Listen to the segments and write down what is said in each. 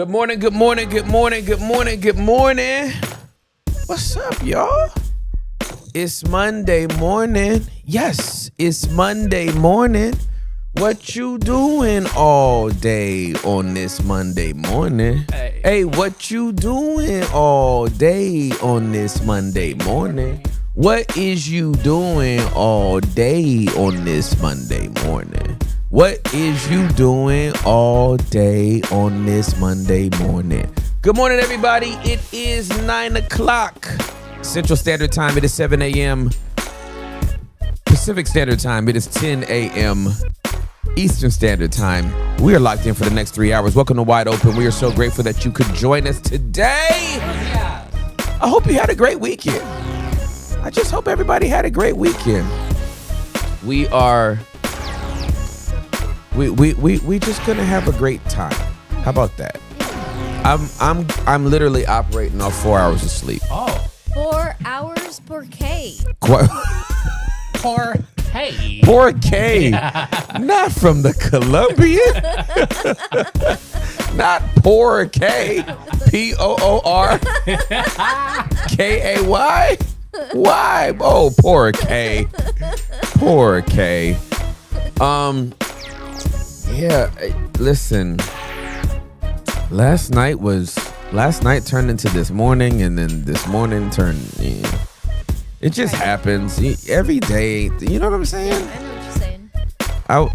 Good morning, good morning, good morning, good morning, good morning. What's up, y'all? It's Monday morning. Yes, it's Monday morning. What you doing all day on this Monday morning? Hey, what you doing all day on this Monday morning? What is you doing all day on this Monday morning? What is you doing all day on this Monday morning? Good morning, everybody. It is 9 o'clock Central Standard Time. It is 7 a.m. Pacific Standard Time. It is 10 a.m. Eastern Standard Time. We are locked in for the next 3 hours. Welcome to Wide Open. We are so grateful that you could join us today. I hope you had a great weekend. I just hope everybody had a great weekend. We just gonna have a great time. How about that? I'm literally operating off 4 hours of sleep. Oh. 4 hours per K. Poor K. Poor K. Yeah. Not from the Colombian. Not poor K. Poorkay. Why? Oh, poor K. Poor K. Yeah, listen. Last night turned into this morning, and then this morning turned. Yeah. It just happens every day. You know what I'm saying? I know what you're saying.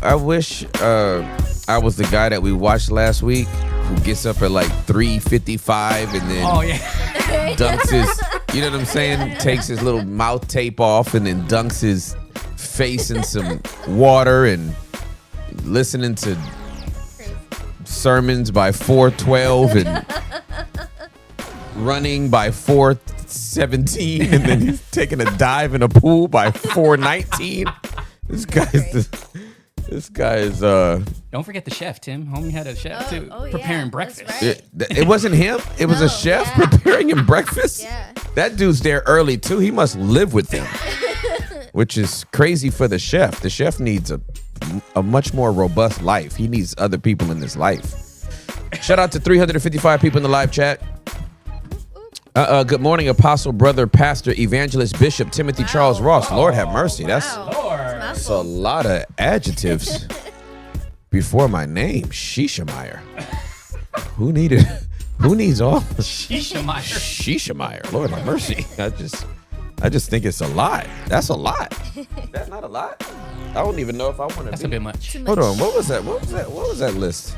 I wish I was the guy that we watched last week who gets up at like 3:55 and then dunks his. You know what I'm saying? Takes his little mouth tape off and then dunks his face in some water and listening to sermons by 4:12 and running by 4:17 and then he's taking a dive in a pool by 4:19. This guy is Don't forget the chef, Tim. Homie had a chef too, preparing breakfast. Right. It wasn't him. It was a chef preparing him breakfast. Yeah. That dude's there early too. He must live with them, which is crazy for the chef. The chef needs a much more robust life. He needs other people in his life. Shout out to 355 people in the live chat. Good morning, Apostle, Brother, Pastor, Evangelist, Bishop, Timothy Charles Ross. Lord have mercy. That's a lot of adjectives before my name. Shishameyer. Who needs all? Shishameyer. Lord have mercy. I just think it's a lot. That's a lot. That's not a lot. I don't even know if I want to. That's a bit much. Hold on. What was that? What was that list?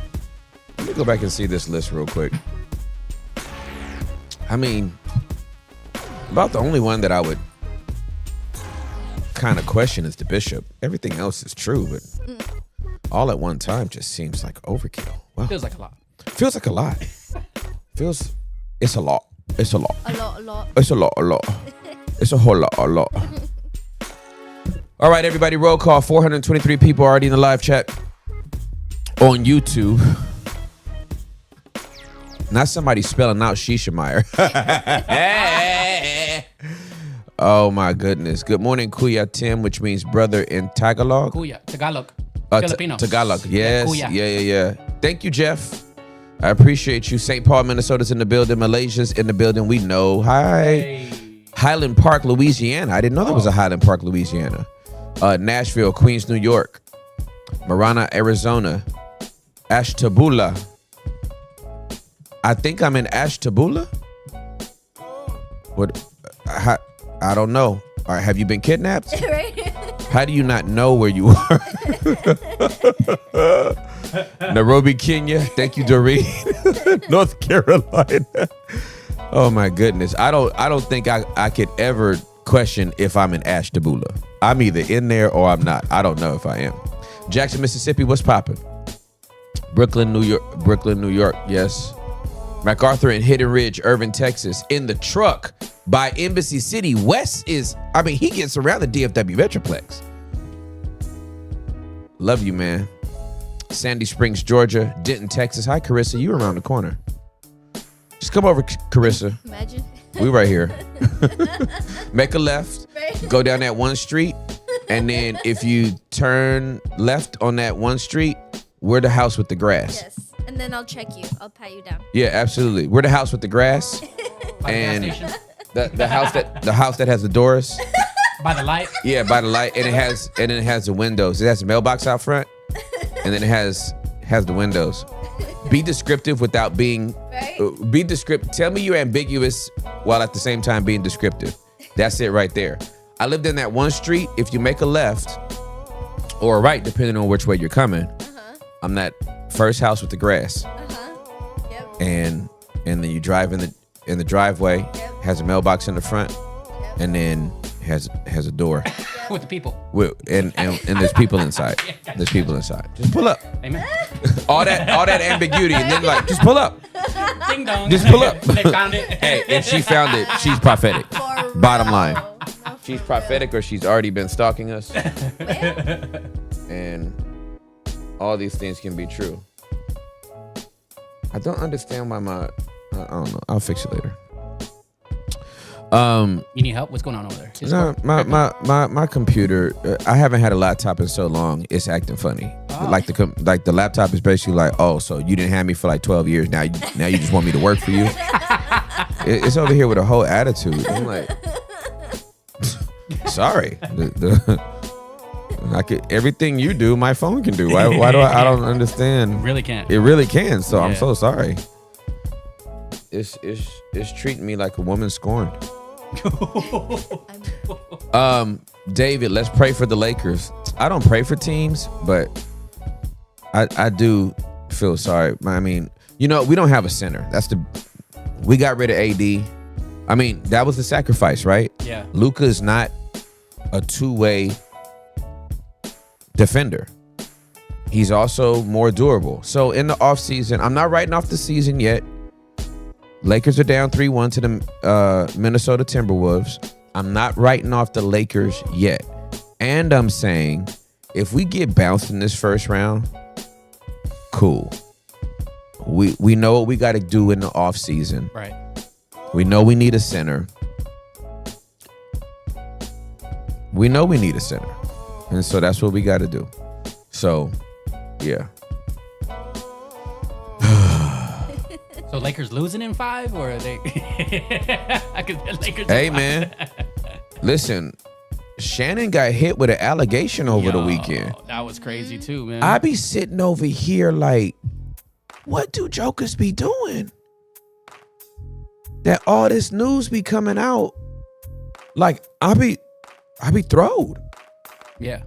Let me go back and see this list real quick. I mean, about the only one that I would kind of question is the bishop. Everything else is true, but all at one time just seems like overkill. Wow. Feels like a lot. Feels like a lot. It's a lot. It's a lot. A lot. It's a lot. It's a whole lot. All right, everybody, roll call. 423 people already in the live chat on YouTube. Not somebody spelling out Shishameyer. Oh, my goodness. Good morning, Kuya Tim, which means brother in Tagalog. Kuya, Tagalog. Filipino. Tagalog, yes. Kuya. Yeah. Thank you, Jeff. I appreciate you. St. Paul, Minnesota's in the building. Malaysia's in the building. We know. Hi. Hey. Highland Park, Louisiana. I didn't know there was a Highland Park, Louisiana. Nashville, Queens, New York. Marana, Arizona. Ashtabula. I think I'm in Ashtabula. What? I don't know. All right, have you been kidnapped? Right? How do you not know where you are? Nairobi, Kenya. Thank you, Doreen. North Carolina. Oh my goodness. I don't think I could ever question if I'm in Ashtabula. I'm either in there or I'm not. I don't know if I am. Jackson, Mississippi, what's popping? Brooklyn, New York. Yes. MacArthur and Hidden Ridge, Irving, Texas. In the truck by Embassy City. Wes he gets around the DFW Metroplex. Love you, man. Sandy Springs, Georgia. Denton, Texas. Hi, Carissa. You around the corner. Just come over, Carissa. Imagine. We right here. Make a left. Go down that one street. And then if you turn left on that one street, we're the house with the grass. Yes. And and then I'll check you. I'll pat you down. Yeah, absolutely. We're the house with the grass, By and the gas station. the house that has the doors. By the light. Yeah, by the light, and it has the windows. It has a mailbox out front, and then it has the windows. Be descriptive without being. Right? Be descriptive. Tell me you're ambiguous while at the same time being descriptive. That's it right there. I lived in that one street. If you make a left or a right, depending on which way you're coming, I'm that first house with the grass. Yep. And then you drive in the driveway. Yep. Has a mailbox in the front, Yep. and then has a door. With the people. And there's people inside. There's people inside. Just pull up. Amen. All that ambiguity, and then like just pull up. Ding dong. Just pull up. They found it. Hey, if she found it, she's prophetic. For Bottom real. line. No, for She's real. prophetic, or she's already been stalking us. Yeah. And all these things can be true. I don't understand why I don't know. I'll fix it later. You need help? What's going on over there? No, my computer. I haven't had a laptop in so long. It's acting funny. Oh. Like the laptop is basically like, oh, so you didn't have me for like 12 years. Now you just want me to work for you. It's over here with a whole attitude. I'm like, sorry. Everything you do, my phone can do. Why do I don't understand. Really can't. It really can. So I'm Yeah. so sorry. It's treating me like a woman scorned. David, let's pray for the Lakers. I don't pray for teams, but I do feel sorry. I mean, we don't have a center. We got rid of AD. I mean, that was the sacrifice, right? Yeah. Luka is not a two-way defender. He's also more durable. So in the offseason, I'm not writing off the season yet. Lakers are down 3-1 to the Minnesota Timberwolves. I'm not writing off the Lakers yet. And I'm saying, if we get bounced in this first round, cool. We know what we got to do in the offseason. Right. We know we need a center. We know we need a center. And so that's what we got to do. So, yeah. So Lakers losing in 5, or are they? 'Cause the Lakers Hey, in 5. man. Listen, Shannon got hit with an allegation over the Yo, weekend. That was crazy too, man. I be sitting over here like, what do jokers be doing? That all this news be coming out. Like, I be throwed. Yeah.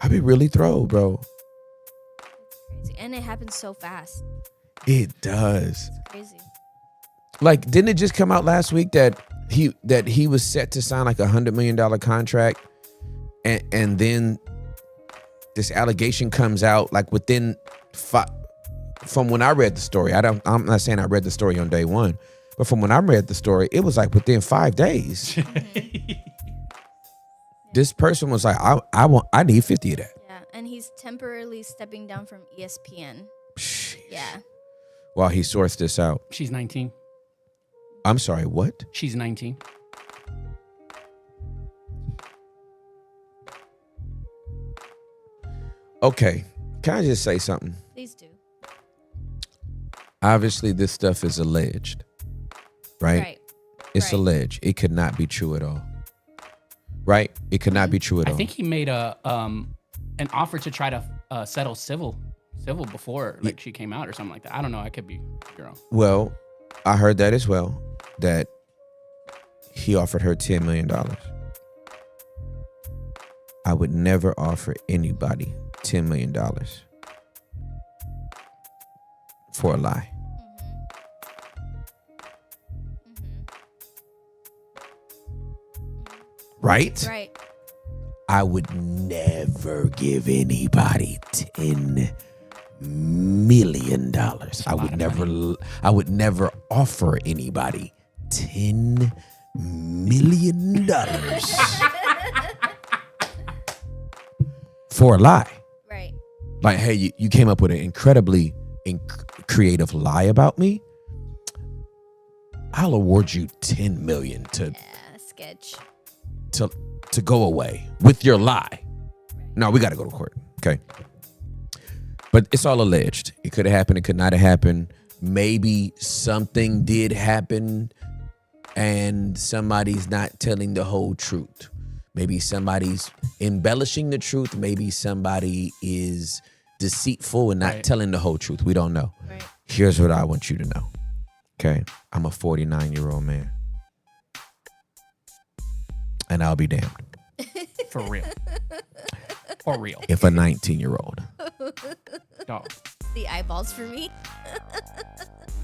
I be really throwed, bro. Crazy. And it happens so fast. It does. It's crazy. Like, didn't it just come out last week that he was set to sign like $100 million contract, and then this allegation comes out like within from when I read the story. I'm not saying I read the story on day one, but from when I read the story, it was like within 5 days. This person was like, I need 50 of that. Yeah, and he's temporarily stepping down from ESPN. Sheesh. Yeah. While he sorts this out. She's 19. I'm sorry, what? She's 19. Okay, can I just say something? Please do. Obviously, this stuff is alleged, right? Right. It's Right. alleged. It could not be true at all. Right? It could not be true at I all. think he made an offer to try to settle civil before like she came out or something like that. I don't know. I could be wrong. Well, I heard that as well, that he offered her $10 million. I would never offer anybody $10 million for a lie. Right? Right. I would never give anybody $10 million. I would never offer anybody $10 million for a lie. Right. Like, hey, you came up with an incredibly creative lie about me. I'll award you $10 million Yeah, sketch. to go away with your lie. No, we got to go to court. Okay. But it's all alleged. It could have happened. It could not have happened. Maybe something did happen and somebody's not telling the whole truth. Maybe somebody's embellishing the truth. Maybe somebody is deceitful and not telling the whole truth. We don't know. Right. Here's what I want you to know. Okay? I'm a 49-year-old man. And I'll be damned. For real. For real. If a 19-year-old Dog. The eyeballs for me.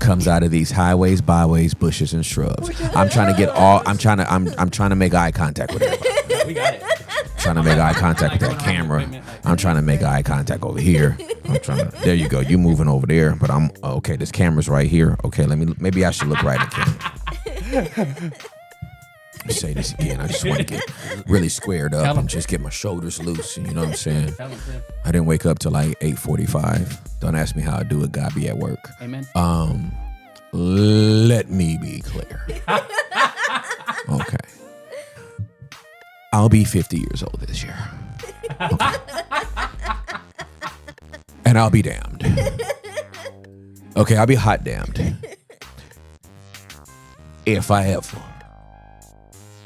comes out of these highways, byways, bushes, and shrubs. I'm trying to make eye contact with everybody. We got it. Trying to make eye contact with that camera. I'm trying to make eye contact over here. There you go. You moving over there, but I'm okay. This camera's right here. Okay, maybe I should look right at the camera. Let me say this again. I just want to get really squared up and just get my shoulders loose. You know what I'm saying? I didn't wake up till like 8:45. Don't ask me how I do it. God be at work. Amen. Let me be clear. Okay. I'll be 50 years old this year. Okay. And I'll be damned. Okay, I'll be hot damned. If I ever,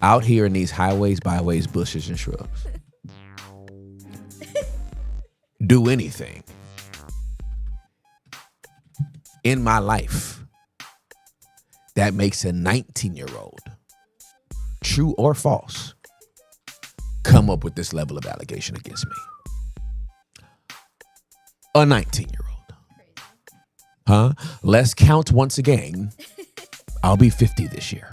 out here in these highways, byways, bushes, and shrubs, do anything in my life that makes a 19-year-old, true or false, come up with this level of allegation against me. A 19-year-old. Huh? Let's count once again. I'll be 50 this year.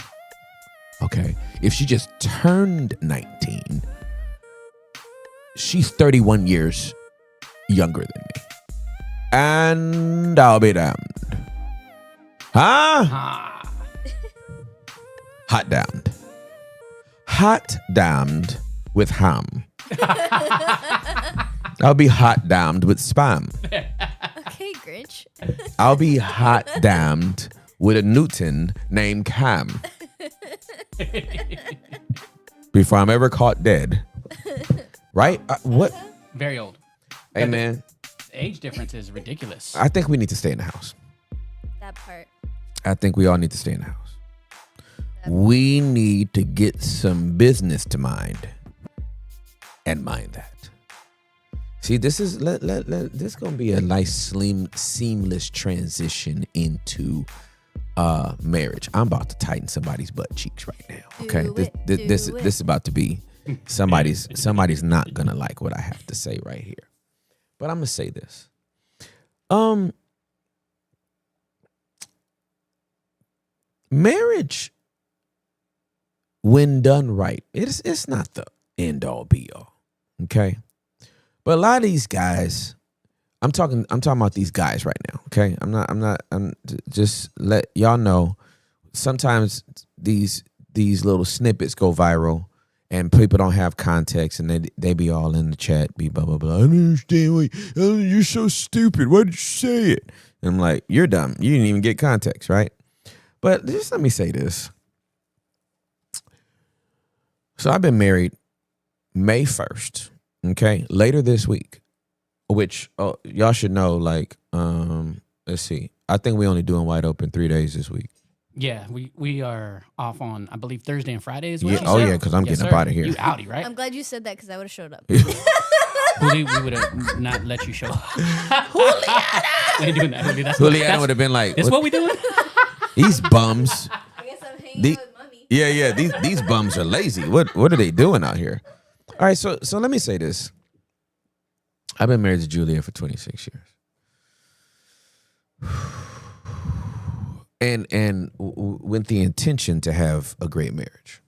Okay? If she just turned 19, she's 31 years younger than me. And I'll be damned. Huh? Hot damned. Hot damned with ham. I'll be hot damned with spam. Okay, Grinch. I'll be hot damned with a Newton named Cam. Before I'm ever caught dead. Right? What? Very old. Hey, man. The age difference is ridiculous. I think we need to stay in the house. That part. I think we all need to stay in the house. We need to get some business to mind and mind that. See, this is this gonna be a nice, seamless transition into marriage. I'm about to tighten somebody's butt cheeks right now. Okay, this is about to be somebody's not gonna like what I have to say right here, but I'm gonna say this. Marriage, when done right, it's not the end all be all. Okay. But a lot of these guys, I'm talking about these guys right now. Okay. I'm just let y'all know. Sometimes these little snippets go viral and people don't have context and they be all in the chat, be blah, blah, blah. I don't understand you're so stupid. Why did you say it? And I'm like, you're dumb. You didn't even get context, right? But just let me say this. So I've been married May 1st, okay, later this week, which y'all should know, like, let's see. I think we only doing wide open 3 days this week. Yeah, we are off on, I believe, Thursday and Friday as Yeah, well. because I'm getting up out of here. You outie, right? I'm glad you said that because I would have showed up. Juli, we would have not let you show up. We ain't doing that, Juli. Juliana would have been like, "That's what we doing?" These bums. I guess I'm hanging out with mommy. Yeah. These bums are lazy. What are they doing out here? All right, so let me say this. I've been married to Julia for 26 years. And with the intention to have a great marriage.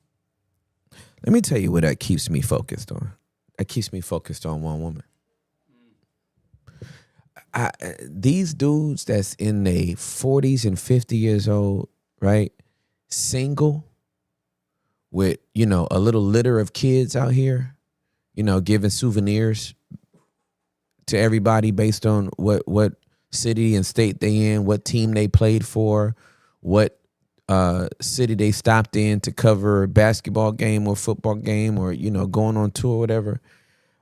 Let me tell you what that keeps me focused on. That keeps me focused on one woman. These dudes that's in their 40s and 50 years old, right? Single with, a little litter of kids out here, giving souvenirs to everybody based on what city and state they in, what team they played for, what city they stopped in to cover a basketball game or football game or, going on tour or whatever.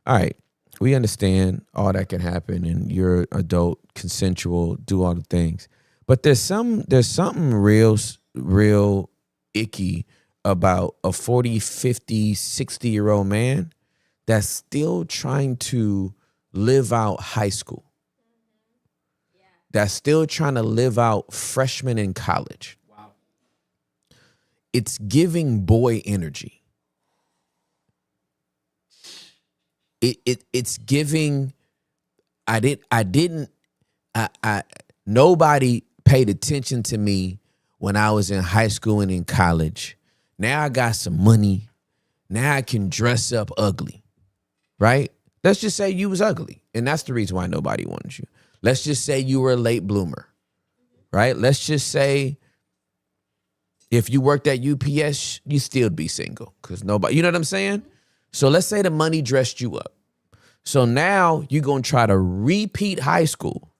All right. we understand all that can happen, and you're adult, consensual, do all the things. But there's something real icky about a 40, 50, 60-year-old man that's still trying to live out high school. That's still trying to live out freshman in college. Wow. It's giving boy energy. It's giving. Nobody paid attention to me when I was in high school and in college. Now I got some money. Now I can dress up ugly, right? Let's just say you was ugly, and that's the reason why nobody wanted you. Let's just say you were a late bloomer, right? Let's just say if you worked at UPS, you still be single because nobody, you know what I'm saying? So let's say the money dressed you up. So now you're going to try to repeat high school.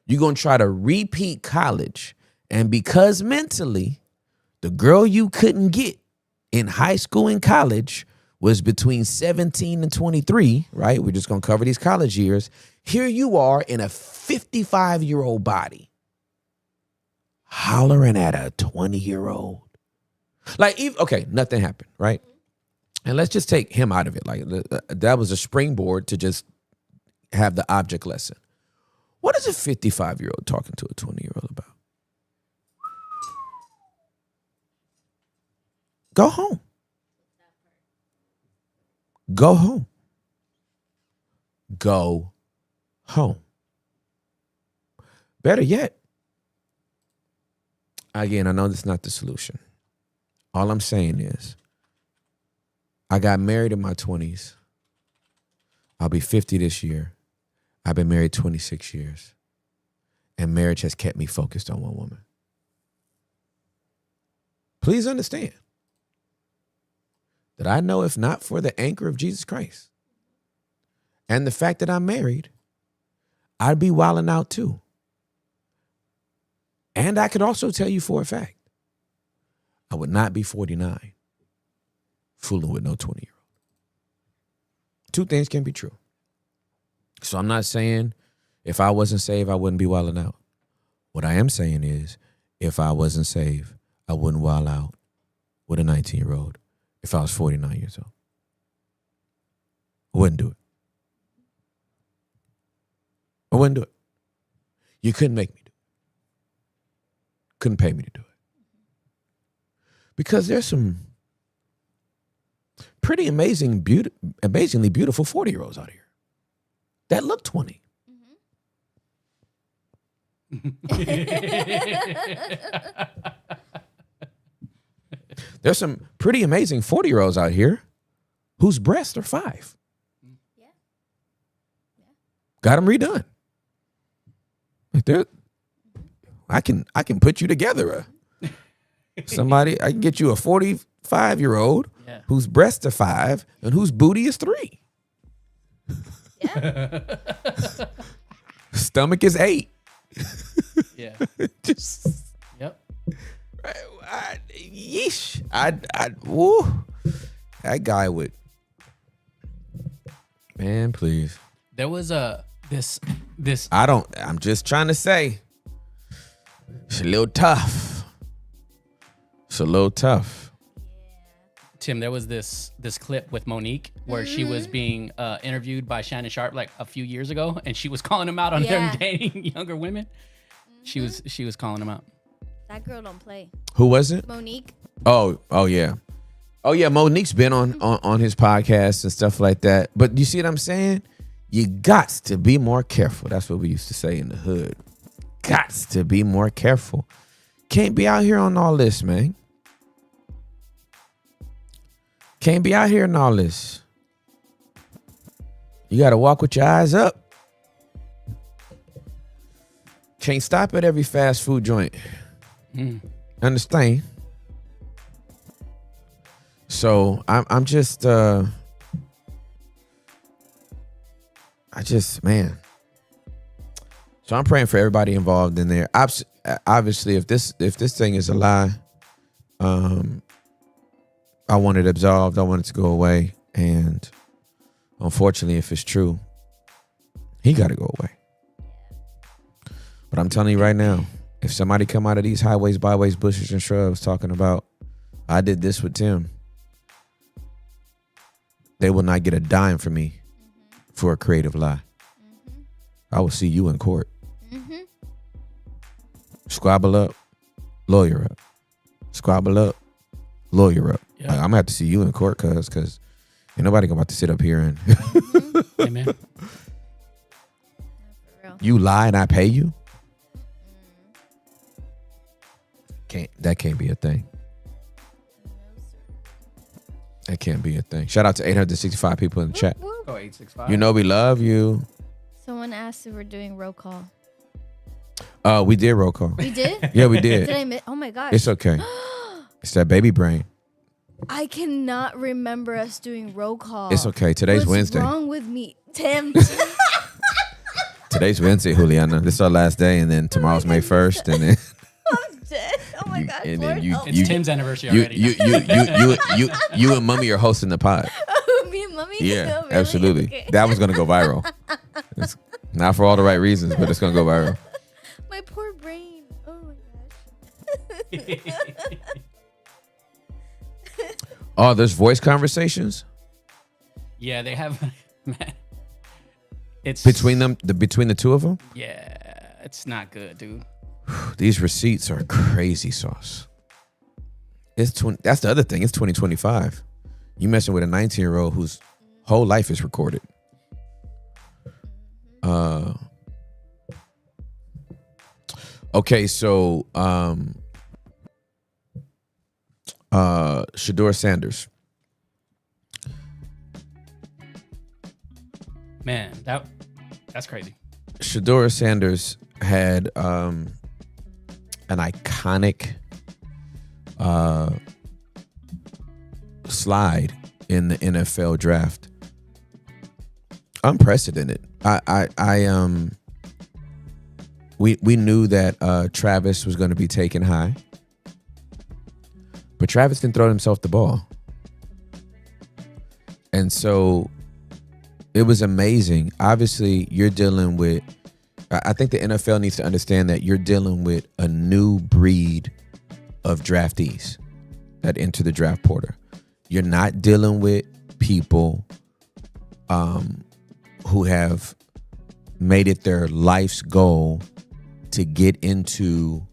You're going to try to repeat college. And because mentally, the girl you couldn't get in high school and college was between 17 and 23, right? We're just going to cover these college years. Here you are in a 55-year-old body hollering at a 20-year-old. Like, okay, nothing happened, right? And let's just take him out of it. Like, that was a springboard to just have the object lesson. What is a 55-year-old talking to a 20-year-old about? Go home. Go home. Go home. Better yet, again, I know that's not the solution. All I'm saying is, I got married in my 20s. I'll be 50 this year. I've been married 26 years. And marriage has kept me focused on one woman. Please understand that I know if not for the anchor of Jesus Christ and the fact that I'm married, I'd be wilding out too. And I could also tell you for a fact, I would not be 49 fooling with no 20-year-old. Two things can be true. So I'm not saying if I wasn't saved, I wouldn't be wilding out. What I am saying is if I wasn't saved, I wouldn't wild out with a 19-year-old if I was 49 years old. I wouldn't do it. I wouldn't do it. You couldn't make me do it. Couldn't pay me to do it. Because there's some pretty amazingly beautiful 40-year-olds out here that look 20. There's some pretty amazing 40-year-olds out here whose breasts are 5. Yeah. Got them redone. Like I can put you together. Somebody, I can get you a 45-year-old whose breasts are 5 and whose booty is 3. Yeah. Stomach is 8. Yeah. Just Yep. yeesh. Woo. That guy would. Man, please. There was this. I'm just trying to say. It's a little tough. It's a little tough. Tim, there was this clip with Monique where she was being interviewed by Shannon Sharp like a few years ago, and she was calling him out on them dating younger women. She was calling him out. That girl don't play. Who was it? Monique. Oh yeah. Monique's been on his podcast and stuff like that. But you see what I'm saying? You got to be more careful. That's what we used to say in the hood. Got to be more careful. Can't be out here on all this, man. Can't be out here in all this. You got to walk with your eyes up. Can't stop at every fast food joint. Understand? So I'm just man. So I'm praying for everybody involved in there. Obviously, if this thing is a lie, I want it absolved. I want it to go away, and unfortunately, if it's true, he got to go away. But I'm telling you right now, if somebody come out of these highways, byways, bushes, and shrubs talking about, I did this with Tim, they will not get a dime from me for a creative lie. I will see you in court. Squabble up, lawyer up. Squabble up, lawyer up. Yeah. Like, I'm gonna have to see you in court, cause ain't nobody about to sit up here and Amen. you lie and I pay you. That can't be a thing. That can't be a thing. Shout out to 865 people in the chat. Go 865. You know we love you. Someone asked if we're doing roll call. We did roll call. We did? Yeah, we did. Did I miss? Oh my gosh. It's okay. It's that baby brain. I cannot remember us doing roll call. It's okay. Today's What's Wednesday. wrong with me? Tim. Today's Wednesday, Juliana. This is our last day, and then tomorrow's May 1st, and then I'm dead. Oh my God. and Lord then you, help. It's Tim's anniversary already. you and Mummy are hosting the pod. Me and Mommy? Yeah, Oh, really? absolutely. Okay. That one's gonna go viral. It's not for all the right reasons, but it's gonna go viral. My poor brain. Oh my gosh. Oh, there's voice conversations Yeah, they have. Man, it's between the two of them. Yeah, it's not good, dude. These receipts are crazy sauce. That's the other thing. It's 2025. You messing with a 19-year-old whose whole life is recorded. Okay, so Shador Sanders. Man, that's crazy. Shador Sanders had an iconic slide in the NFL draft. Unprecedented. We knew that Travis was going to be taken high, but Travis didn't throw himself the ball, and so it was amazing. Obviously, you're dealing with. I think the NFL needs to understand that you're dealing with a new breed of draftees that enter the draft portal. You're not dealing with people who have made it their life's goal to get into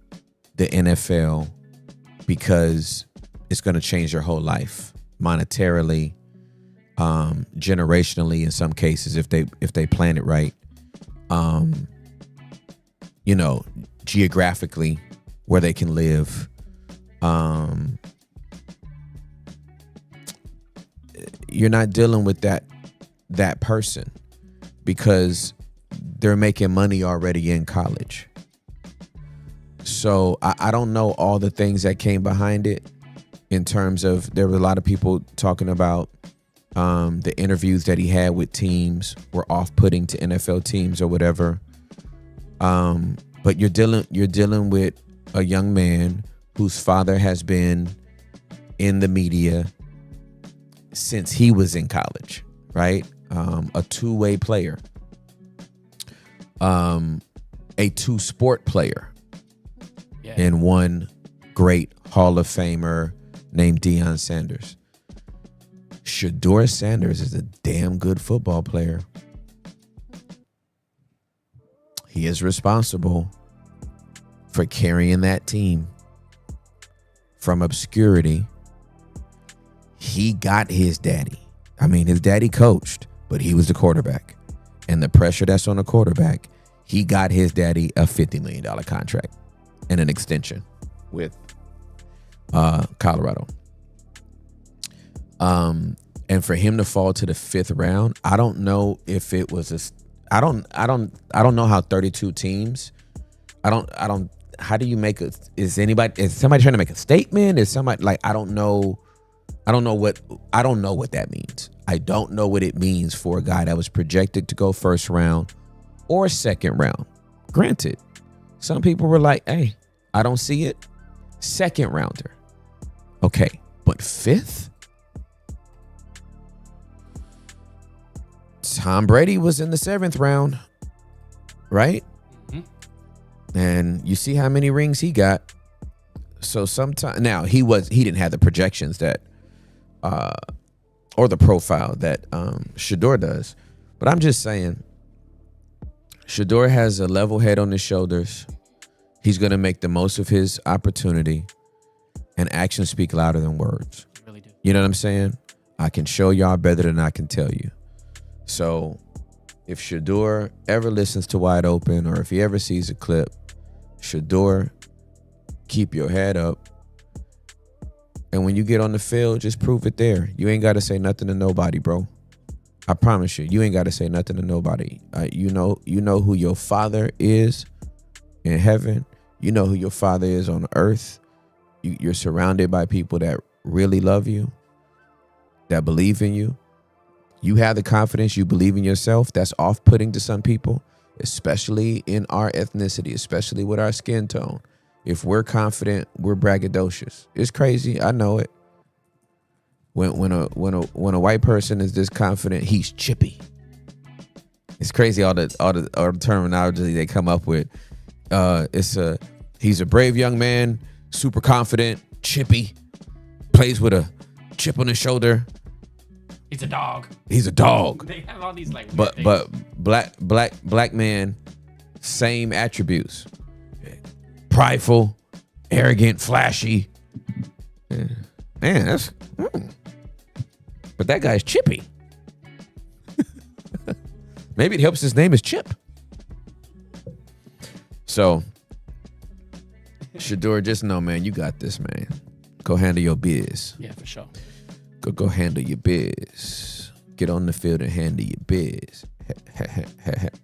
the NFL because it's going to change their whole life monetarily, generationally in some cases if they plan it right. Geographically where they can live. You're not dealing with that person because they're making money already in college. So I don't know all the things that came behind it in terms of, there were a lot of people talking about the interviews that he had with teams were off-putting to NFL teams or whatever. But you're dealing with a young man whose father has been in the media since he was in college, right? A two-way player, a two-sport player, and one great Hall of Famer named Deion Sanders. Shador Sanders is a damn good football player. He is responsible for carrying that team from obscurity. He got his daddy. I mean, his daddy coached, but he was the quarterback. And the pressure that's on the quarterback, he got his daddy a $50 million contract and an extension with Colorado. And for him to fall to the 5th round, I don't know if it was I don't know how 32 teams. How do you make is somebody trying to make a statement? Is somebody I don't know what that means. I don't know what it means for a guy that was projected to go 1st round or 2nd round. Granted, some people were like, hey, I don't see it. 2nd rounder. Okay, but 5th? Tom Brady was in the 7th round, right? Mm-hmm. And you see how many rings he got. So sometimes now he didn't have the projections that or the profile that Shador does. But I'm just saying, Shador has a level head on his shoulders. He's going to make the most of his opportunity, and actions speak louder than words. Really do. You know what I'm saying? I can show y'all better than I can tell you. So if Shador ever listens to Wide Open, or if he ever sees a clip, Shador, keep your head up. And when you get on the field, just prove it there. You ain't got to say nothing to nobody, bro. I promise you, you ain't got to say nothing to nobody. You know who your father is in heaven. You know who your father is on earth. You're surrounded by people that really love you, that believe in you. You have the confidence, you believe in yourself. That's off-putting to some people, especially in our ethnicity, especially with our skin tone. If we're confident, we're braggadocious. It's crazy. I know it. When a white person is this confident, he's chippy. It's crazy all the terminology they come up with. He's a brave young man, super confident, chippy, plays with a chip on his shoulder. He's a dog. He's a dog. They have all these like. But black man, same attributes. Prideful, arrogant, flashy. Man, that's. But that guy's chippy. Maybe it helps his name is Chip. So, Shador, just know, man, you got this, man. Go handle your biz. Yeah, for sure. Go handle your biz. Get on the field and handle your biz.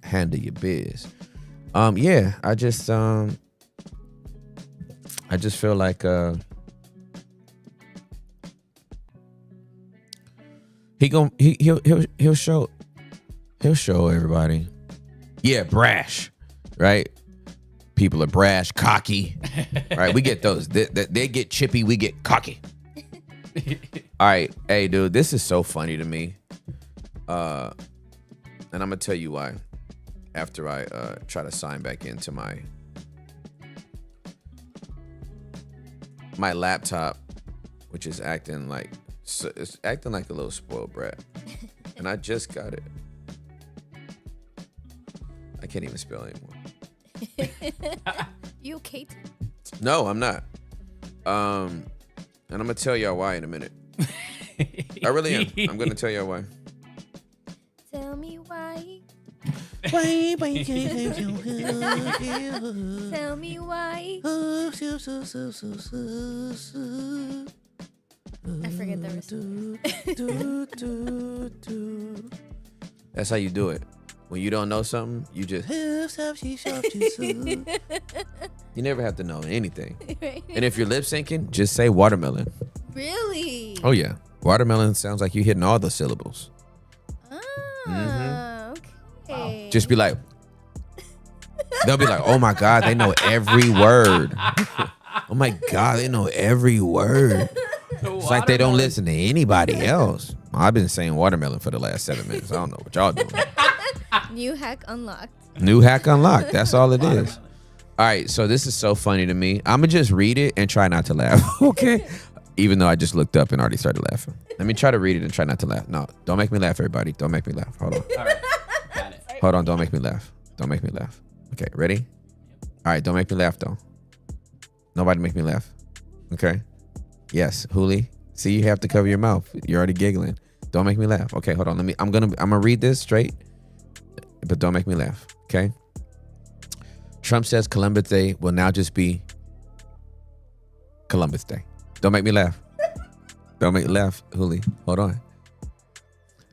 Handle your biz. Yeah, I just feel like he'll show everybody. Yeah, brash, right? People are brash, cocky, right? We get those. They get chippy, we get cocky. All right, hey, dude, this is so funny to me, and I'm gonna tell you why. After I try to sign back into my laptop, which is acting like a little spoiled brat, and I just got it. I can't even spell anymore. You okay, Tim? No, I'm not. And I'm gonna tell y'all why in a minute. I really am. I'm gonna tell y'all why. Tell me why. Tell Tell me why. I forget the rest of it. That's how you do it. When you don't know something, you just you never have to know anything. Right. And if you're lip syncing, just say watermelon. Really? Oh yeah, watermelon sounds like you're hitting all the syllables. Ah, okay. Just be like, they'll be like, oh my God, they know every word. Oh my God, they know every word. It's like they don't listen to anybody else. I've been saying watermelon for the last 7 minutes. I don't know what y'all doing. New hack unlocked. New hack unlocked. That's all it is. All right, so this is so funny to me. I'm going to just read it and try not to laugh, okay? Even though I just looked up and already started laughing. Let me try to read it and try not to laugh. No, don't make me laugh, everybody. Don't make me laugh. Hold on. All right, got it. Hold on, don't make me laugh. Don't make me laugh. Okay, ready? All right, don't make me laugh, though. Nobody make me laugh. Okay? Yes, Juli. See, you have to cover your mouth. You're already giggling. Don't make me laugh. Okay, hold on. I'm gonna read this straight, but don't make me laugh. Okay? Trump says Columbus Day will now just be Columbus Day. Don't make me laugh. Don't make me laugh, Juli. Hold on.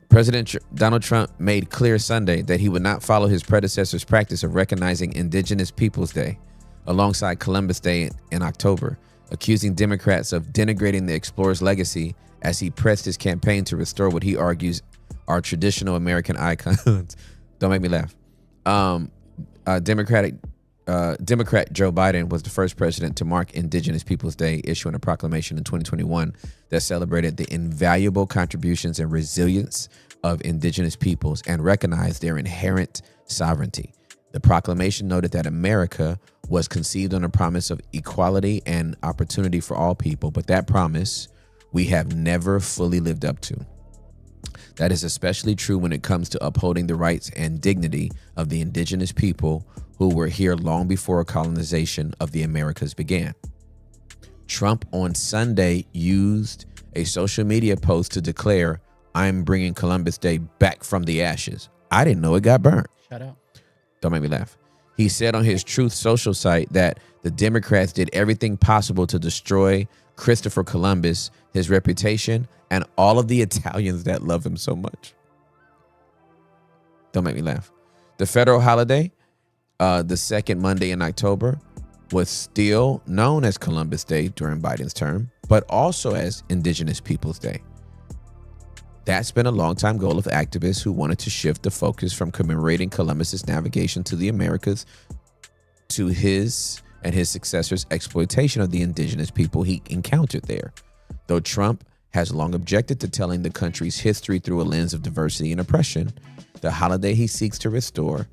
President Donald Trump made clear Sunday that he would not follow his predecessor's practice of recognizing Indigenous Peoples Day alongside Columbus Day in October, accusing Democrats of denigrating the explorer's legacy as he pressed his campaign to restore what he argues are traditional American icons. Don't make me laugh. Democrat Joe Biden was the first president to mark Indigenous Peoples Day, issuing a proclamation in 2021 that celebrated the invaluable contributions and resilience of indigenous peoples and recognized their inherent sovereignty. The proclamation noted that America was conceived on a promise of equality and opportunity for all people, but that promise we have never fully lived up to. That is especially true when it comes to upholding the rights and dignity of the indigenous people who were here long before colonization of the Americas began. Trump on Sunday used a social media post to declare, "I'm bringing Columbus Day back from the ashes." I didn't know it got burned. Shout out. Don't make me laugh. He said on his Truth Social site that the Democrats did everything possible to destroy Christopher Columbus, his reputation, and all of the Italians that love him so much. Don't make me laugh. The federal holiday, the second Monday in October, was still known as Columbus Day during Biden's term, but also as Indigenous Peoples Day. That's been a longtime goal of activists who wanted to shift the focus from commemorating Columbus's navigation to the Americas to his and his successors' exploitation of the indigenous people he encountered there. Though Trump has long objected to telling the country's history through a lens of diversity and oppression, the holiday he seeks to restore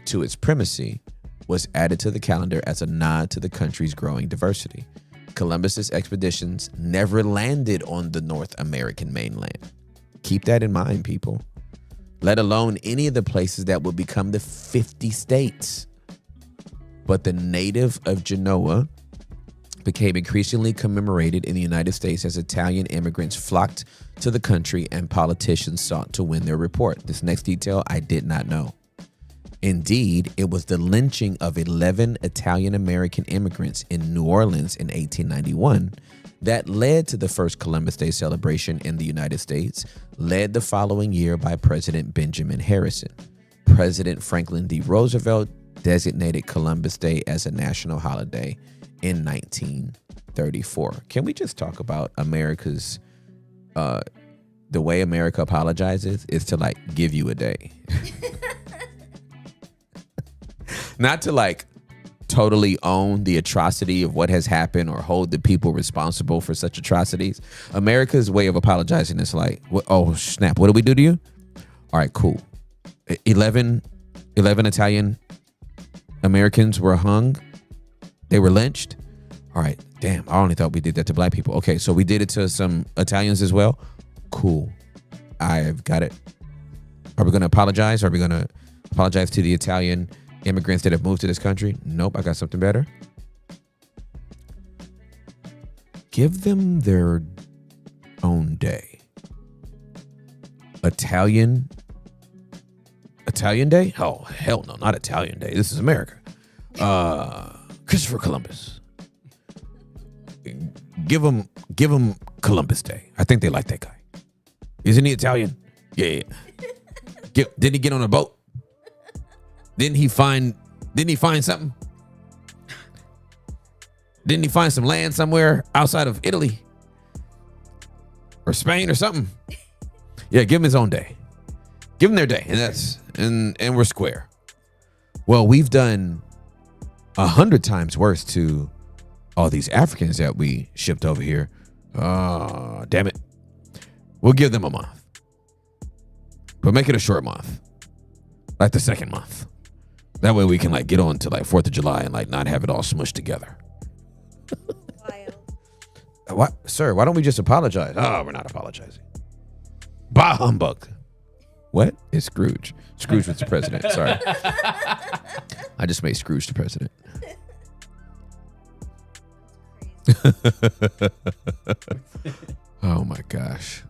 to its primacy was added to the calendar as a nod to the country's growing diversity. Columbus's expeditions never landed on the North American mainland. Keep that in mind, people. Let alone any of the places that would become the 50 states. But the native of Genoa became increasingly commemorated in the United States as Italian immigrants flocked to the country and politicians sought to win their report. This next detail I did not know. Indeed, it was the lynching of 11 Italian-American immigrants in New Orleans in 1891 that led to the first Columbus Day celebration in the United States, led the following year by President Benjamin Harrison. President Franklin D. Roosevelt designated Columbus Day as a national holiday in 1934. Can we just talk about America's, the way America apologizes is to like give you a day. Not to like totally own the atrocity of what has happened or hold the people responsible for such atrocities. America's way of apologizing is like, oh snap, what do we do to you? All right, cool. 11 Italian Americans were hung. They were lynched. All right, damn, I only thought we did that to black people. Okay, so we did it to some Italians as well. Cool, I've got it. Are we going to apologize? Are we going to apologize to the Italian immigrants that have moved to this country? Nope, I got something better. Give them their own day. Italian Day? Oh, hell no, not Italian Day. This is America. Christopher Columbus. Give him Columbus Day. I think they like that guy. Isn't he Italian? Yeah. Didn't he get on a boat? Didn't he find something? Didn't he find some land somewhere outside of Italy or Spain or something? Yeah, give him his own day. Give him their day, and we're square. Well, we've done 100 times worse to all these Africans that we shipped over here. Damn it. We'll give them a month, but make it a short month, like the second month. That way we can like get on to like 4th of July and like not have it all smushed together. Wild. What, sir? Why don't we just apologize? Oh, we're not apologizing. Bah humbug. What? It's Scrooge. Scrooge was the president. Sorry. I just made Scrooge the president. Oh my gosh.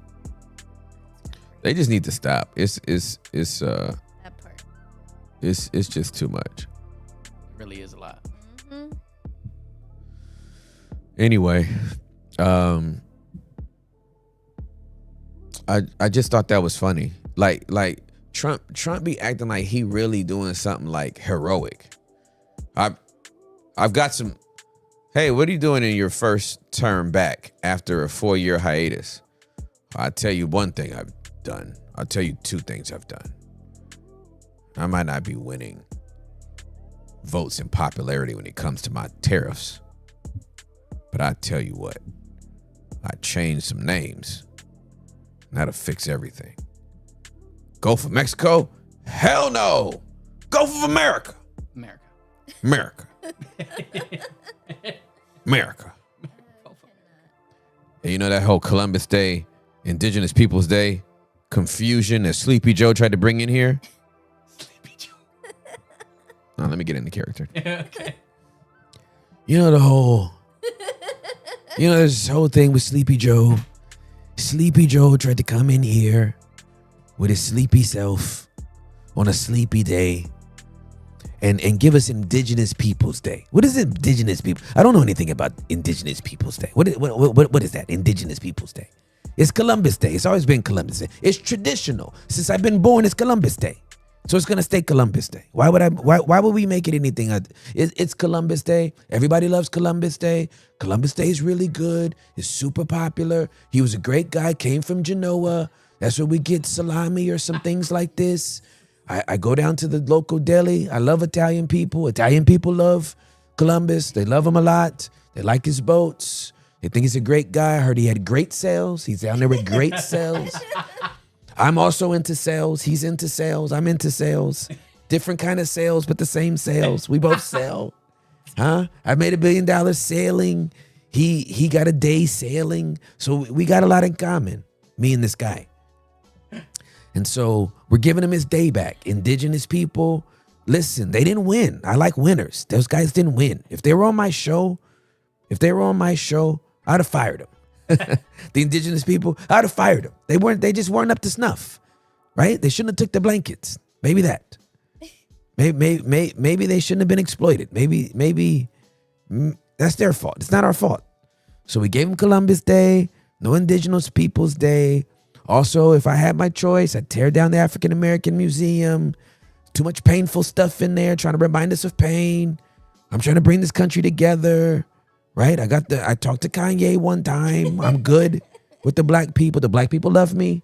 They just need to stop. It's That part. it's just too much. It really is a lot. Mm-hmm. Anyway, I just thought that was funny. Like Trump be acting like he really doing something like heroic. I've got some. Hey, what are you doing in your first term back after a 4-year hiatus? I'll tell you one thing I've done. I'll tell you 2 things I've done. I might not be winning votes and popularity when it comes to my tariffs, but I tell you what, I changed some names. That'll fix everything. Gulf of Mexico? Hell no. Gulf of America. America. America. America. And you know that whole Columbus Day, Indigenous Peoples Day confusion that Sleepy Joe tried to bring in here? Sleepy Joe. Now, let me get into character. Okay. You know there's this whole thing with Sleepy Joe. Sleepy Joe tried to come in here with his sleepy self on a sleepy day and give us Indigenous Peoples Day. What is Indigenous people? I don't know anything about Indigenous Peoples Day. What is that? Indigenous Peoples Day. It's Columbus Day. It's always been Columbus Day. It's traditional. Since I've been born, it's Columbus Day. So it's gonna stay Columbus Day. Why would we make it anything other? It's Columbus Day. Everybody loves Columbus Day. Columbus Day is really good. It's super popular. He was a great guy. Came from Genoa. That's where we get salami or some things like this. I go down to the local deli. I love Italian people. Italian people love Columbus. They love him a lot. They like his boats. They think he's a great guy. I heard he had great sales. He's down there with great sales. I'm also into sales. He's into sales. I'm into sales. Different kind of sales, but the same sales. We both sell. Huh? I made $1 billion sailing. He got a day sailing. So we got a lot in common, me and this guy. And so we're giving him his day back. Indigenous people, listen, they didn't win. I like winners. Those guys didn't win. If they were on my show, I'd have fired them. The indigenous people, I'd have fired them. They just weren't up to snuff, right? They shouldn't have took the blankets. Maybe that. Maybe they shouldn't have been exploited. Maybe that's their fault. It's not our fault. So we gave them Columbus Day, no Indigenous Peoples Day. Also, if I had my choice, I'd tear down the African American Museum. Too much painful stuff in there, trying to remind us of pain. I'm trying to bring this country together, right? I talked to Kanye one time. I'm good with the black people. The black people love me.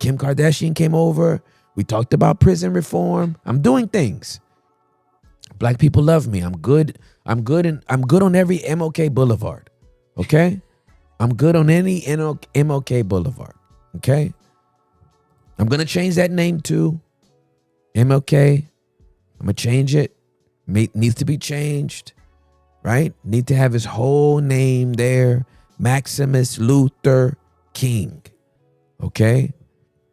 Kim Kardashian came over. We talked about prison reform. I'm doing things. Black people love me. I'm good. I'm good on every MLK Boulevard. Okay? I'm good on any MLK Boulevard. Okay? I'm going to change that name to MLK. I'm going to change it. Needs to be changed. Right? Need to have his whole name there. Maximus Luther King. Okay?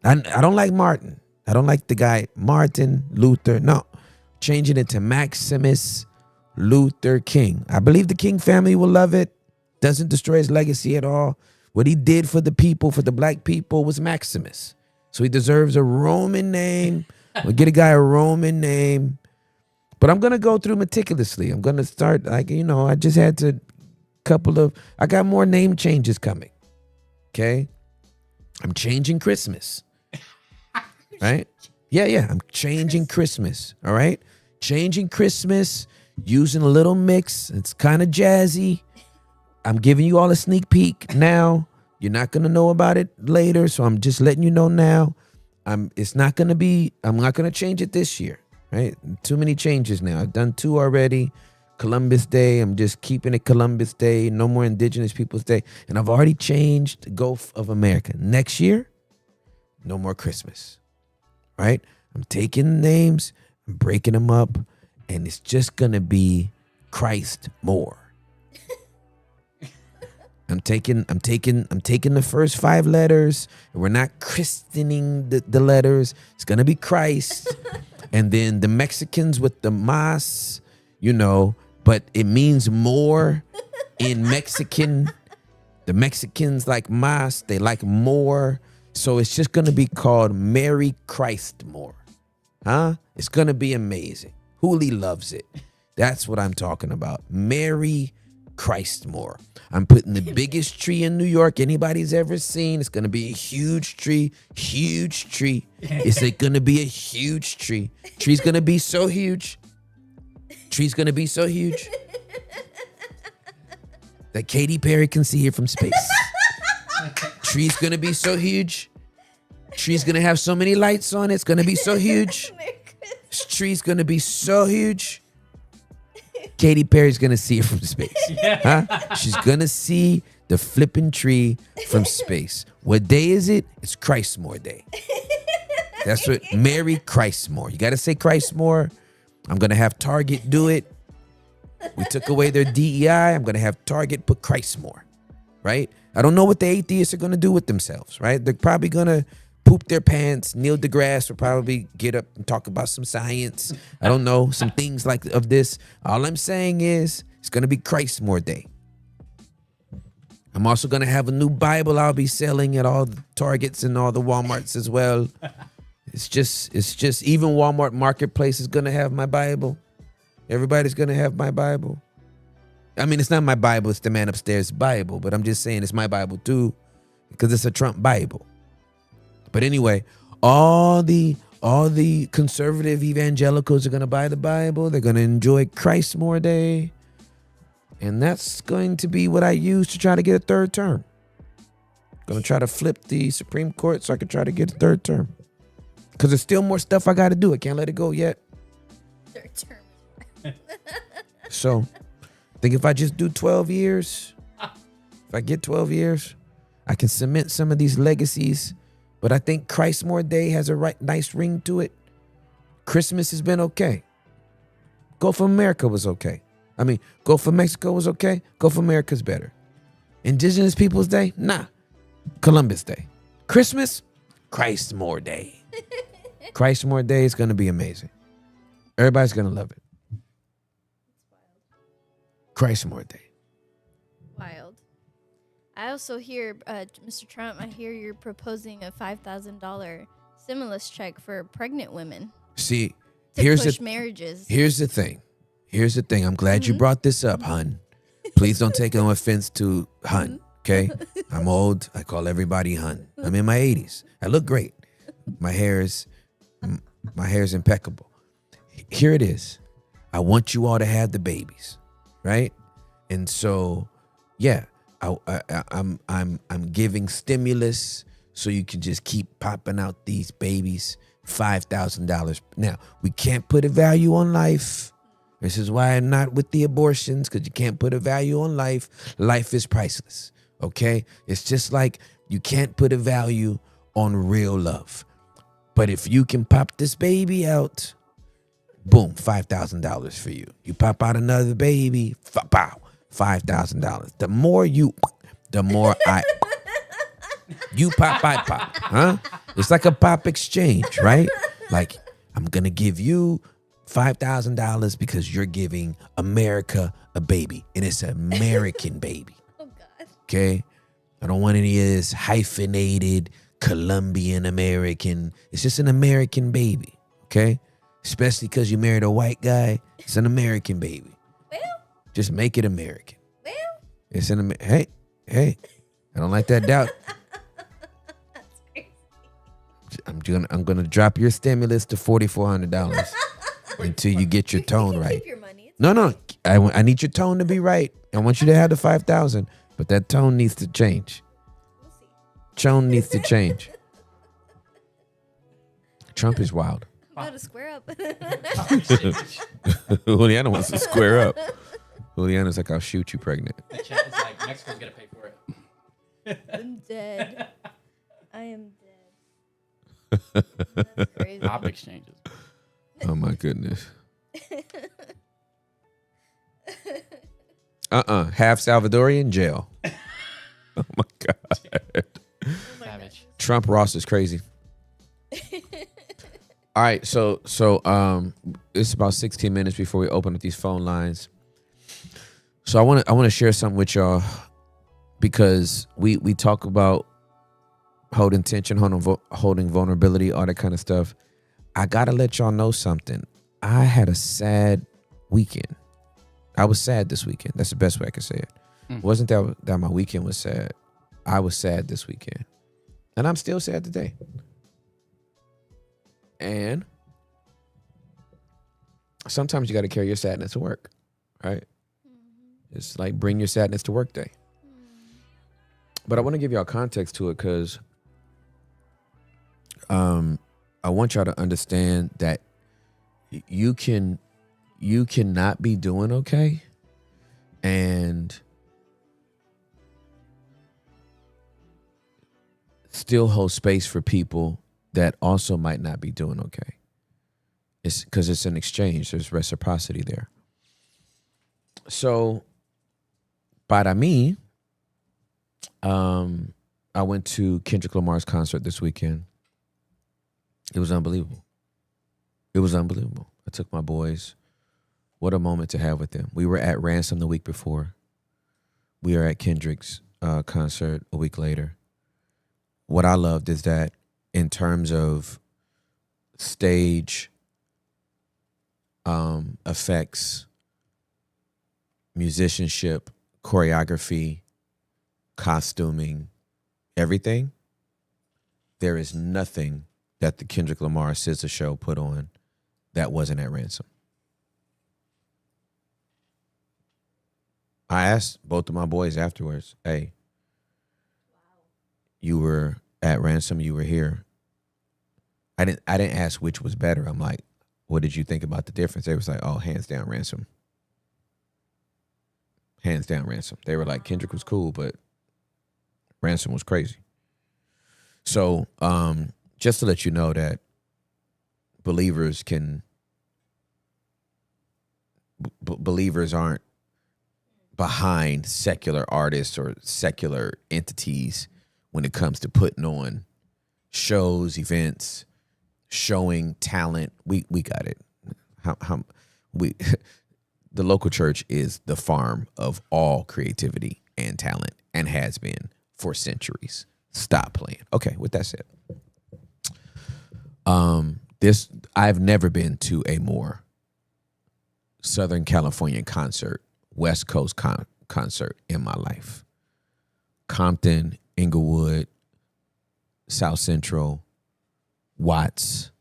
I don't like Martin. I don't like the guy Martin Luther. No. Changing it to Maximus Luther King. I believe the King family will love it. Doesn't destroy his legacy at all. What he did for the people, for the black people, was Maximus. So he deserves a Roman name. We'll get a guy a Roman name. But I'm going to go through meticulously. I'm going to start, I just had to I got more name changes coming. Okay? I'm changing Christmas. Right? Yeah. I'm changing Christmas. All right? Changing Christmas, using a little mix. It's kind of jazzy. I'm giving you all a sneak peek now. You're not going to know about it later, so I'm just letting you know now. I'm not going to change it this year, right? Too many changes now. I've done 2 already. Columbus Day, I'm just keeping it Columbus Day. No more Indigenous Peoples Day. And I've already changed Gulf of America. Next year, no more Christmas, right? I'm taking names, I'm breaking them up, and it's just going to be Christ more. I'm taking the first 5 letters, and we're not christening the letters. It's gonna be Christ, and then the Mexicans with the mas, but it means more in Mexican. The Mexicans like mas, they like more, so it's just gonna be called Merry Christ more, huh? It's gonna be amazing. Juli loves it. That's what I'm talking about. Merry Christ more. I'm putting the biggest tree in New York anybody's ever seen. It's going to be a huge tree. It's going to be a huge tree. Tree's going to be so huge. That Katy Perry can see it from space. Tree's going to be so huge. Tree's going to have so many lights on it. It's going to be so huge. Tree's going to be so huge. Katy Perry's gonna see it from space. Huh? She's gonna see the flipping tree from space. What day is it? It's Christmore Day. That's what Mary Christ more. You got to say Christ more. I'm going to have Target do it. We took away their DEI. I'm going to have Target put Christ more, right? I don't know what the atheists are going to do with themselves, right? They're probably going to poop their pants. Neil deGrasse will probably get up and talk about some science. I don't know, some things like of this. All I'm saying is it's going to be Christ more day. I'm also going to have a new Bible I'll be selling at all the Targets and all the Walmarts as well. It's just even Walmart Marketplace is going to have my Bible. Everybody's going to have my Bible. I mean, it's not my Bible. It's the man upstairs Bible. But I'm just saying it's my Bible too because it's a Trump Bible. But anyway, all the conservative evangelicals are going to buy the Bible. They're going to enjoy Christ more day. And that's going to be what I use to try to get a third term. Going to try to flip the Supreme Court so I can try to get a third term. Because there's still more stuff I got to do. I can't let it go yet. Third term. So I think if I just do 12 years, if I get 12 years, I can cement some of these legacies. But I think Christmore Day has a nice ring to it. Christmas has been okay. Go for America was okay. I mean, Go for Mexico was okay. Go for America's better. Indigenous Peoples Day? Nah. Columbus Day. Christmas? Christmore Day. Christmore Day is going to be amazing. Everybody's going to love it. Christmore Day. Wild. I also hear, Mr. Trump, I hear you're proposing a $5,000 stimulus check for pregnant women. See, to push marriages. Here's the thing. I'm glad you brought this up, hun. Please don't take no offense to hun, okay? I'm old. I call everybody hun. I'm in my 80s. I look great. My hair is impeccable. Here it is. I want you all to have the babies, right? And so, yeah, I'm giving stimulus so you can just keep popping out these babies. $5,000. Now, we can't put a value on life. This is why I'm not with the abortions, because you can't put a value on life. Life is priceless, okay? It's just like you can't put a value on real love. But if you can pop this baby out, boom, $5,000 for you. You pop out another baby, pow, $5,000. The more you pop, I pop, huh? It's like a pop exchange, right? Like, I'm going to give you $5,000 because you're giving America a baby, and it's an American baby. Oh, God. Okay? I don't want any of this hyphenated Colombian American. It's just an American baby, okay? Especially because you married a white guy. It's an American baby. Well. Just make it American. Well. It's an hey. I don't like that doubt. That's crazy. I'm gonna drop your stimulus to $4,400 until you get your tone right. Keep your money. No. I need your tone to be right. I want you to have the 5,000, but that tone needs to change. We'll see. Tone needs to change. Trump is wild. I'm about to square up. Juliana wants to square up. Juliana's like, I'll shoot you pregnant. The chat is like, Mexico's gonna pay for it. I'm dead. I am dead. That's crazy. Pop exchanges. Oh my goodness. Half Salvadorian, jail. Oh my God. Savage. Trump Ross is crazy. All right, so it's about 16 minutes before we open up these phone lines. So I want to share something with y'all because we talk about holding tension, holding vulnerability, all that kind of stuff. I gotta let y'all know something. I had a sad weekend. I was sad this weekend. That's the best way I can say it. It wasn't that my weekend was sad. I was sad this weekend, and I'm still sad today. And sometimes you got to carry your sadness to work, right? It's like bring your sadness to work day. But I want to give y'all context to it because I want y'all to understand that you cannot be doing okay and still hold space for people that also might not be doing okay. It's because it's an exchange. There's reciprocity there. So, para mí, I went to Kendrick Lamar's concert this weekend. It was unbelievable. It was unbelievable. I took my boys. What a moment to have with them. We were at Ransom the week before. We are at Kendrick's concert a week later. What I loved is that in terms of stage effects, musicianship, choreography, costuming, everything, there is nothing that the Kendrick Lamar SZA show put on that wasn't at Ransom. I asked both of my boys afterwards, hey, you were at Ransom, you were here. I didn't ask which was better. I'm like, what did you think about the difference? They was like, oh, hands down Ransom. Hands down Ransom. They were like, Kendrick was cool, but Ransom was crazy. So just to let you know that believers aren't behind secular artists or secular entities when it comes to putting on shows, events, showing talent. We got it. The local church is the farm of all creativity and talent and has been for centuries. Stop playing. Okay, with that said, I've never been to a more Southern California concert, West Coast concert in my life. Compton, Inglewood, South Central, Watts,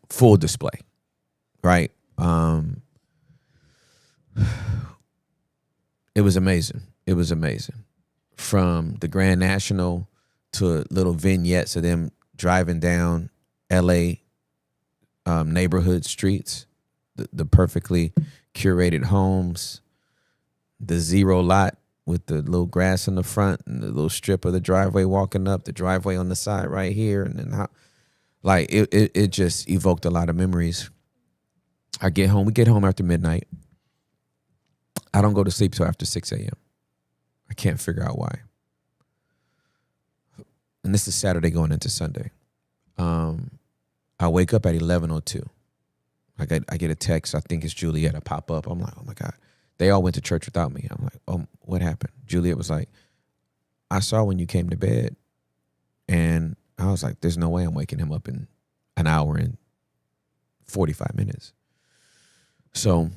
full display, right? It was amazing. It was amazing. From the Grand National to little vignettes of them driving down L.A. Neighborhood streets, the perfectly curated homes, the zero lot with the little grass in the front and the little strip of the driveway walking up, the driveway on the side right here, and then it just evoked a lot of memories. We get home after midnight. I don't go to sleep till after 6 a.m. I can't figure out why. And this is Saturday going into Sunday. I wake up at 11:02. I get a text. I think it's Juliet. I pop up. I'm like, oh my God. They all went to church without me. I'm like, oh, what happened? Juliet was like, I saw when you came to bed. And I was like, there's no way I'm waking him up in an hour and 45 minutes. So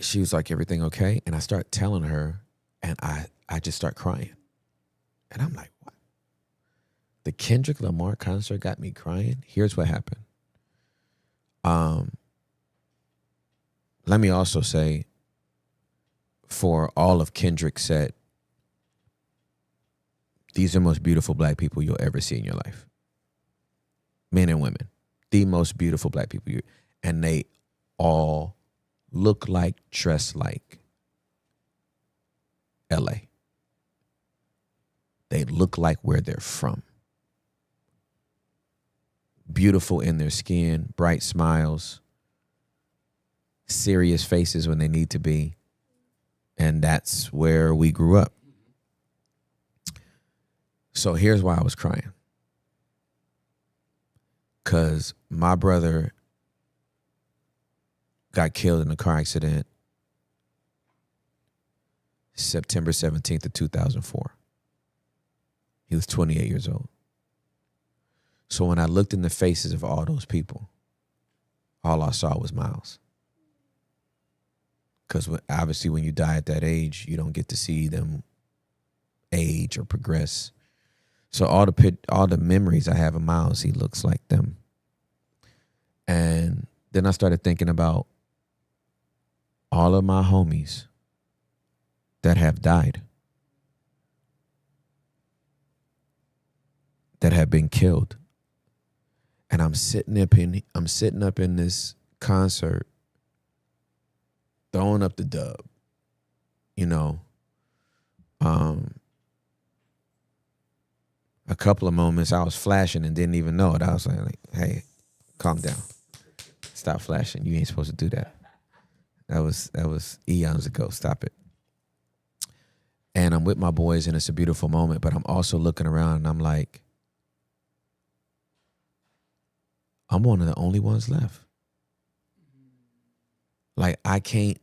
she was like, everything okay? And I start telling her, and I just start crying. And I'm like, what? The Kendrick Lamar concert got me crying? Here's what happened. Let me also say, for all of Kendrick's set, these are the most beautiful black people you'll ever see in your life. Men and women. The most beautiful black people. And they all look like, dress like LA. They look like where they're from. Beautiful in their skin, bright smiles, serious faces when they need to be. And that's where we grew up. So here's why I was crying. Because my brother got killed in a car accident September 17th of 2004. He was 28 years old. So when I looked in the faces of all those people, all I saw was Miles. Because obviously when you die at that age, you don't get to see them age or progress. So all the memories I have of Miles, he looks like them. And then I started thinking about all of my homies that have died, that have been killed. And I'm sitting up in this concert, throwing up the dub, a couple of moments I was flashing and didn't even know it. I was like, hey, calm down. Stop flashing. You ain't supposed to do that. That was eons ago. Stop it. And I'm with my boys and it's a beautiful moment, but I'm also looking around and I'm like, I'm one of the only ones left. Like I can't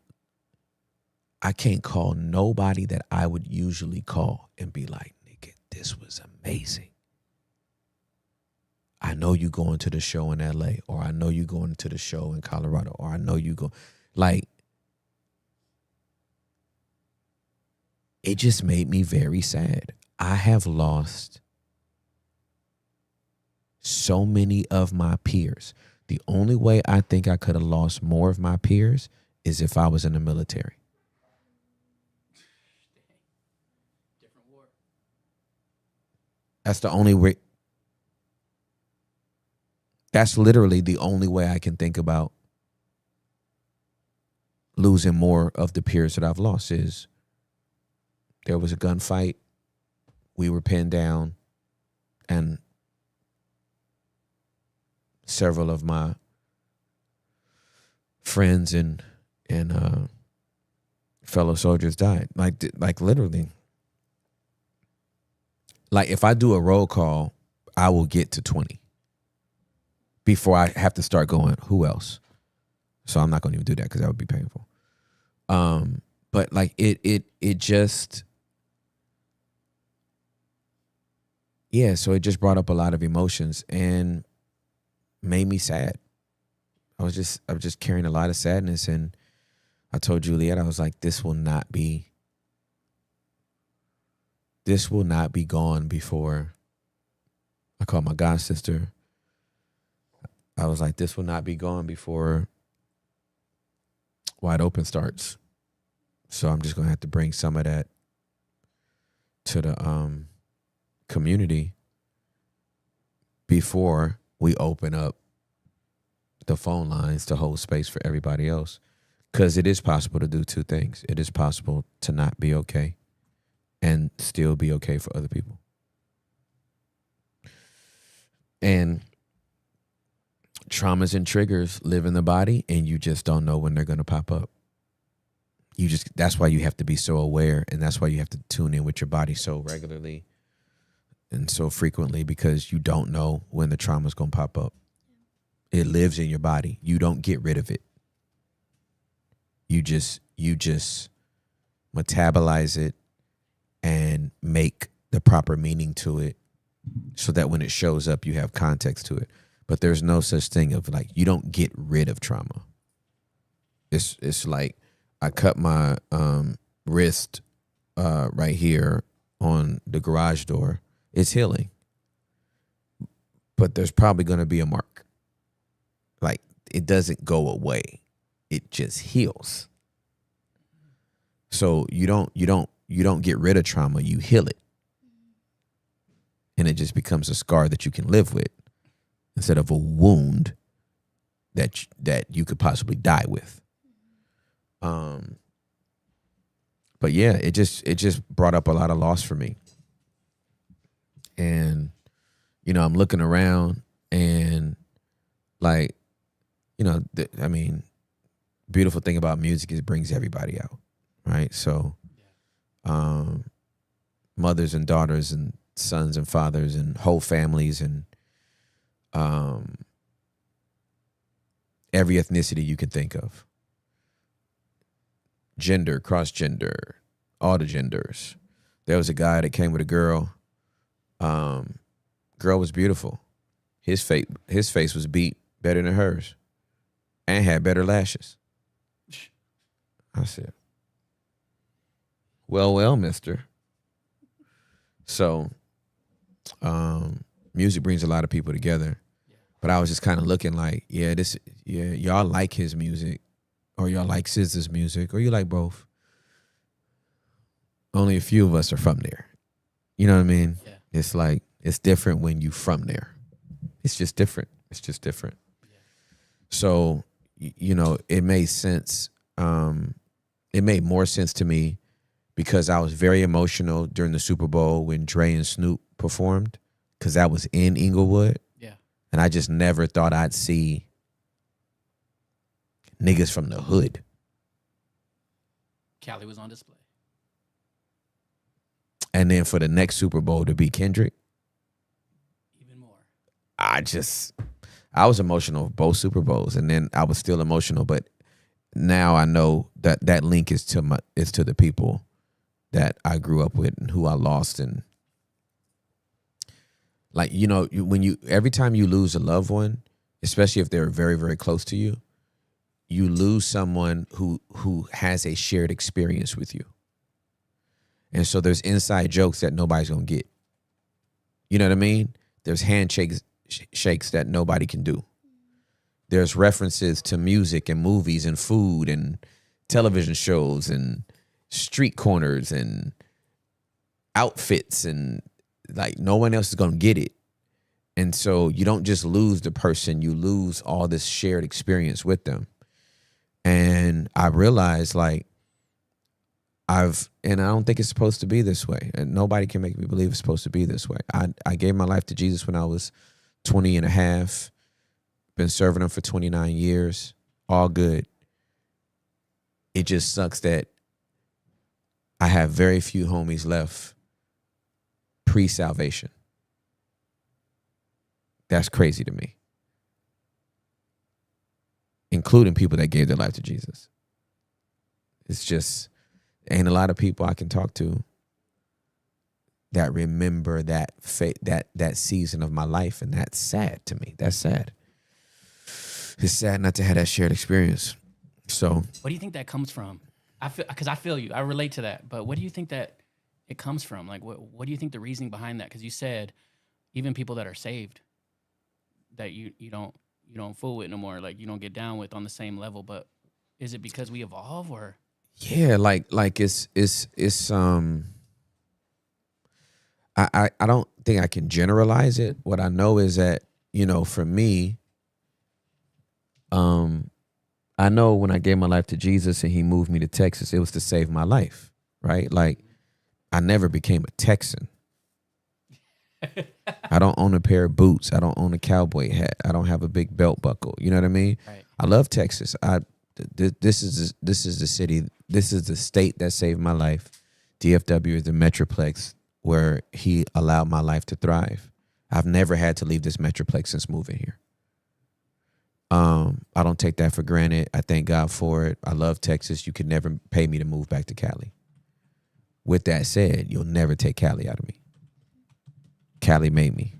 call nobody that I would usually call and be like, nigga, this was amazing. I know you going to the show in LA, or I know you going to the show in Colorado, or I know you go. Like, it just made me very sad. I have lost so many of my peers. The only way I think I could have lost more of my peers is if I was in the military. Different war. That's the only way. That's literally the only way I can think about losing more of the peers that I've lost is there was a gunfight, we were pinned down, and several of my friends and fellow soldiers died. Like literally. Like if I do a roll call, I will get to 20 before I have to start going, who else? So I'm not going to even do that because that would be painful. But like it just, yeah, so it just brought up a lot of emotions and made me sad. I was just carrying a lot of sadness, and I told Juliet, I was like, this will not be gone before. I called my god sister. I was like, this will not be gone before Wide Open starts. So I'm just gonna have to bring some of that to the community before we open up the phone lines to hold space for everybody else. Because it is possible to do two things. It is possible to not be okay and still be okay for other people. And traumas and triggers live in the body, and you just don't know when they're going to pop up. That's why you have to be so aware, and that's why you have to tune in with your body so regularly and so frequently, because you don't know when the trauma is going to pop up. It lives in your body. You don't get rid of it. You just metabolize it and make the proper meaning to it so that when it shows up, you have context to it. But there's no such thing of like, you don't get rid of trauma. It's like I cut my wrist right here on the garage door. It's healing. But there's probably going to be a mark. Like, it doesn't go away. It just heals. So you don't get rid of trauma, you heal it. And it just becomes a scar that you can live with instead of a wound that you could possibly die with. But yeah, it just brought up a lot of loss for me. And I'm looking around and like, beautiful thing about music is it brings everybody out, right? So mothers and daughters and sons and fathers and whole families and every ethnicity you can think of. Gender, cross-gender, all the genders. There was a guy that came with a girl. Girl was beautiful. His face was beat better than hers and had better lashes. I said, well, mister. So music brings a lot of people together. But I was just kind of looking like, y'all like his music, or y'all like SZA's music, or you like both. Only a few of us are from there. You know what I mean? Yeah. It's like, it's different when you from there. It's just different. It's just different. Yeah. So, it made sense. It made more sense to me because I was very emotional during the Super Bowl when Dre and Snoop performed because that was in Inglewood. Yeah. And I just never thought I'd see niggas from the hood. Cali was on display. And then for the next Super Bowl to be Kendrick, Even more. I was emotional both Super Bowls, and then I was still emotional, but now I know that that link is to the people that I grew up with and who I lost. And like, you know, every time you lose a loved one, especially if they're very, very close to you, you lose someone who has a shared experience with you. And so there's inside jokes that nobody's going to get. You know what I mean? There's handshakes that nobody can do. There's references to music and movies and food and television shows and street corners and outfits, and like no one else is going to get it. And so you don't just lose the person, you lose all this shared experience with them. And I realized, like, and I don't think it's supposed to be this way. And nobody can make me believe it's supposed to be this way. I gave my life to Jesus when I was 20 and a half. Been serving him for 29 years. All good. It just sucks that I have very few homies left pre-salvation. That's crazy to me. Including people that gave their life to Jesus. It's just, ain't a lot of people I can talk to that remember that that season of my life, and that's sad to me. That's sad. It's sad not to have that shared experience. So, what do you think that comes from? Because I feel you. I relate to that. But what do you think that it comes from? Like, what do you think the reasoning behind that? Because you said even people that are saved, that you don't fool with no more. Like, you don't get down with on the same level. But is it because we evolve, or? Yeah, like it's I don't think I can generalize it. What I know is that, you know, for me, I know when I gave my life to Jesus and he moved me to Texas, it was to save my life, right? Like, I never became a Texan. I don't own a pair of boots. I don't own a cowboy hat. I don't have a big belt buckle. You know what I mean? Right. I love Texas. This is the city. This is the state that saved my life. DFW is the metroplex where he allowed my life to thrive. I've never had to leave this metroplex since moving here. I don't take that for granted. I thank God for it. I love Texas. You could never pay me to move back to Cali. With that said, you'll never take Cali out of me. Cali made me.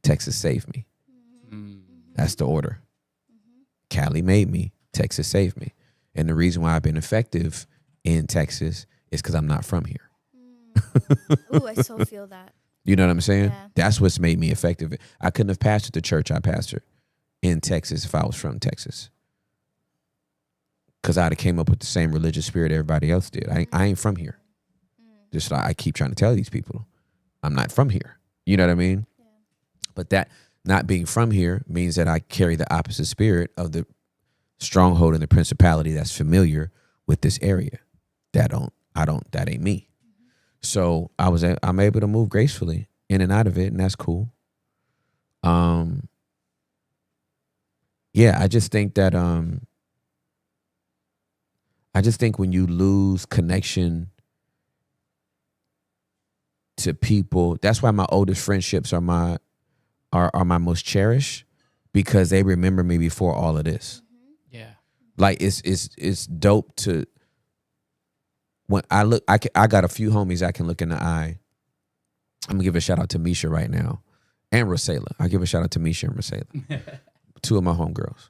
Texas saved me. That's the order. Cali made me. Texas saved me. And the reason why I've been effective in Texas is because I'm not from here. Ooh, I so feel that. You know what I'm saying? Yeah. That's what's made me effective. I couldn't have pastored the church I pastored in Texas if I was from Texas. Because I'd have came up with the same religious spirit everybody else did. I ain't from here. Just like I keep trying to tell these people, I'm not from here. You know what I mean? Yeah. But that not being from here means that I carry the opposite spirit of the stronghold and the principality that's familiar with this area. That ain't me. So I'm able to move gracefully in and out of it, and that's cool. Yeah, I just think that when you lose connection to people, that's why my oldest friendships are my most cherished, because they remember me before all of this. Yeah. Like it's dope to when I look, I got a few homies I can look in the eye. I'm gonna give a shout out to Misha right now and Rosela. I give a shout out to Misha and Rosela, two of my homegirls.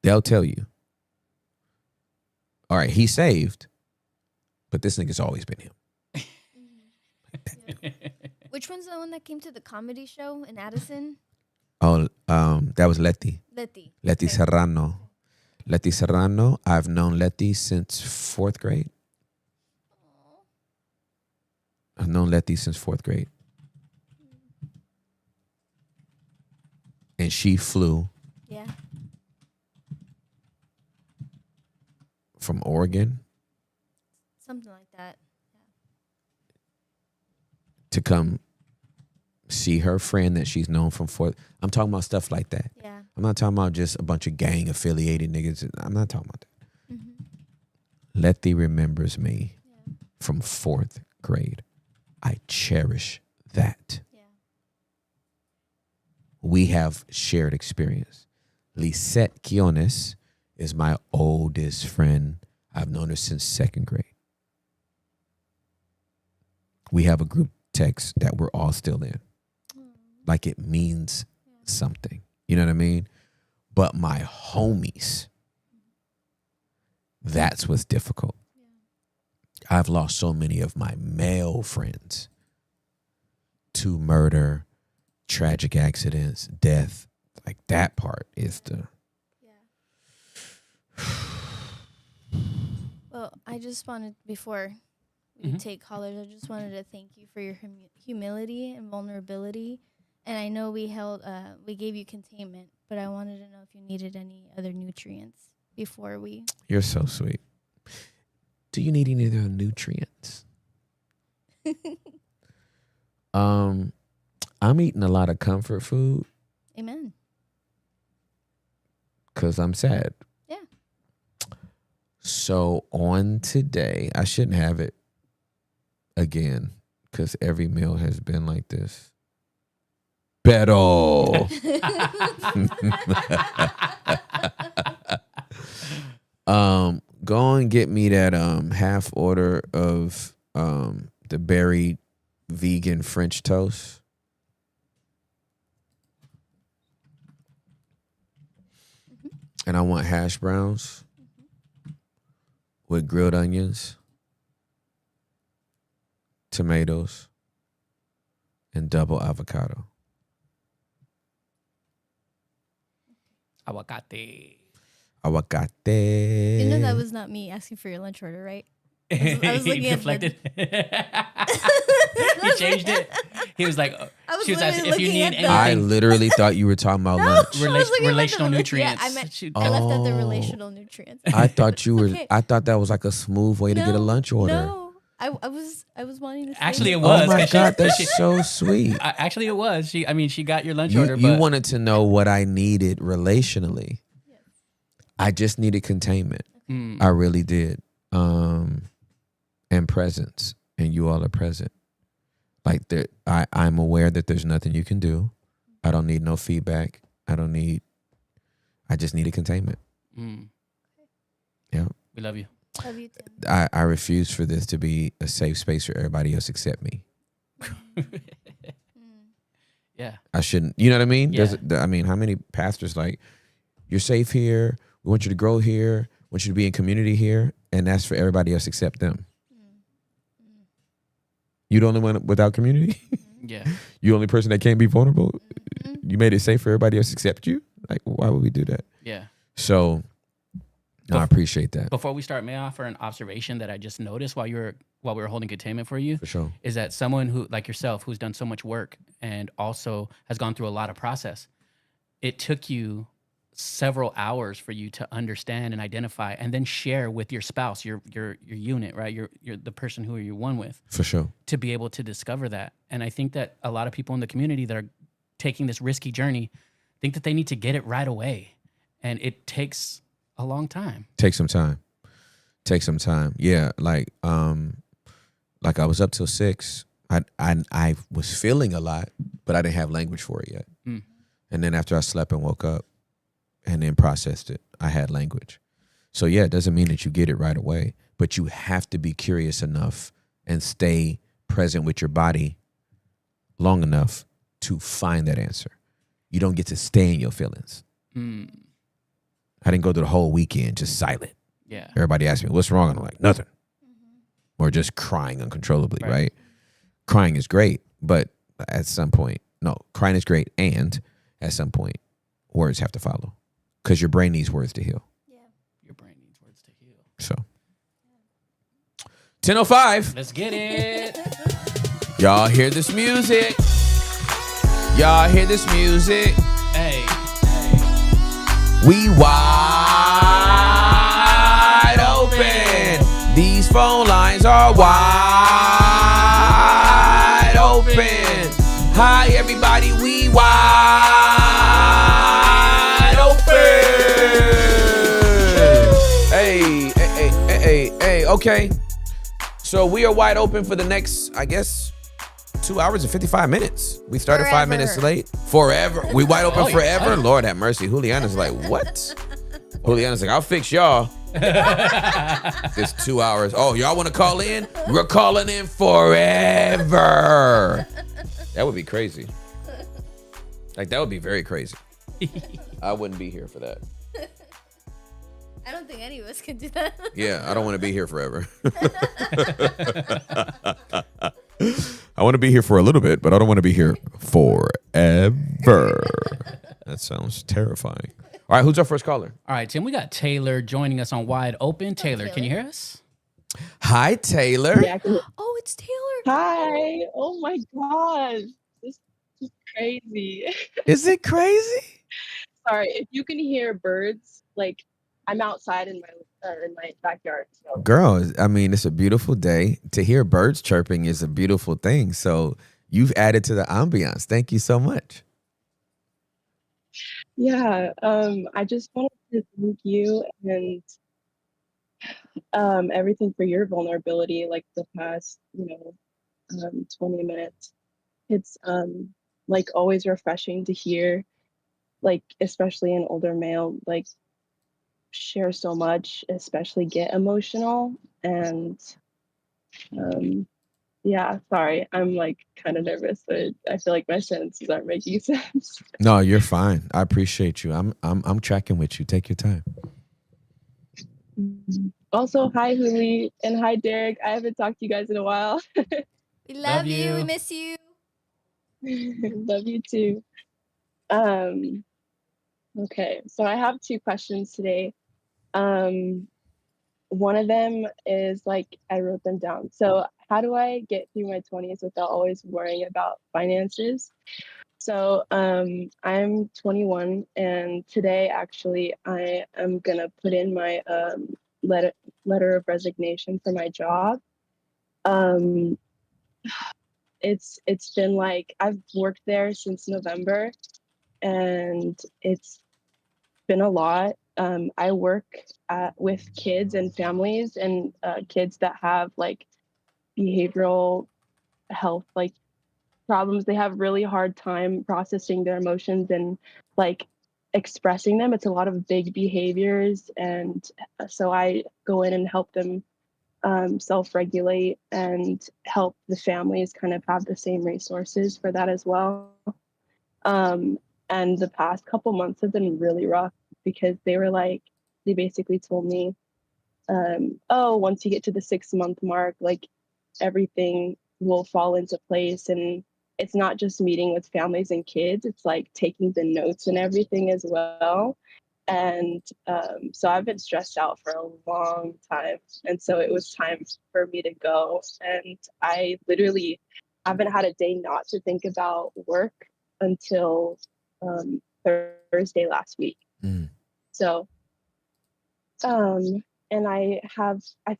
They'll tell you, all right, he's saved, but this nigga's always been him. Yeah. Which one's the one that came to the comedy show in Addison? Oh, that was Letty. Letty. Letty Okay. Serrano. Letty Serrano. I've known Letty since 4th grade. I've known Letty since 4th grade. And she flew Yeah. from Oregon Something like that. to come see her friend that she's known from fourth. I'm talking about stuff like that. Yeah. I'm not talking about just a bunch of gang affiliated niggas. I'm not talking about that. Letty remembers me from fourth grade. I cherish that. Yeah. We have shared experience. Lisette Quiones is my oldest friend. I've known her since second grade. We have a group text that we're all still in. Like it means something. You know what I mean? But my homies, that's what's difficult. I've lost so many of my male friends to murder, tragic accidents, death. Like that part is the... Well, I just wanted, before we take callers, I just wanted to thank you for your humility and vulnerability. And I know we gave you containment, but I wanted to know if you needed any other nutrients before we... You're so sweet. Do you need any other nutrients? I'm eating a lot of comfort food. Amen. Because I'm sad. Yeah. So on today, I shouldn't have it again because every meal has been like this. Pero. Go and get me that half order of the berry vegan French toast. And I want hash browns with grilled onions, tomatoes, and double avocado. Aguacate. Aguacate. You know that was not me asking for your lunch order, right? I was looking at deflected. He changed it. He was like, she was asking if you need anything. I literally thought you were talking about lunch. Relational nutrients. Yeah, I left out the relational nutrients. I thought you were. Okay. I thought that was like a smooth way to get a lunch order. No, I was wanting to say Actually, it that. was. Oh my God, that's so sweet. Actually, it was. She got your lunch You, order. you but wanted to know what I needed relationally. Yes. I just needed containment. I really did. And presence. And you all are present. Like I'm aware that there's nothing you can do. I don't need no feedback. I just needed containment. Yeah. We love you. Love you too. I refuse for this to be a safe space for everybody else except me. Yeah. I shouldn't. You know what I mean? Yeah. I mean, how many pastors like, you're safe here. We want you to grow here. We want you to be in community here. And that's for everybody else except them. You the only one without community? Yeah. You the only person that can't be vulnerable? You made it safe for everybody else except you? Like, why would we do that? Yeah. So, no, I appreciate that. Before we start, may I offer an observation that I just noticed while we were holding containment for you? For sure. Is that someone who, like yourself, who's done so much work and also has gone through a lot of process, it took you several hours for you to understand and identify and then share with your spouse, your unit, right? You're the person who you're one with. For sure. To be able to discover that. And I think that a lot of people in the community that are taking this risky journey think that they need to get it right away. And it takes a long time. Take some time. Yeah. Like I was up till 6. I was feeling a lot, but I didn't have language for it yet. And then after I slept and woke up and then processed it, I had language. So yeah, it doesn't mean that you get it right away, but you have to be curious enough and stay present with your body long enough to find that answer. You don't get to stay in your feelings. I didn't go through the whole weekend just silent. Yeah. Everybody asked me, what's wrong? And I'm like, nothing. Or just crying uncontrollably, right? Crying is great, but at some point, no, crying is great. And at some point, words have to follow because your brain needs words to heal. Yeah. Your brain needs words to heal. So 10:05. Let's get it. Y'all hear this music? Hey. We wide open. These phone lines are wide open. Hi, everybody. We wide open. Hey. Okay. So we are wide open for the next, I guess, 2 hours and 55 minutes. We started 5 minutes late. Forever. We wide open forever? Lord have mercy. Juliana's like, what? Juliana's like, I'll fix y'all. It's 2 hours. Oh, y'all want to call in? We're calling in forever. That would be crazy. Like, that would be very crazy. I wouldn't be here for that. I don't think any of us can do that. Yeah, I don't want to be here forever. I want to be here for a little bit, but I don't want to be here forever. That sounds terrifying. All right, who's our first caller? All right, Tim, we got Taylor joining us on Wide Open. Taylor, can you hear us? Hi, Taylor. Yeah, Oh, it's Taylor. hi. Oh my gosh. This is crazy. Is it crazy? Sorry, if you can hear birds, like I'm outside in my backyard. So. Girl, I mean, it's a beautiful day. To hear birds chirping is a beautiful thing. So you've added to the ambiance. Thank you so much. Yeah, I just wanted to thank you and everything for your vulnerability, like the past, 20 minutes. It's like always refreshing to hear, like especially an older male, like share so much, especially get emotional. And yeah, sorry, I'm like kind of nervous, but I feel like my sentences aren't making sense. No, you're fine. I appreciate you. I'm tracking with you. Take your time. Also, hi Juli and hi Derek. I haven't talked to you guys in a while. We love you. We miss you. Love you too. Okay, so I have 2 questions today. One of them is like I wrote them down. So how do I get through my 20s without always worrying about finances? So I'm 21, and today actually I am gonna put in my letter of resignation for my job. It's been like I've worked there since November, and it's been a lot. I work with kids and families and kids that have like behavioral health like problems. They have really hard time processing their emotions and like expressing them. It's a lot of big behaviors, and so I go in and help them self-regulate and help the families kind of have the same resources for that as well. And the past couple months have been really rough because they basically told me, oh, once you get to the 6-month mark, like everything will fall into place. And it's not just meeting with families and kids, it's like taking the notes and everything as well. And so I've been stressed out for a long time. And so it was time for me to go. And I literally haven't had a day not to think about work until Thursday last week. So, and I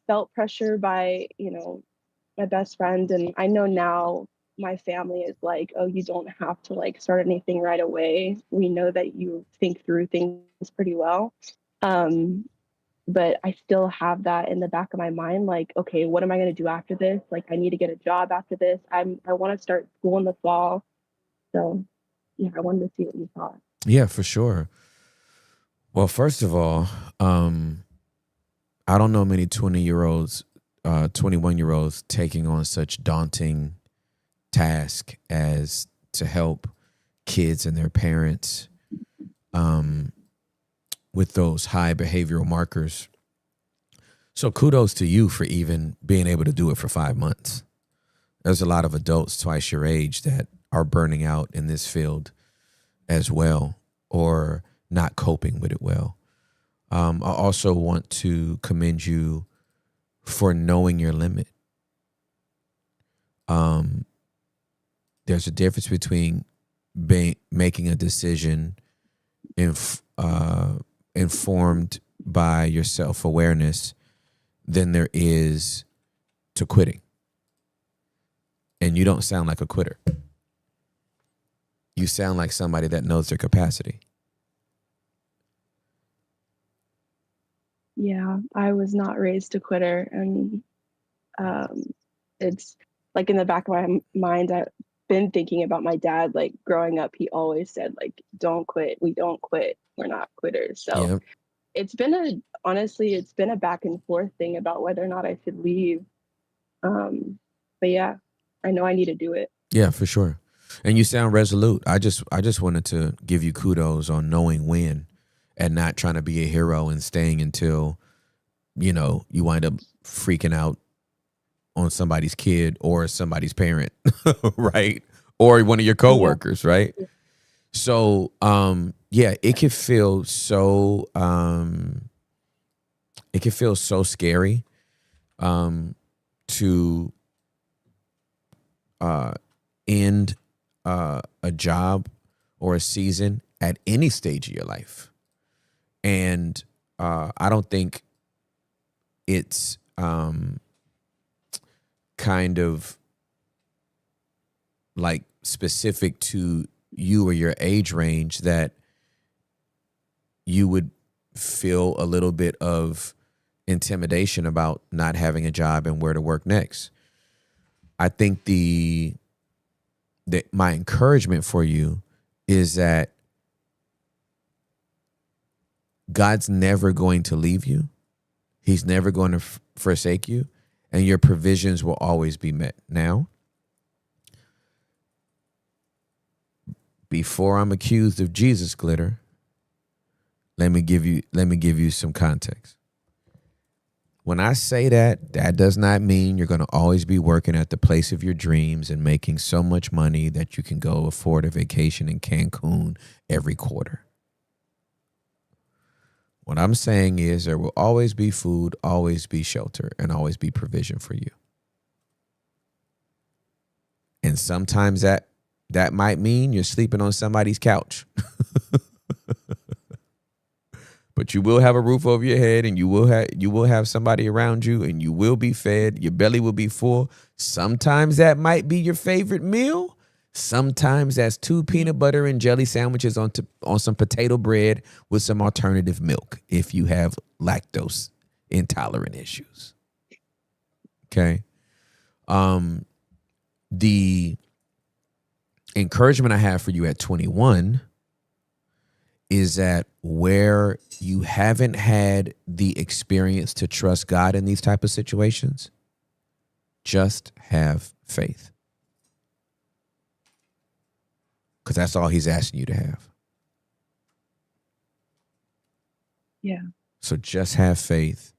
felt pressure by, my best friend. And I know now my family is like, oh, you don't have to like start anything right away. We know that you think through things pretty well. But I still have that in the back of my mind. Like, okay, what am I going to do after this? Like, I need to get a job after this. I want to start school in the fall. So yeah, I wanted to see what you thought. Yeah, for sure. Well, first of all, I don't know many 20-year-olds, 21-year-olds taking on such daunting task as to help kids and their parents with those high behavioral markers. So kudos to you for even being able to do it for 5 months. There's a lot of adults twice your age that are burning out in this field as well, or not coping with it well. I also want to commend you for knowing your limit. There's a difference between making a decision informed by your self-awareness than there is to quitting. And you don't sound like a quitter. You sound like somebody that knows their capacity. Yeah, I was not raised a quitter, and it's like in the back of my mind, I've been thinking about my dad. Like growing up, he always said, like, "Don't quit. We don't quit. We're not quitters." So Yeah. it's been honestly, it's been a back and forth thing about whether or not I should leave. But yeah, I know I need to do it. Yeah, for sure. And you sound resolute. I just wanted to give you kudos on knowing when and not trying to be a hero and staying until, you wind up freaking out on somebody's kid or somebody's parent, right? Or one of your coworkers, right? So, yeah, it can feel so scary to end a job or a season at any stage of your life. And I don't think it's kind of like specific to you or your age range that you would feel a little bit of intimidation about not having a job and where to work next. I think my encouragement for you is that God's never going to leave you. He's never going to forsake you, and your provisions will always be met. Now, before I'm accused of Jesus glitter, let me give you some context. When I say that does not mean you're going to always be working at the place of your dreams and making so much money that you can go afford a vacation in Cancun every quarter. What I'm saying is there will always be food, always be shelter, and always be provision for you. And sometimes that might mean you're sleeping on somebody's couch. But you will have a roof over your head, and you will have somebody around you, and you will be fed. Your belly will be full. Sometimes that might be your favorite meal. Sometimes that's 2 peanut butter and jelly sandwiches on some potato bread with some alternative milk if you have lactose intolerant issues. Okay. The encouragement I have for you at 21 is that where you haven't had the experience to trust God in these type of situations, just have faith. Because that's all he's asking you to have. Yeah. So just have faith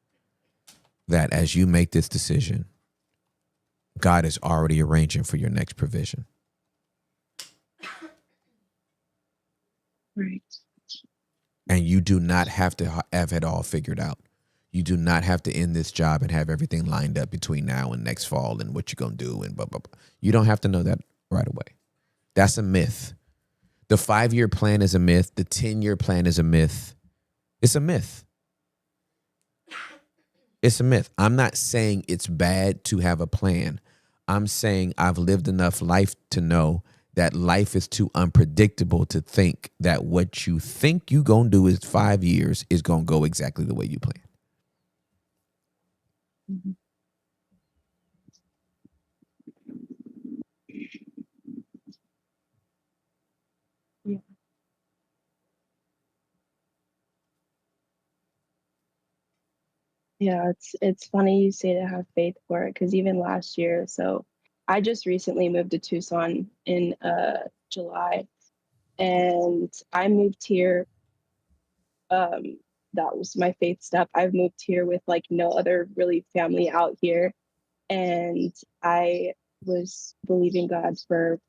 that as you make this decision, God is already arranging for your next provision. Right. And you do not have to have it all figured out. You do not have to end this job and have everything lined up between now and next fall and what you're going to do and blah, blah, blah. You don't have to know that right away. That's a myth. The 5-year plan is a myth. The 10-year plan is a myth. It's a myth. It's a myth. I'm not saying it's bad to have a plan. I'm saying I've lived enough life to know that life is too unpredictable to think that what you think you gonna do is 5 years is gonna go exactly the way you plan. Mm-hmm. Yeah. Yeah, it's funny you say to have faith for it, because even last year, so I just recently moved to Tucson in July, and I moved here. That was my faith step. I've moved here with like no other really family out here, and I was believing God for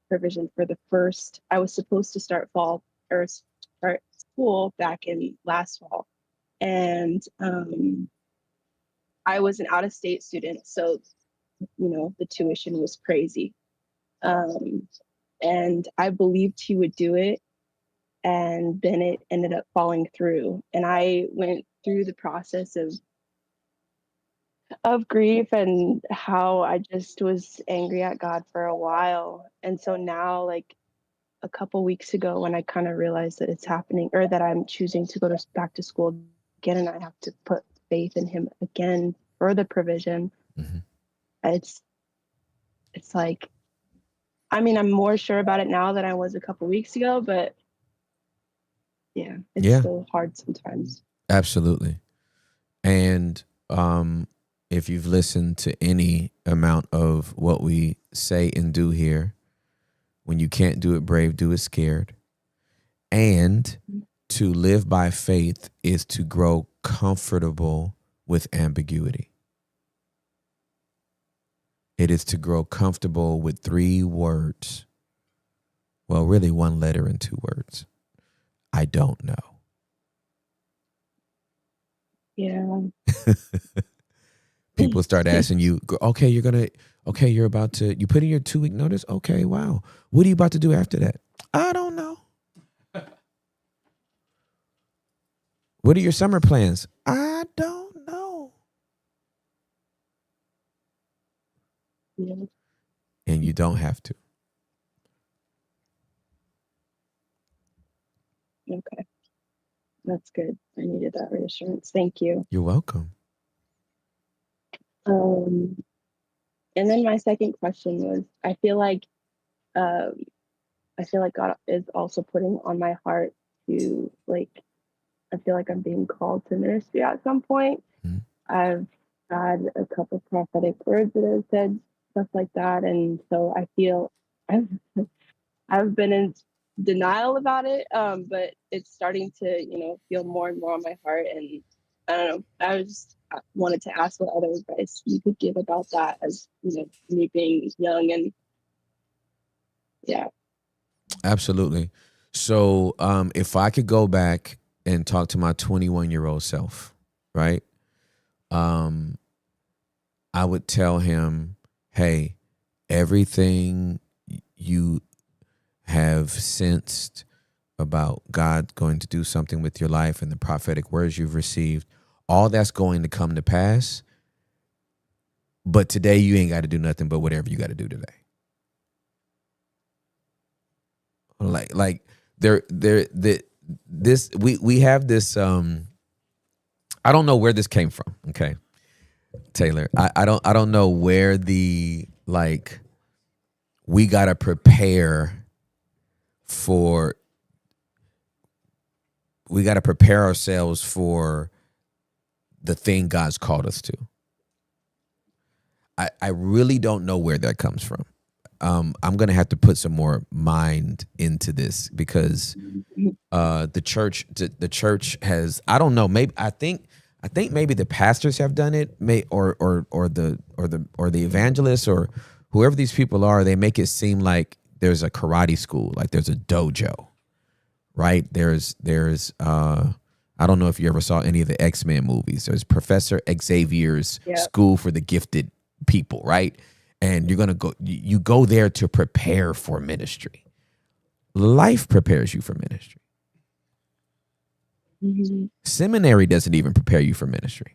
provision for the first. I was supposed to start fall or start school back in last fall, and I was an out-of-state student, so the tuition was crazy. And I believed he would do it, and then it ended up falling through. And I went through the process of grief and how I just was angry at God for a while. And so now, like, a couple weeks ago when I kind of realized that it's happening, or that I'm choosing to go back to school again, and I have to put faith in him again for the provision. Mm-hmm. It's like, I mean, I'm more sure about it now than I was a couple weeks ago, but yeah, it's still hard sometimes. Absolutely. And if you've listened to any amount of what we say and do here, when you can't do it brave, do it scared. And to live by faith is to grow comfortable with ambiguity. It is to grow comfortable with 3 words. Well, really 1 letter and 2 words. I don't know. Yeah. People start asking you, okay, you're about to, you put in your 2-week notice? Okay, wow. What are you about to do after that? I don't know. What are your summer plans? I don't know. Yeah. And you don't have to. Okay. That's good. I needed that reassurance. Thank you. You're welcome. And then my second question was, I feel like God is also putting on my heart to, like, I feel like I'm being called to ministry at some point. Mm-hmm. I've had a couple prophetic words that have said stuff like that, and so I feel I've been in denial about it, but it's starting to feel more and more on my heart, and I don't know. I wanted to ask what other advice you could give about that, as me being young, and yeah. Absolutely. So if I could go back and talk to my 21-year-old self, right? I would tell him, hey, everything you have sensed about God going to do something with your life and the prophetic words you've received, all that's going to come to pass. But today you ain't got to do nothing but whatever you got to do today. Like we have this I don't know where this came from, okay? Taylor, I don't know where the, like, we got to prepare ourselves for the thing God's called us to. I really don't know where that comes from. I'm going to have to put some more mind into this, because the church has, I don't know, maybe I think maybe the pastors have done it, or the evangelists, or whoever these people are. They make it seem like there's a karate school, like there's a dojo, right? There's I don't know if you ever saw any of the X-Men movies. There's Professor Xavier's School for the Gifted People, right? And you go there to prepare for ministry. Life prepares you for ministry. Mm-hmm. Seminary doesn't even prepare you for ministry.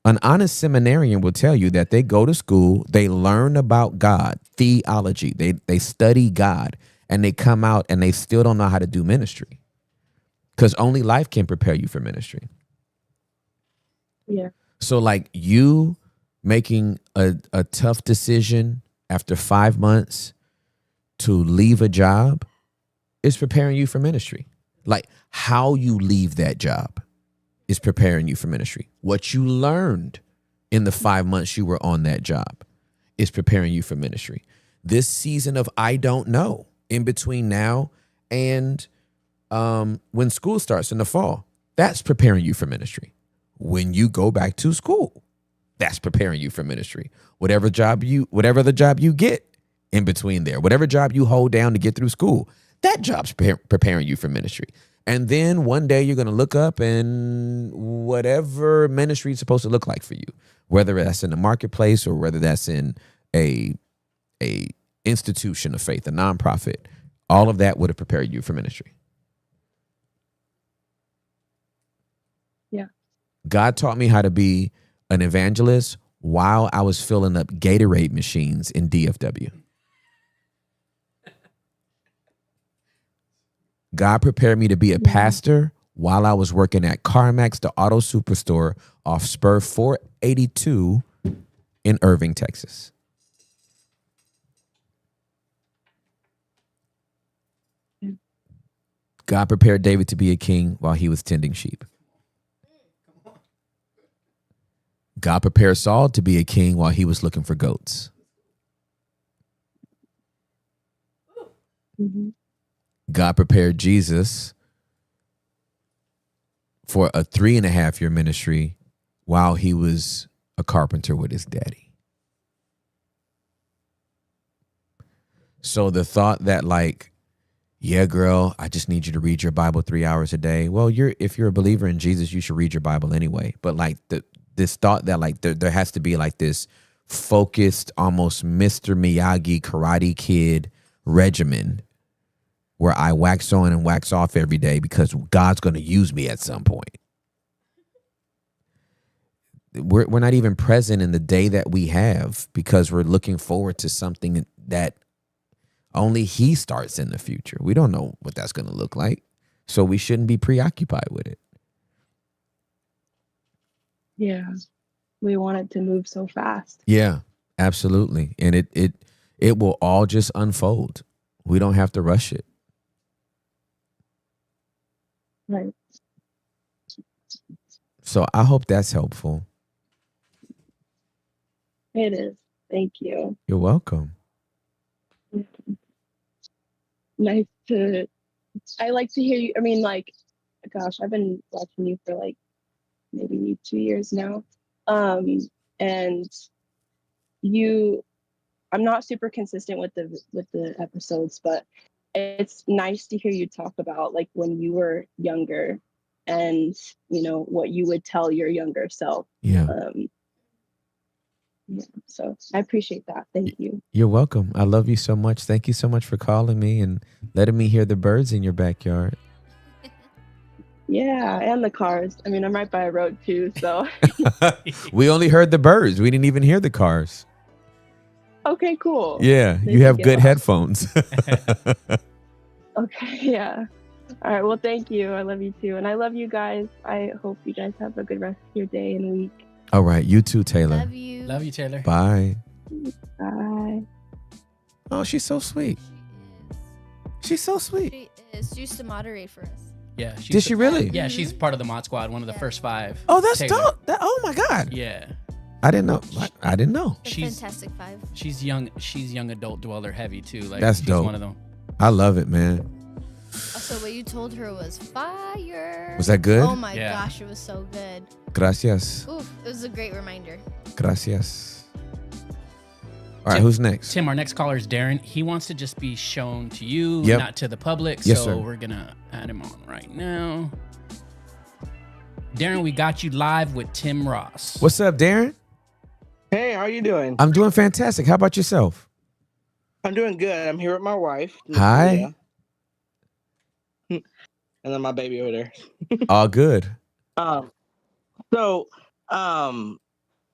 An honest seminarian will tell you that they go to school, they learn about God, theology, they study God, and they come out and they still don't know how to do ministry. Because only life can prepare you for ministry. Yeah. So like you making a tough decision after 5 months to leave a job is preparing you for ministry. Like how you leave that job is preparing you for ministry. What you learned in the 5 months you were on that job is preparing you for ministry. This season of I don't know, in between now and when school starts in the fall, that's preparing you for ministry. When you go back to school, that's preparing you for ministry. Whatever the job you get in between there, whatever job you hold down to get through school, that job's preparing you for ministry. And then one day you're going to look up and whatever ministry is supposed to look like for you, whether that's in the marketplace or whether that's in a institution of faith, a nonprofit, all of that would have prepared you for ministry. Yeah. God taught me how to be an evangelist while I was filling up Gatorade machines in DFW. God prepared me to be a pastor while I was working at CarMax, the auto superstore off Spur 482 in Irving, Texas. God prepared David to be a king while he was tending sheep. God prepared Saul to be a king while he was looking for goats. Mm-hmm. God prepared Jesus for a 3.5-year ministry while he was a carpenter with his daddy. So the thought that like, yeah, girl, I just need you to read your Bible 3 hours a day. Well, if you're a believer in Jesus, you should read your Bible anyway. But like this thought that like there has to be like this focused, almost Mr. Miyagi Karate Kid regimen where I wax on and wax off every day because God's going to use me at some point. We're not even present in the day that we have because we're looking forward to something that only he starts in the future. We don't know what that's going to look like. So we shouldn't be preoccupied with it. Yeah. We want it to move so fast. Yeah, absolutely. And it will all just unfold. We don't have to rush it. Right. So I hope that's helpful. It is. Thank you. You're welcome. Nice to, I like to hear you. I mean, like, gosh, I've been watching you for like maybe 2 years now. And I'm not super consistent with the episodes, but it's nice to hear you talk about like when you were younger and, you know, what you would tell your younger self. Yeah. Yeah, so I appreciate that. Thank you. You're welcome. I love you so much. Thank you so much for calling me and letting me hear the birds in your backyard. Yeah, and the cars. I mean, I'm right by a road too, so. We only heard the birds. We didn't even hear the cars. Okay, cool. Yeah, They you can have get good lost. headphones. Okay, yeah. All right, well, thank you. I love you too. And I love you guys. I hope you guys have a good rest of your day and week. All right, you too, Taylor. Love you. Love you, Taylor. Bye. Bye. Oh, she's so sweet. She's so sweet. She is. She used to moderate for us. Yeah. Did she really? Yeah, she's part of the mod squad, one of the first 5. Oh, that's Taylor. dope. Oh my God. Yeah. I didn't know. I didn't know. The She's- Fantastic Five. She's young. She's young adult dweller heavy too. Like That's she's dope. one of them. I love it, man. Also, what you told her was fire. Was that good? Oh my Yeah. gosh, it was so good. Gracias. Oof, it was a great reminder. Gracias. All right, who's next? Tim, our next caller is Darren. He wants to just be shown to you, Yep. not to the public. Yes, so sir. we're gonna add him on right now. Darren, we got you live with Tim Ross. What's up, Darren? Hey, how you doing? I'm doing fantastic. How about yourself? I'm doing good. I'm here with my wife. Hi. Yeah. And then my baby over there. All good. So,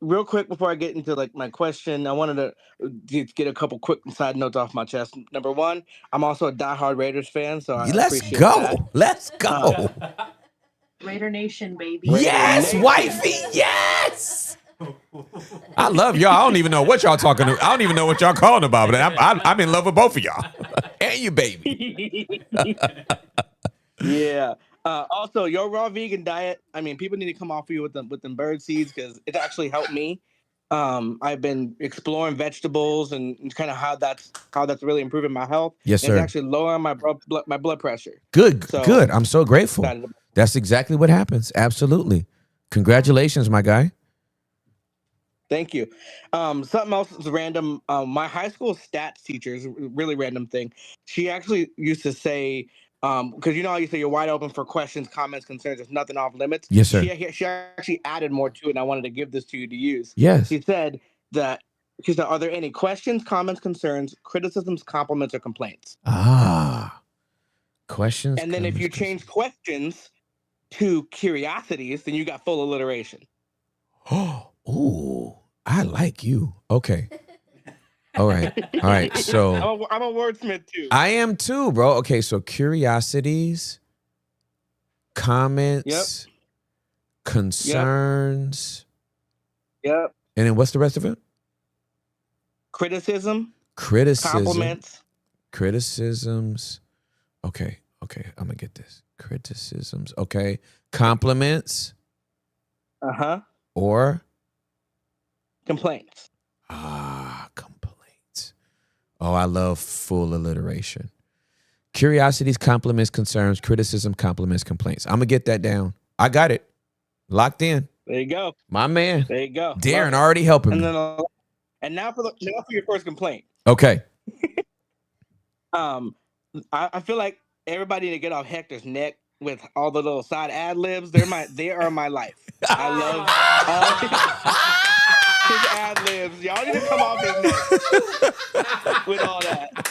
real quick before I get into like my question, I wanted to get a couple quick side notes off my chest. Number one, I'm also a diehard Raiders fan, so I Let's appreciate go. that. Let's go. Raider Nation, baby. Yes, wifey. Yes. I love y'all. I don't even know what y'all talking to. I don't even know what y'all calling about, but I'm in love with both of y'all and your baby. Yeah. Also, your raw vegan diet. I mean, people need to come off of you with them bird seeds because it actually helped me. I've been exploring vegetables and kind of how that's really improving my health. Yes, And sir. it's actually lowering my blood pressure. Good, So- good. I'm so grateful. Excited about- That's exactly what happens. Absolutely. Congratulations, my guy. Thank you. Something else is random. My high school stats teacher is a really random thing. She actually used to say, because you know how you say you're wide open for questions, comments, concerns. There's nothing off limits. Yes, sir. She actually added more to it, and I wanted to give this to you to use. Yes. She said, are there any questions, comments, concerns, criticisms, compliments, or complaints? Ah. Questions. And then if you comments, change questions to curiosities, then you got full alliteration. Oh, ooh, I like you. Okay. All right. So I'm a wordsmith too. I am too, bro. Okay, so curiosities, comments, concerns. Yep. And then what's the rest of it? Criticism. Compliments. Criticisms. Okay. I'm gonna get this. Criticisms. Okay. Compliments. Or complaints. Complaints. Oh, I love full alliteration. Curiosities, compliments, concerns, criticism, compliments, complaints. I'm gonna get that down. I got it. Locked in. There you go. My man. There you go. Darren already helping me. And now for your first complaint. Okay. I feel like everybody need to get off Hector's neck with all the little side ad libs. They are my life. I love his ad libs. Y'all need to come off his neck with all that.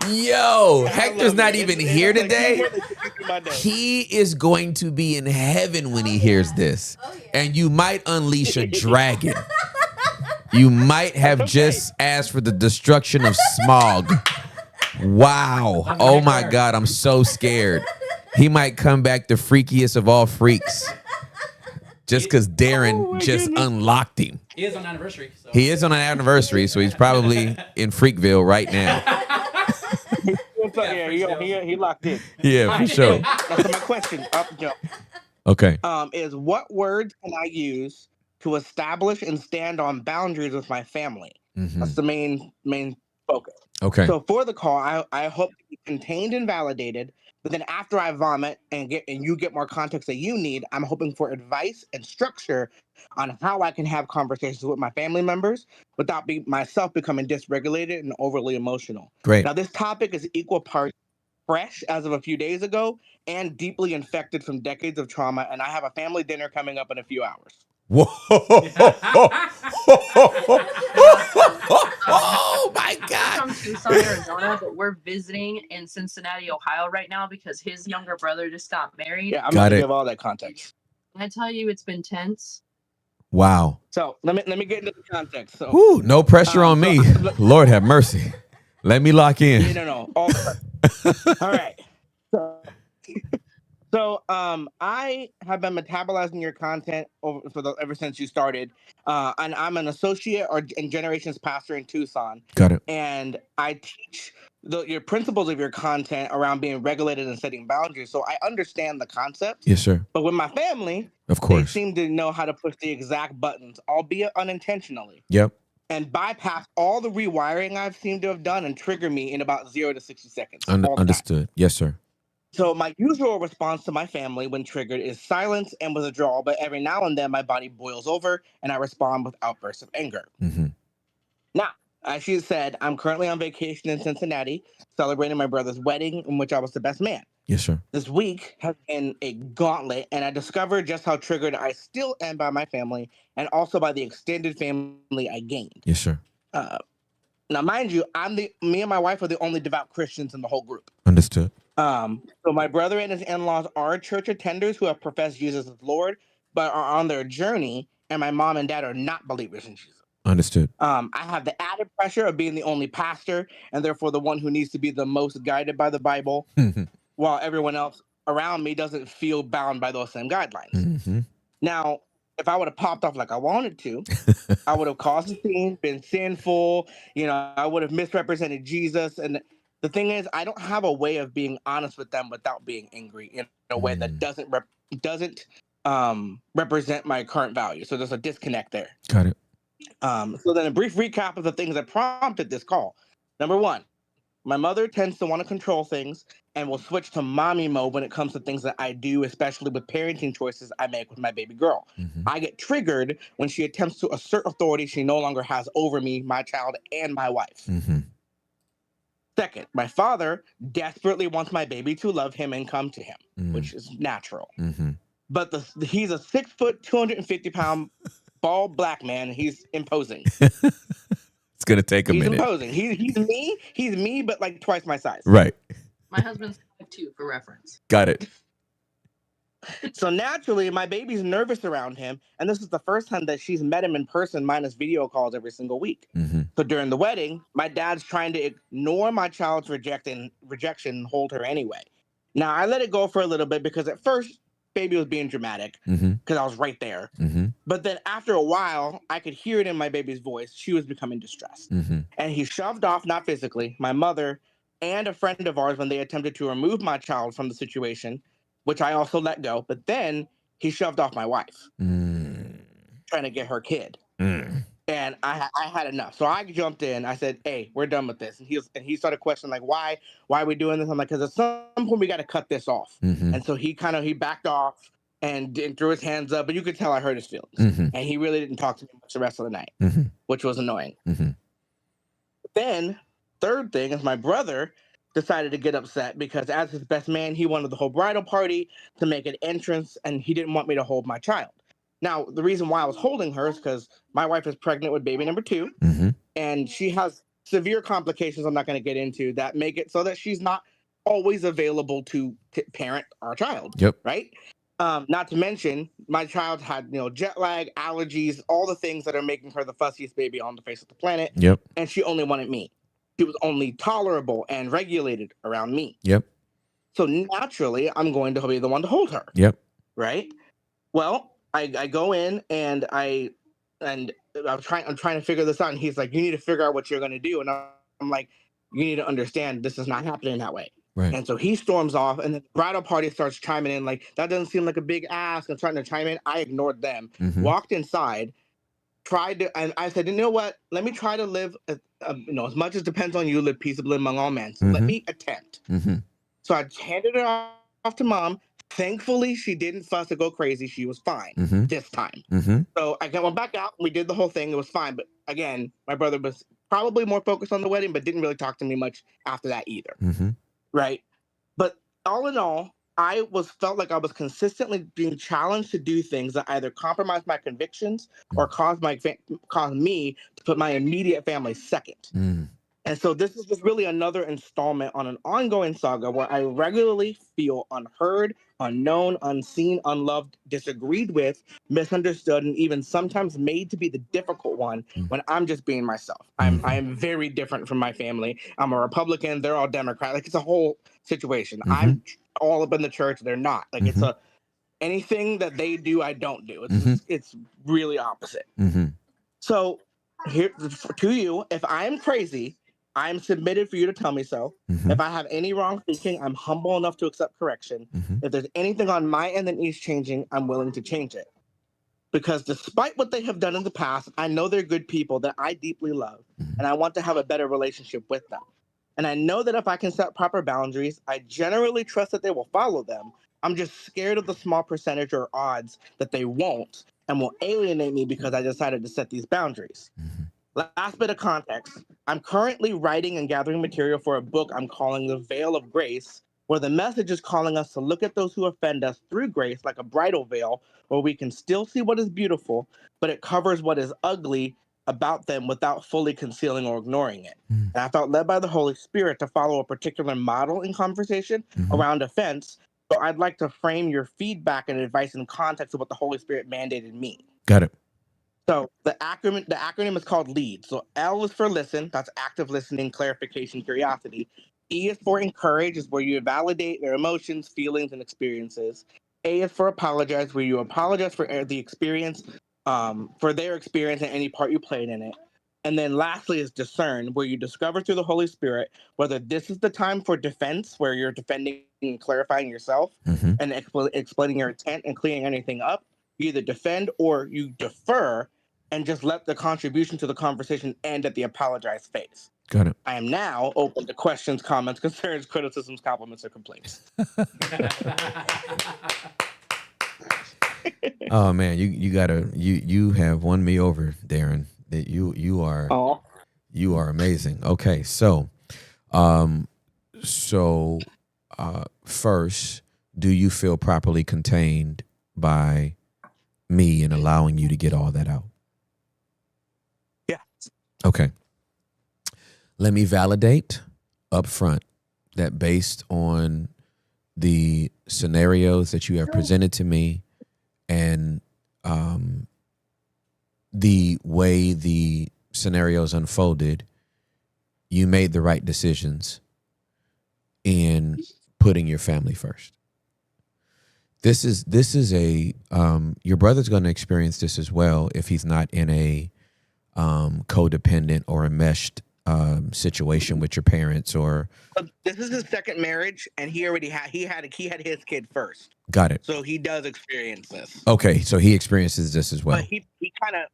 Yo, Hector's not even here today. He is going to be in heaven when he hears this. And you might unleash a dragon. You might have just asked for the destruction of smog. Wow. Oh my God, I'm so scared. He might come back the freakiest of all freaks. Just because Darren just unlocked him. He is on anniversary. So. He is on an anniversary, so he's probably in Freakville right now. Yeah, he locked in. Yeah, for sure. So my question, Okay. is what words can I use to establish and stand on boundaries with my family? Mm-hmm. That's the main focus. Okay. So for the call, I hope to be contained and validated. But then after I vomit and you get more context that you need, I'm hoping for advice and structure on how I can have conversations with my family members without myself becoming dysregulated and overly emotional. Great. Now, this topic is equal parts fresh as of a few days ago and deeply infected from decades of trauma. And I have a family dinner coming up in a few hours. Whoa. Oh my God. From Tucson, Arizona, but we're visiting in Cincinnati, Ohio right now because his younger brother just got married. Yeah, I'm going to give all that context. Can I tell you it's been tense? Wow. So let me get into the context. So whoo, no pressure on me. Lord have mercy. Let me lock in. No. All right. So I have been metabolizing your content ever since you started, and I'm an associate and generations pastor in Tucson. Got it. And I teach your principles of your content around being regulated and setting boundaries. So I understand the concept. Yes, sir. But with my family, of course, they seem to know how to push the exact buttons, albeit unintentionally. Yep. And bypass all the rewiring I've seemed to have done and trigger me in about 0 to 60 seconds. Understood. Yes, sir. So my usual response to my family when triggered is silence and withdrawal, but every now and then my body boils over and I respond with outbursts of anger. Mm-hmm. Now, as she said, I'm currently on vacation in Cincinnati, celebrating my brother's wedding in which I was the best man. Yes, sir. This week has been a gauntlet, and I discovered just how triggered I still am by my family and also by the extended family I gained. Yes, sir. Now, mind you, me and my wife are the only devout Christians in the whole group. Understood. So my brother and his in-laws are church attenders who have professed Jesus as Lord, but are on their journey, and my mom and dad are not believers in Jesus. Understood. I have the added pressure of being the only pastor, and therefore the one who needs to be the most guided by the Bible, while everyone else around me doesn't feel bound by those same guidelines. Mm-hmm. Now, if I would have popped off like I wanted to, I would have caused a scene, been sinful, I would have misrepresented Jesus. And the thing is, I don't have a way of being honest with them without being angry in a way that doesn't represent my current value. So there's a disconnect there. Got it. So then a brief recap of the things that prompted this call. Number one, my mother tends to want to control things and will switch to mommy mode when it comes to things that I do, especially with parenting choices I make with my baby girl. Mm-hmm. I get triggered when she attempts to assert authority she no longer has over me, my child, and my wife. Mm-hmm. Second, my father desperately wants my baby to love him and come to him, which is natural. Mm-hmm. But he's a 6 foot, 250-pound, bald black man. He's imposing. It's gonna take a minute. He's imposing. He's me, but like twice my size. Right. My husband's 5'2" for reference. Got it. So naturally, my baby's nervous around him, and this is the first time that she's met him in person, minus video calls every single week. So during the wedding, my dad's trying to ignore my child's rejection and hold her anyway. Now, I let it go for a little bit because at first, baby was being dramatic because I was right there. But then after a while, I could hear it in my baby's voice. She was becoming distressed. And he shoved off, not physically, my mother and a friend of ours when they attempted to remove my child from the situation, which I also let go. But then he shoved off my wife, trying to get her kid. And I had enough. So I jumped in. I said, "Hey, we're done with this." And he started questioning, like, why are we doing this? I'm like, because at some point we got to cut this off. And so he backed off and threw his hands up, but you could tell I hurt his feelings. And he really didn't talk to me much the rest of the night, which was annoying. Then, third thing is my brother decided to get upset because as his best man, he wanted the whole bridal party to make an entrance, and he didn't want me to hold my child. Now, the reason why I was holding her is because my wife is pregnant with baby number 2, and she has severe complications I'm not going to get into that make it so that she's not always available to parent our child. Right? Not to mention, my child had jet lag, allergies, all the things that are making her the fussiest baby on the face of the planet. And she only wanted me. She was only tolerable and regulated around me. So naturally, I'm going to be the one to hold her. Right? Well, I go in and I'm trying to figure this out, and he's like, "You need to figure out what you're going to do." And I'm like, "You need to understand this is not happening that way." And so he storms off, and the bridal party starts chiming in like, "That doesn't seem like a big ask," and trying to chime in. I ignored them, walked inside, and I said, "You know what? Let me try to live, as much as depends on you, live peaceably among all men. So let me attempt." So I handed it off to mom. Thankfully, she didn't fuss or go crazy. She was fine this time. So I went back out. We did the whole thing. It was fine. But again, my brother was probably more focused on the wedding, but didn't really talk to me much after that either. Right? But all in all, I felt like I was consistently being challenged to do things that either compromise my convictions or cause me to put my immediate family second. And so this is just really another installment on an ongoing saga where I regularly feel unheard, unknown, unseen, unloved, disagreed with, misunderstood, and even sometimes made to be the difficult one when I'm just being myself. I am very different from my family. I'm a Republican. They're all Democrat. Like, it's a whole situation. I'm all up in the church. They're not. Like, it's anything that they do, I don't do. It's really opposite. So here to you, if I'm crazy, I'm submitted for you to tell me so. If I have any wrong thinking, I'm humble enough to accept correction. If there's anything on my end that needs changing, I'm willing to change it. Because despite what they have done in the past, I know they're good people that I deeply love, and I want to have a better relationship with them. And I know that if I can set proper boundaries, I generally trust that they will follow them. I'm just scared of the small percentage or odds that they won't and will alienate me because I decided to set these boundaries. Last bit of context. I'm currently writing and gathering material for a book I'm calling The Veil of Grace, where the message is calling us to look at those who offend us through grace like a bridal veil, where we can still see what is beautiful, but it covers what is ugly about them without fully concealing or ignoring it. And I felt led by the Holy Spirit to follow a particular model in conversation around offense. So I'd like to frame your feedback and advice in context of what the Holy Spirit mandated me. Got it. So the acronym is called LEAD. So L is for listen. That's active listening, clarification, curiosity. E is for encourage, is where you validate their emotions, feelings, and experiences. A is for apologize, where you apologize for the experience, for their experience and any part you played in it. And then lastly is discern, where you discover through the Holy Spirit whether this is the time for defense, where you're defending and clarifying yourself and explaining your intent and clearing anything up. You either defend or you defer and just let the contribution to the conversation end at the apologize phase. Got it. I am now open to questions, comments, concerns, criticisms, compliments, or complaints. Oh man, you have won me over, Darren. That you are amazing. Okay, so first, do you feel properly contained by me in allowing you to get all that out? Yeah. Okay. Let me validate up front that based on the scenarios that you have presented to me, and the way the scenarios unfolded, you made the right decisions in putting your family first. This is a your brother's going to experience this as well if he's not in a codependent or enmeshed situation with your parents. Or this is his second marriage, and he had his kid first. Got it. So he does experience this. Okay, so he experiences this as well. But he kind of,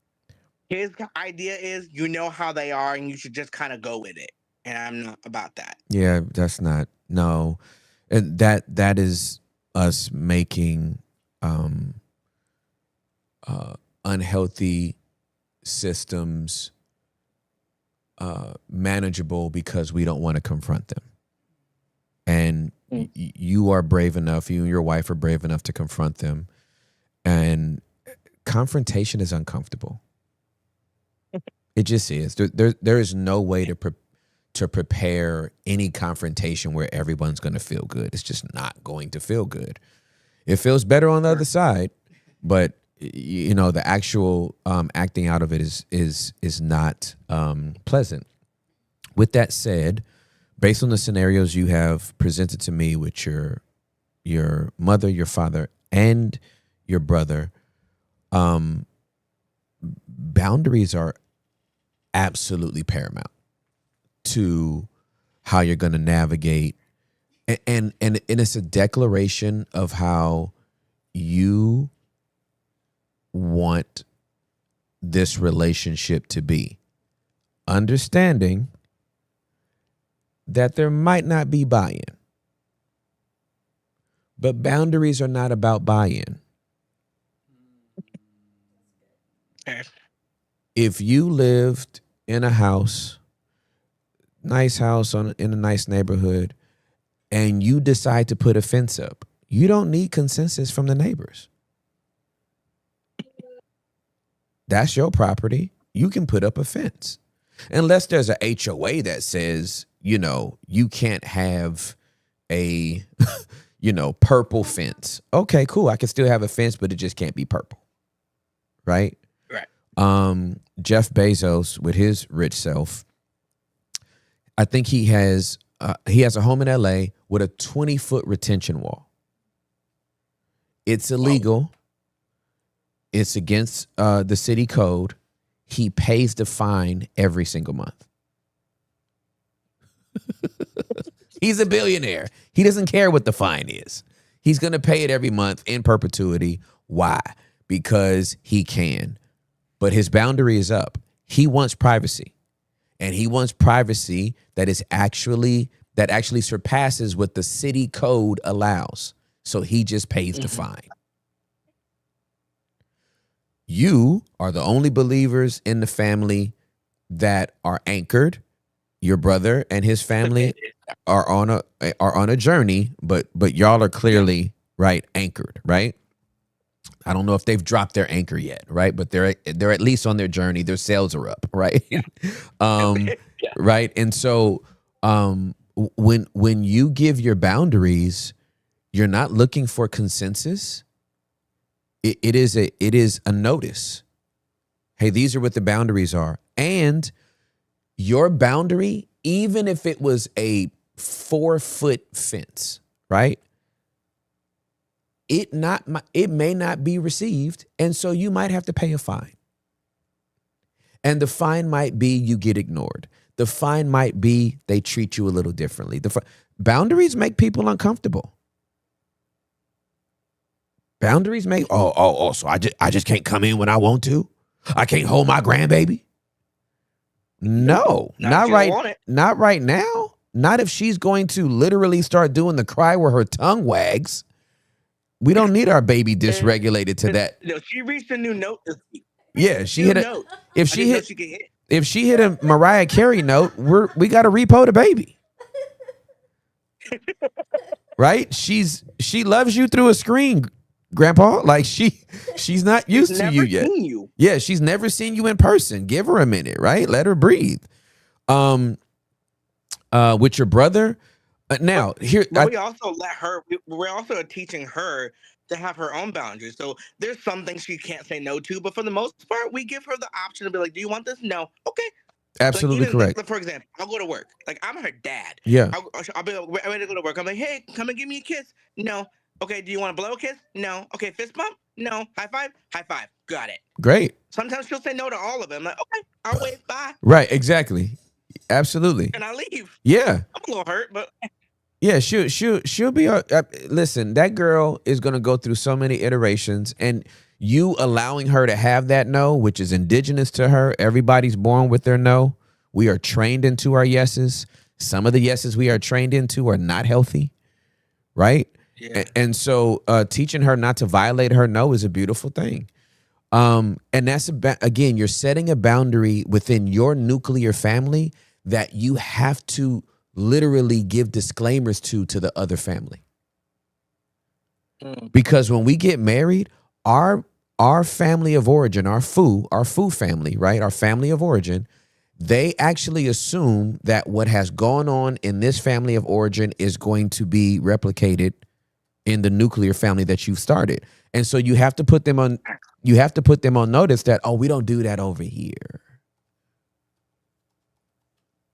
his idea is, you know how they are, and you should just kind of go with it. And I'm not about that. Yeah, that's not, no. And that is us making unhealthy systems manageable because we don't want to confront them. And you are brave enough, you and your wife are brave enough to confront them. And confrontation is uncomfortable. It just is. There is no way to prepare any confrontation where everyone's going to feel good. It's just not going to feel good. It feels better on the other side, but you know, the actual acting out of it is not pleasant. With that said, based on the scenarios you have presented to me with your mother, your father, and your brother, boundaries are absolutely paramount to how you're going to navigate. And it's a declaration of how you want this relationship to be. Understanding that there might not be buy-in. But boundaries are not about buy-in. If you lived in a house, nice house in a nice neighborhood, and you decide to put a fence up, you don't need consensus from the neighbors. That's your property. You can put up a fence. Unless there's a HOA that says, you know, you can't have a, you know, purple fence. Okay, cool. I can still have a fence, but it just can't be purple. Right? Right. Jeff Bezos, with his rich self, I think he has a home in LA with a 20-foot retention wall. It's illegal. Oh. It's against the city code. He pays the fine every single month. He's a billionaire. He doesn't care what the fine is. He's going to pay it every month in perpetuity. Why? Because he can. But his boundary is up. He wants privacy. And he wants privacy that actually surpasses what the city code allows. So he just pays the fine. You are the only believers in the family that are anchored. Your brother and his family are on a journey, but y'all are clearly, right, anchored, right? I don't know if they've dropped their anchor yet, right? But they're at least on their journey. Their sails are up, right? Yeah. Right. And so when you give your boundaries, you're not looking for consensus. It is a notice. Hey, these are what the boundaries are. And your boundary, even if it was a 4-foot fence, right? It may not be received, and so you might have to pay a fine. And the fine might be you get ignored. The fine might be they treat you a little differently. Boundaries make people uncomfortable. Boundaries make so I just can't come in when I want to. I can't hold my grandbaby. No, not right now. Not if she's going to literally start doing the cry where her tongue wags. We don't need our baby dysregulated to that. No, she reached a new note this week. Yeah, she hit a note. If she hit a Mariah Carey note, we got to repo the baby. Right? She loves you through a screen, Grandpa. Like she's not used to you yet. Yeah, she's never seen you in person. Give her a minute, right? Let her breathe. With your brother, Now, here, but we also let her. We're also teaching her to have her own boundaries. So there's some things she can't say no to, but for the most part, we give her the option to be like, "Do you want this? No. Okay." absolutely like even correct. Like, for example, I'll go to work. Like I'm her dad. Yeah. I'll be like, ready to go to work. I'm like, "Hey, come and give me a kiss." No. Okay. Do you want to blow a kiss? No. Okay. Fist bump? No. High five? High five. Got it. Great. Sometimes she'll say no to all of them. I'm like, okay, I'll wave. Bye. Right. Exactly. Absolutely. And I leave. Yeah. I'm a little hurt, but yeah, she'll be. Listen, that girl is gonna go through so many iterations, and you allowing her to have that no, which is indigenous to her. Everybody's born with their no. We are trained into our yeses. Some of the yeses we are trained into are not healthy, right? Yeah. And so teaching her not to violate her no is a beautiful thing. And that's again, you're setting a boundary within your nuclear family that you have to literally give disclaimers to the other family. Because when we get married, our family of origin, our Fu family, right? Our family of origin, they actually assume that what has gone on in this family of origin is going to be replicated in the nuclear family that you've started. And so you have to put them on notice that, oh, we don't do that over here.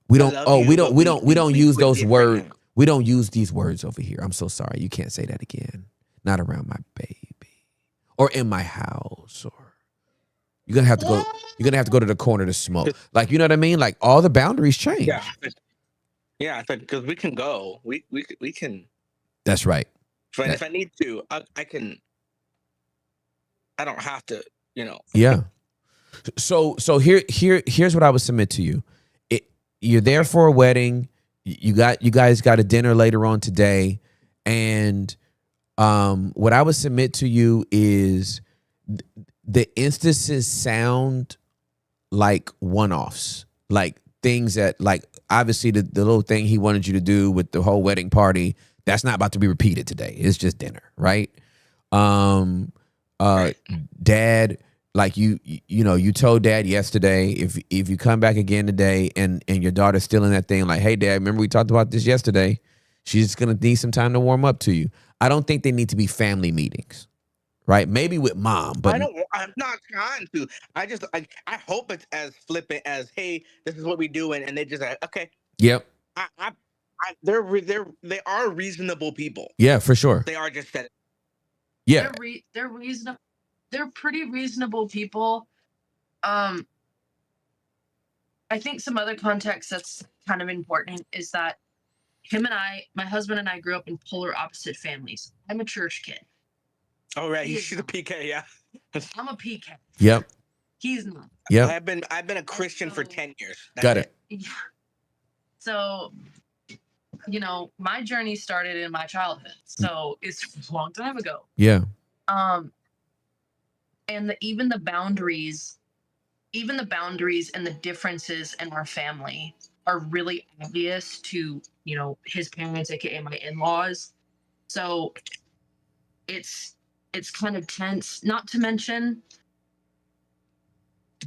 We don't use those words. We don't use these words over here. I'm so sorry. You can't say that again. Not around my baby. Or in my house. Or you're gonna have to go to the corner to smoke. Like, you know what I mean? Like, all the boundaries change. Yeah. Yeah, because we can go. We can. That's right. If I need to, I can. I don't have to, Yeah. So here's what I would submit to you. You're there for a wedding. You guys got a dinner later on today, and what I would submit to you is the instances sound like one-offs, like things that, like, obviously the little thing he wanted you to do with the whole wedding party, that's not about to be repeated today. It's just dinner, right? Dad, like you told dad yesterday, if you come back again today and your daughter's still in that thing, like, hey dad, remember we talked about this yesterday? She's gonna need some time to warm up to you. I don't think they need to be family meetings, right? Maybe with mom, but I'm not trying to. I hope it's as flippant as, hey, this is what we do, and they just like, okay. Yep. They are reasonable people. Yeah, for sure. They are just that. Yeah. They're reasonable. They're pretty reasonable people. I think some other context that's kind of important is that my husband and I grew up in polar opposite families. I'm a church kid. Oh, right. She's a PK, yeah. I'm a PK. Yep. He's not. Yep. I've been a Christian for 10 years. Got it. Yeah. So, my journey started in my childhood. So it's a long time ago. Yeah. And even the boundaries and the differences in our family are really obvious to, his parents, aka my in-laws. So it's kind of tense, not to mention.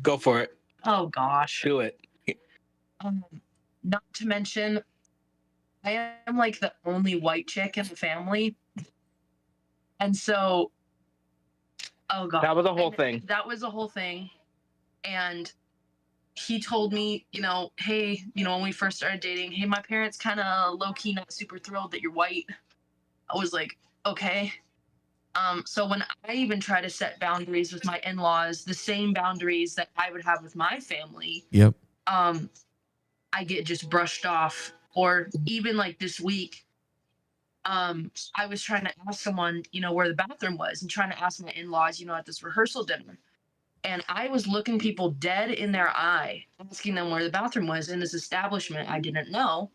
Go for it. Oh gosh. Do it. Not to mention, I am like the only white chick in the family. And so, oh god. That was a whole thing. That was a whole thing. And he told me, hey, when we first started dating, hey, my parents kind of low-key not super thrilled that you're white. I was like, okay. So when I even try to set boundaries with my in-laws, the same boundaries that I would have with my family, yep. I get just brushed off. Or even like this week, I was trying to ask someone, where the bathroom was, and trying to ask my in-laws, at this rehearsal dinner. And I was looking people dead in their eye, asking them where the bathroom was in this establishment I didn't know.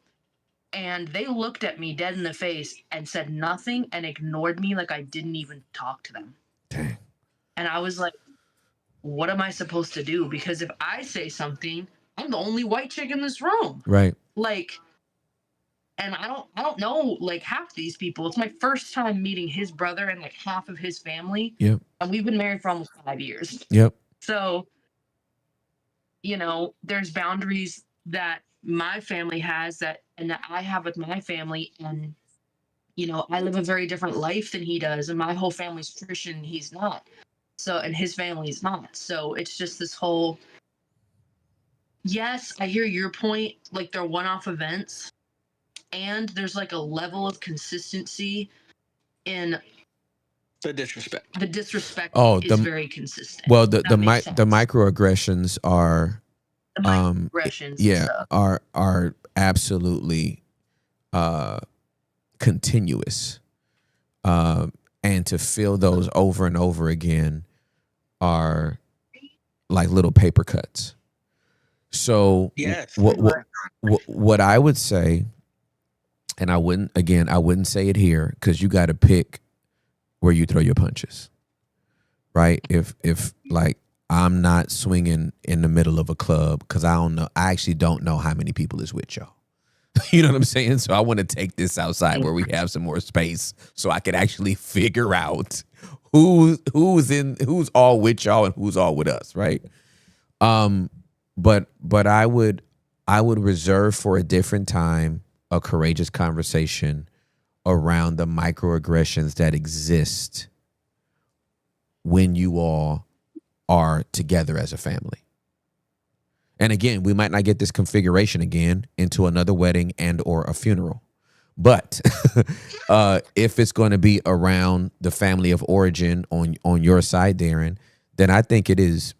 And they looked at me dead in the face and said nothing and ignored me like I didn't even talk to them. Dang. And I was like, what am I supposed to do? Because if I say something, I'm the only white chick in this room. Right. Like, and I don't know like half these people. It's my first time meeting his brother and like half of his family. Yep. And we've been married for almost 5 years. Yep. So, there's boundaries that my family has that and that I have with my family. And, I live a very different life than he does. And my whole family's Christian, he's not. So, and his family's not. So it's just this whole, yes, I hear your point. Like, they're one-off events, and there's like a level of consistency in The disrespect. the disrespect. Oh, Is very consistent. Well, That makes sense. the microaggressions are The microaggressions and yeah, stuff. are absolutely continuous. And to feel those over and over again are like little paper cuts. So Yes. what I would say, and I wouldn't say it here, because you got to pick where you throw your punches, right? If like I'm not swinging in the middle of a club, because I actually don't know how many people is with y'all. You know what I'm saying? So I want to take this outside where we have some more space, so I could actually figure out who's all with y'all and who's all with us, right? But I would reserve for a different time a courageous conversation around the microaggressions that exist when you all are together as a family. And again, we might not get this configuration again into another wedding and or a funeral. But if it's going to be around the family of origin on your side, Darren, then I think it is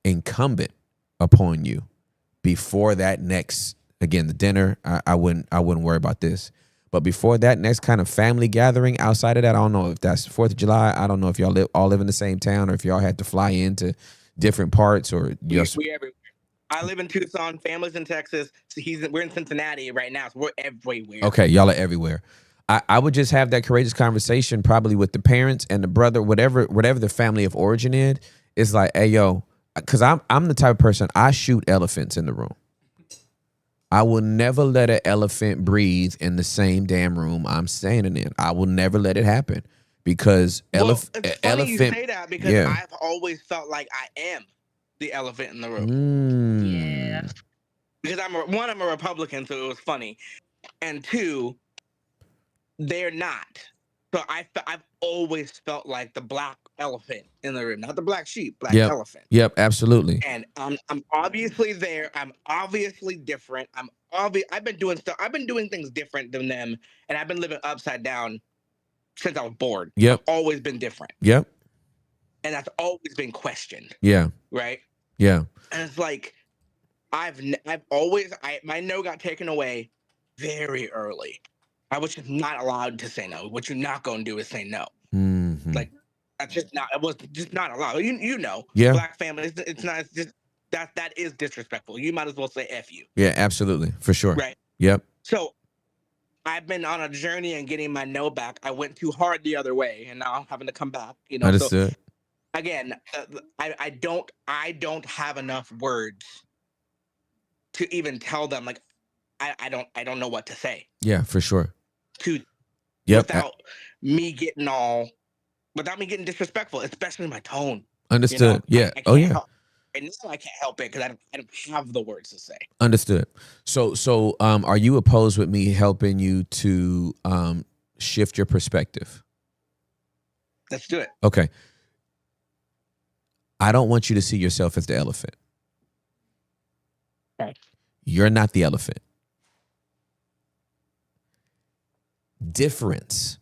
incumbent upon you before that next, again, the dinner, I wouldn't worry about this. But before that next kind of family gathering, outside of that, I don't know if that's 4th of July. I don't know if y'all all live in the same town or if y'all had to fly into different parts or just. We everywhere. I live in Tucson. Family's in Texas. So we're in Cincinnati right now. So we're everywhere. Okay, y'all are everywhere. I would just have that courageous conversation probably with the parents and the brother, whatever the family of origin is. It's like, hey, yo, because I'm the type of person, I shoot elephants in the room. I will never let an elephant breathe in the same damn room I'm standing in. I will never let it happen because it's funny elephant. you say that because I've always felt like I am the elephant in the room. Yeah. Because I'm a Republican, so it was funny, and 2, they're not. So I've always felt like the black elephant in the room, not the black sheep, black elephant. Yep, absolutely. And I'm obviously there. I'm obviously different. I've been doing stuff. I've been doing things different than them, and I've been living upside down since I was born. Yep. I've always been different. Yep. And that's always been questioned. Yeah. Right. Yeah. And it's like my no got taken away very early. I was just not allowed to say no. What you're not going to do is say no. Mm-hmm. Like that's just not. It was just not allowed. You know. Yeah. Black families. It's not. It's just that is disrespectful. You might as well say F you. Yeah. Absolutely. For sure. Right. Yep. So I've been on a journey and getting my no back. I went too hard the other way, and now I'm having to come back. You know. Understood. So, again, I don't have enough words to even tell them. Like I don't know what to say. Yeah. For sure. Without me getting disrespectful, especially my tone. Understood. You know? Yeah. And now I can't help it because I don't have the words to say. Understood. So are you opposed with me helping you to shift your perspective? Let's do it. Okay. I don't want you to see yourself as the elephant. Okay. You're not the elephant. Difference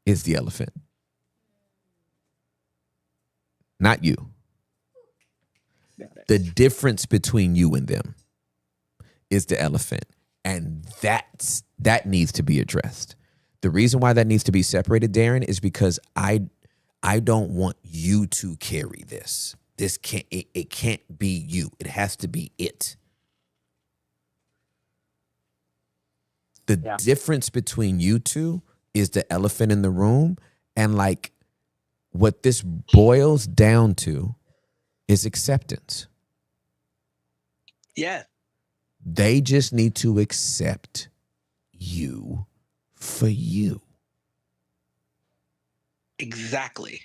is the elephant. Not you. The difference between you and them is the elephant. And that needs to be addressed. The reason why that needs to be separated, Darren, is because I don't want you to carry this. It can't be you. It has to be it. The difference between you two is the elephant in the room. And like what this boils down to is acceptance. Yeah. They just need to accept you for you. Exactly.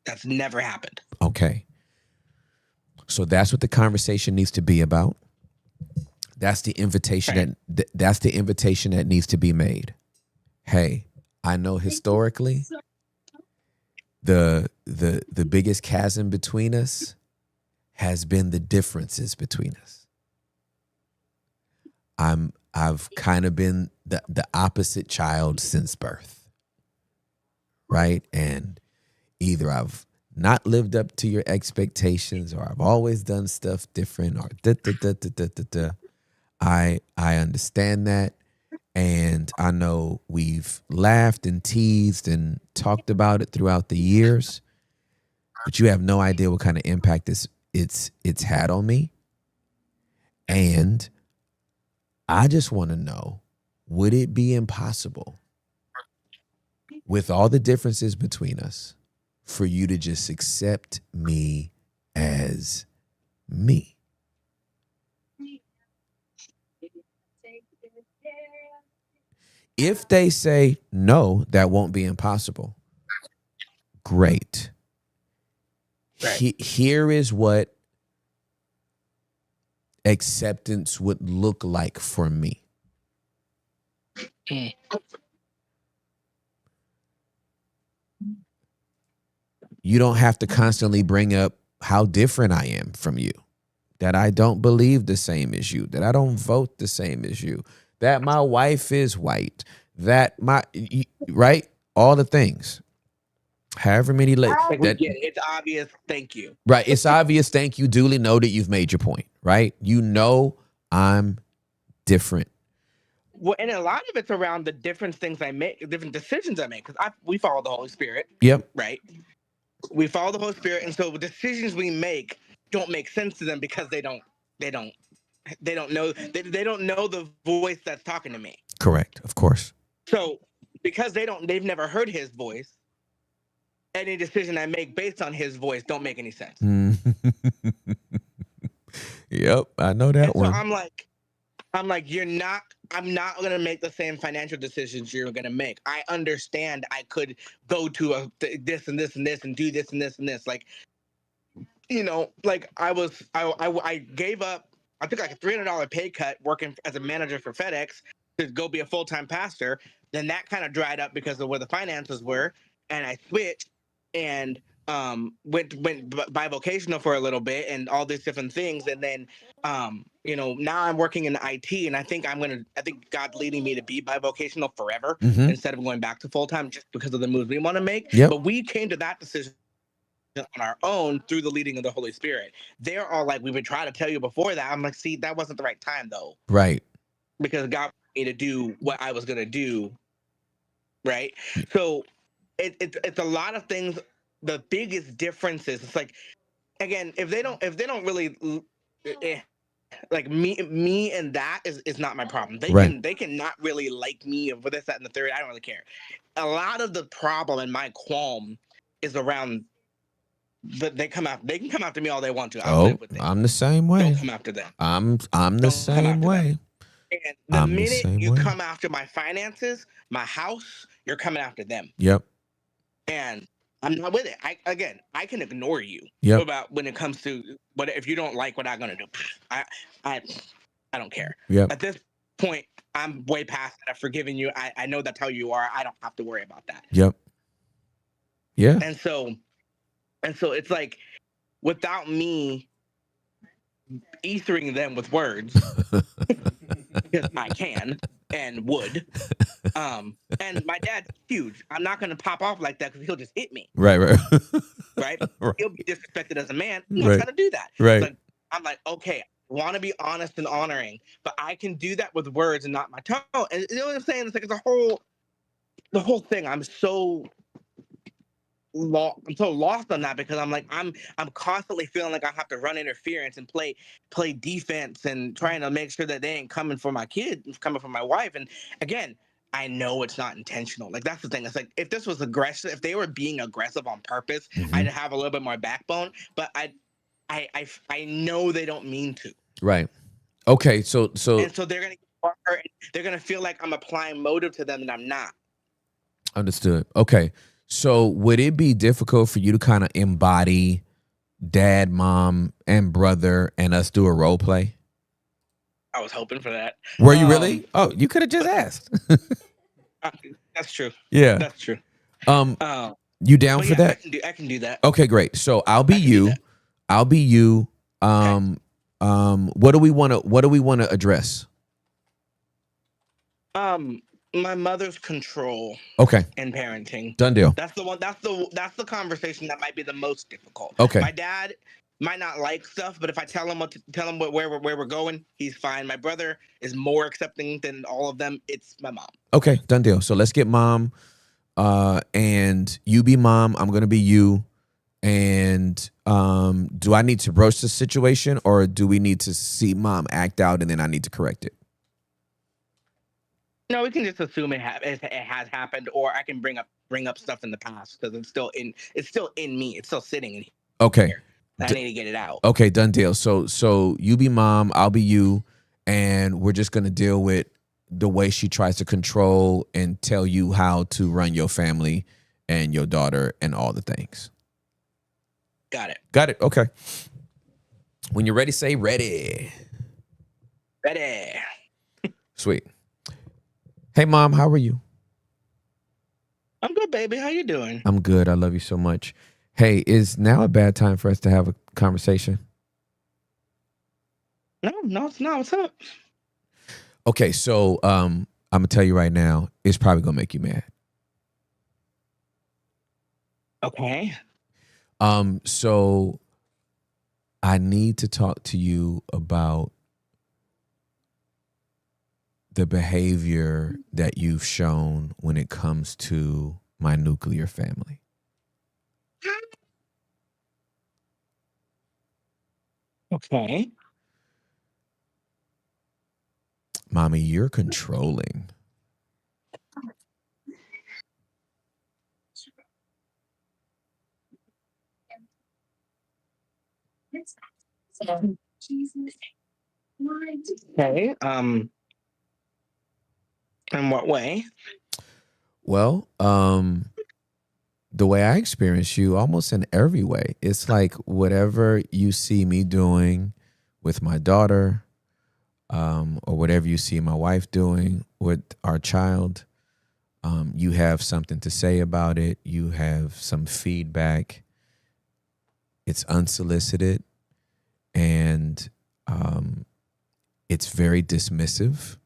That's never happened. Okay. So that's what the conversation needs to be about. That's the invitation that's the invitation that needs to be made. Hey, I know historically the biggest chasm between us has been the differences between us. I've kind of been the opposite child since birth. Right? And either I've not lived up to your expectations or I've always done stuff different or I understand that. And I know we've laughed and teased and talked about it throughout the years, but you have no idea what kind of impact it's had on me. And I just want to know, would it be impossible with all the differences between us for you to just accept me as me? If they say no, that won't be impossible. Great. Right. Here is what acceptance would look like for me. You don't have to constantly bring up how different I am from you, that I don't believe the same as you, that I don't vote the same as you, that my wife is white, that right? All the things. However many Like we get it. It's obvious. Thank you. Right. It's obvious. Thank you. Duly noted. You've made your point. Right. You know I'm different. Well, and a lot of it's around the different things I make, different decisions I make, because we follow the Holy Spirit. Yep. Right. We follow the Holy Spirit, and so the decisions we make don't make sense to them because they don't know they don't know the voice that's talking to me. Correct. Of course. So because they've never heard his voice, any decision I make based on his voice don't make any sense. Yep, I know that one. So I'm like, I'm not going to make the same financial decisions you're going to make. I understand I could go to this and this and this and do this and this and this. Like, you know, like I gave up, I took like a $300 pay cut working as a manager for FedEx to go be a full-time pastor. Then that kind of dried up because of where the finances were. And I switched and went bivocational for a little bit and all these different things. And then, you know, now I'm working in IT, and I think God's leading me to be bivocational forever instead of going back to full-time just because of the moves we want to make. Yep. But we came to that decision on our own through the leading of the Holy Spirit. They're all like, we've been trying to tell you before that. I'm like, see, that wasn't the right time though. Right. Because God wanted me to do what I was going to do. Right. So it's a lot of things. The biggest difference is it's like, again, if they don't really like me and that is not my problem. They can not really like me or this, that, and the third. I don't really care. A lot of the problem and my qualm is around they can come after me all they want to. I'm the same way. Don't come after them. I'm the same way. And the minute you come after my finances, my house, you're coming after them. Yep. And I'm not with it. I can ignore you about when it comes to what if you don't like what I'm gonna do. I don't care. Yep. At this point, I'm way past that. I've forgiven you. I know that's how you are. I don't have to worry about that. Yep. Yeah. And so it's like, without me ethering them with words, because I can and would. And my dad's huge. I'm not gonna pop off like that because he'll just hit me. Right. Right? He'll be disrespected as a man. I'm not trying to do that. Right. But I'm like, okay, I want to be honest and honoring, but I can do that with words and not my tone. And you know what I'm saying? It's like the whole thing. I'm so lost on that because I'm like I'm constantly feeling like I have to run interference and play defense and trying to make sure that they ain't coming for my kid, coming for my wife. And again, I know it's not intentional. Like that's the thing. It's like if this was aggressive, if they were being aggressive on purpose, I'd have a little bit more backbone. But I know they don't mean to. Right. Okay. So they're gonna get hurt. They're gonna feel like I'm applying motive to them and I'm not. Understood. Okay. So would it be difficult for you to kind of embody dad, mom, and brother and us do a role play? I was hoping for that. Were you really? Oh, you could have just asked. That's true. Yeah. That's true. Um, Um, you down but for yeah, that? I can do that. Okay, great. So I'll be I can do you. that. I'll be you. What do we want to address? My mother's control Okay, in parenting. done deal. That's the one. That's the conversation that might be the most difficult. Okay. My dad might not like stuff, but if I tell him where we're going, he's fine. My brother is more accepting than all of them. It's my mom. Okay, done deal. So let's get mom. And you be mom. I'm gonna be you. And do I need to broach the situation, or do we need to see mom act out and then I need to correct it? No, we can just assume it has happened, or I can bring up stuff in the past because it's still in me. It's still sitting in here. Okay. I need to get it out. Okay, done deal. So you be mom, I'll be you, and we're just gonna deal with the way she tries to control and tell you how to run your family and your daughter and all the things. Got it. Got it. Okay. When you're ready, say ready. Ready. Sweet. Hey, mom, how are you? I'm good, baby. How you doing? I'm good. I love you so much. Hey, is now a bad time for us to have a conversation? No, it's not. What's up? Okay, so I'm gonna tell you right now, it's probably gonna make you mad. Okay. So I need to talk to you about the behavior that you've shown when it comes to my nuclear family. Okay. Mommy, you're controlling. Okay. In what way? Well, the way I experience you, almost in every way, it's like whatever you see me doing with my daughter, or whatever you see my wife doing with our child, you have something to say about it. You have some feedback. It's unsolicited, and it's very dismissive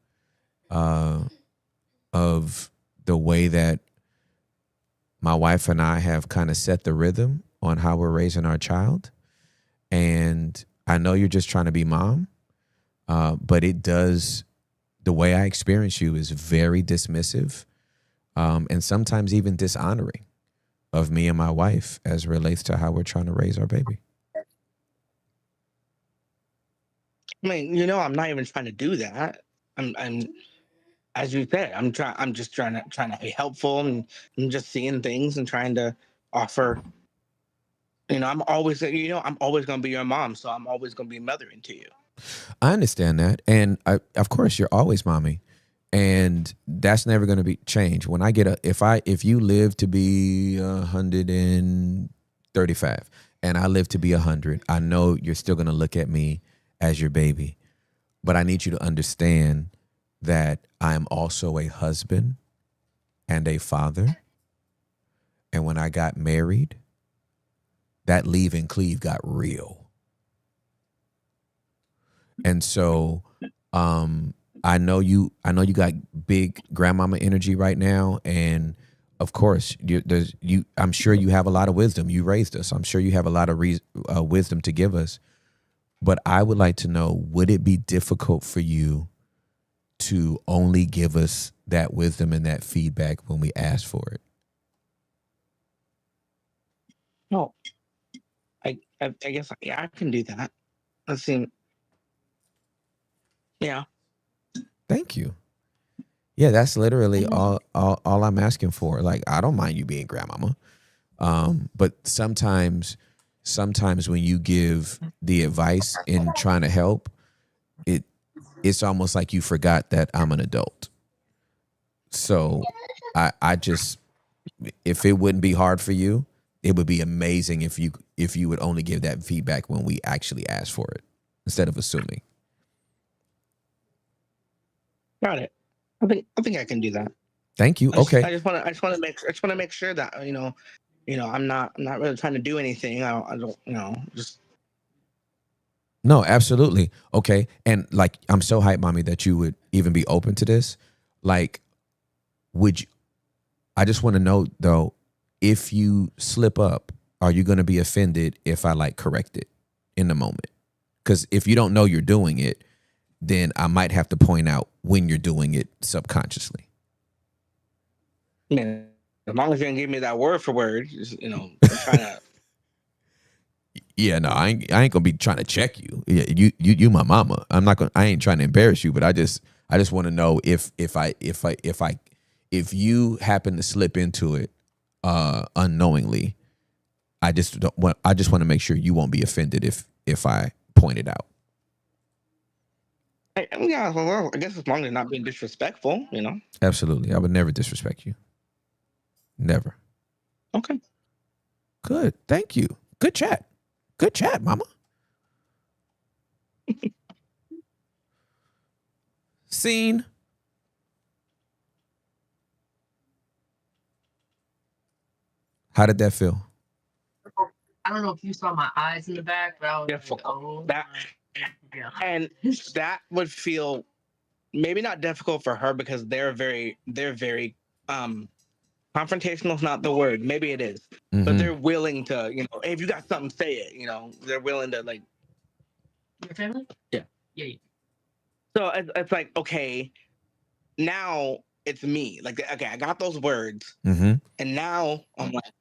of the way that my wife and I have kind of set the rhythm on how we're raising our child. And I know you're just trying to be mom, but the way I experience you is very dismissive, and sometimes even dishonoring of me and my wife as it relates to how we're trying to raise our baby. I mean, I'm not even trying to do that. I'm as you said, I'm just trying to be helpful, and I'm just seeing things and trying to offer. I'm always going to be your mom, so I'm always going to be mothering to you. I understand that. And of course you're always mommy, and that's never going to be changed. When I get if you live to be 135 and I live to be 100, I know you're still going to look at me as your baby, but I need you to understand that I am also a husband and a father. And when I got married, that leave and cleave got real. And so I know you got big grandmama energy right now, and of course I'm sure you have a lot of wisdom. You raised us. I'm sure you have a lot of wisdom to give us. But I would like to know, would it be difficult for you to only give us that wisdom and that feedback when we ask for it? No, I guess I can do that. Let's see. Yeah. Thank you. Yeah, that's literally all I'm asking for. Like, I don't mind you being grandmama. But sometimes when you give the advice in trying to help, it's almost like you forgot that I'm an adult. So I just, if it wouldn't be hard for you, it would be amazing if you would only give that feedback when we actually ask for it instead of assuming. Got it. I think I can do that. Thank you. Okay. I just want to make sure that I'm not really trying to do anything. I don't just. No, absolutely. Okay. And like, I'm so hyped, mommy, that you would even be open to this. Like, would you, I just want to know though, if you slip up, are you going to be offended if I like correct it in the moment? Because if you don't know you're doing it, then I might have to point out when you're doing it subconsciously. Man, as long as you didn't give me that word for word, just, I'm trying to. Yeah, no, I ain't gonna be trying to check you. Yeah, you my mama. I ain't trying to embarrass you, but I just want to know if you happen to slip into it unknowingly, I just want to make sure you won't be offended if I point it out. Yeah, well, I guess as long as you're not being disrespectful, Absolutely, I would never disrespect you. Never. Okay. Good. Thank you. Good chat. Good chat, mama. Scene. How did that feel? I don't know if you saw my eyes in the back, but I was Difficult. like, oh, That yeah. and that would feel maybe not difficult for her because they're very confrontational is not the word. Maybe it is. Mm-hmm. But they're willing to, hey, if you got something, say it. They're willing to like. Your family? Yeah. Yeah. So it's like, okay, now it's me. Like, okay, I got those words, Mm-hmm. and now I'm like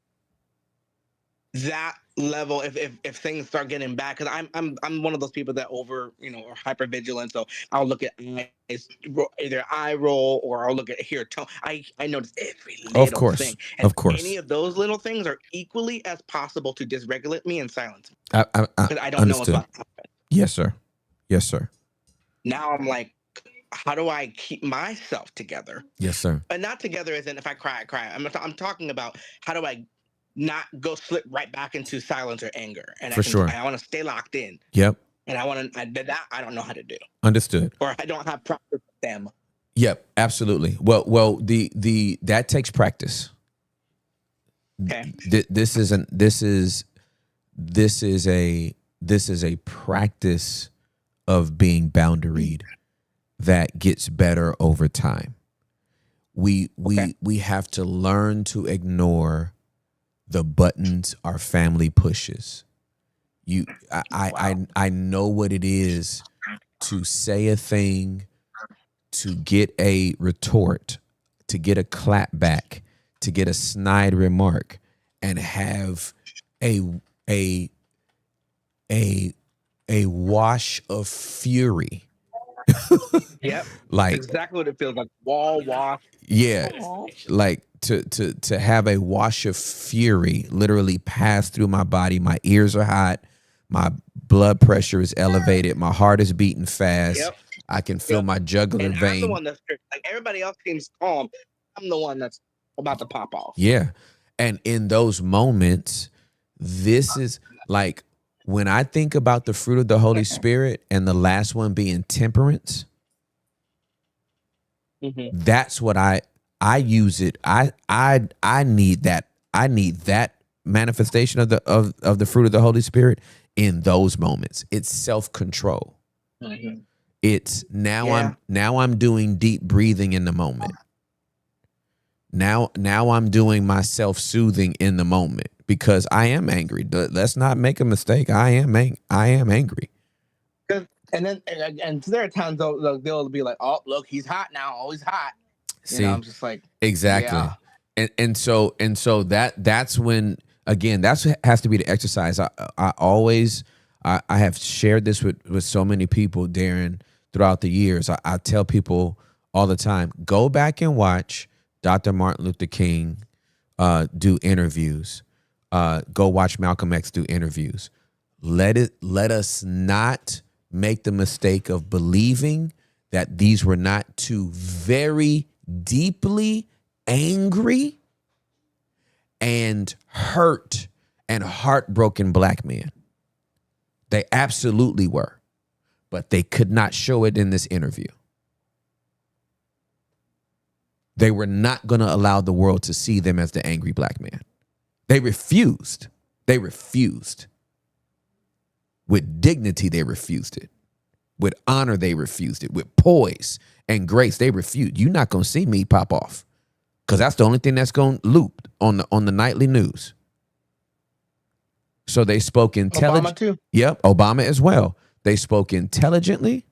that level. If things start getting bad, because I'm one of those people that are hyper vigilant. So I'll look at eyes, either eye roll or I'll look at hear tone. I notice every little thing. And Of course. any of those little things are equally as possible to dysregulate me and silence me. Because I don't know what's about to happen. Yes, sir. Yes, sir. Now I'm like, how do I keep myself together? Yes, sir. And not together as in if I cry, I cry. I'm talking about how do I not go slip right back into silence or anger. And I want to stay locked in. Yep. And I don't know how to do. Understood. Or I don't have practice with them. Yep, absolutely. Well, the that takes practice. Okay. This is a practice of being boundaried that gets better over time. We have to learn to ignore the buttons our family pushes. I know what it is to say a thing, to get a retort, to get a clap back, to get a snide remark, and have a wash of fury. Yep. Like exactly what it feels like. Wall wash. Yeah. Like to have a wash of fury literally pass through my body. My ears are hot. My blood pressure is elevated. My heart is beating fast. Yep. I can feel my jugular and vein. I'm the one that's like everybody else seems calm. I'm the one that's about to pop off. Yeah. And in those moments, this is like when I think about the fruit of the Holy Spirit and the last one being temperance, that's what I use it. I need that. I need that manifestation of the fruit of the Holy Spirit in those moments. It's self-control. It's now I'm doing deep breathing in the moment. Now I'm doing my self-soothing in the moment because I am angry. Let's not make a mistake. I am angry. And then there are times they'll be like, "Oh, look, he's hot now. Oh, he's hot." See, I'm just like, exactly. Yeah. And so that's when, again, that's what has to be the exercise. I always have shared this with so many people, Darren, throughout the years. I tell people all the time, go back and watch Dr. Martin Luther King do interviews. Go watch Malcolm X do interviews. Let us not make the mistake of believing that these were not two very deeply angry and hurt and heartbroken black men. They absolutely were, but they could not show it in this interview. They were not going to allow the world to see them as the angry black man. They refused. They refused. With dignity, they refused it. With honor, they refused it. With poise and grace, they refused. You're not going to see me pop off, because that's the only thing that's going to loop on the nightly news. So they spoke intelligently. Obama too. Yep, Obama as well. They spoke intelligently.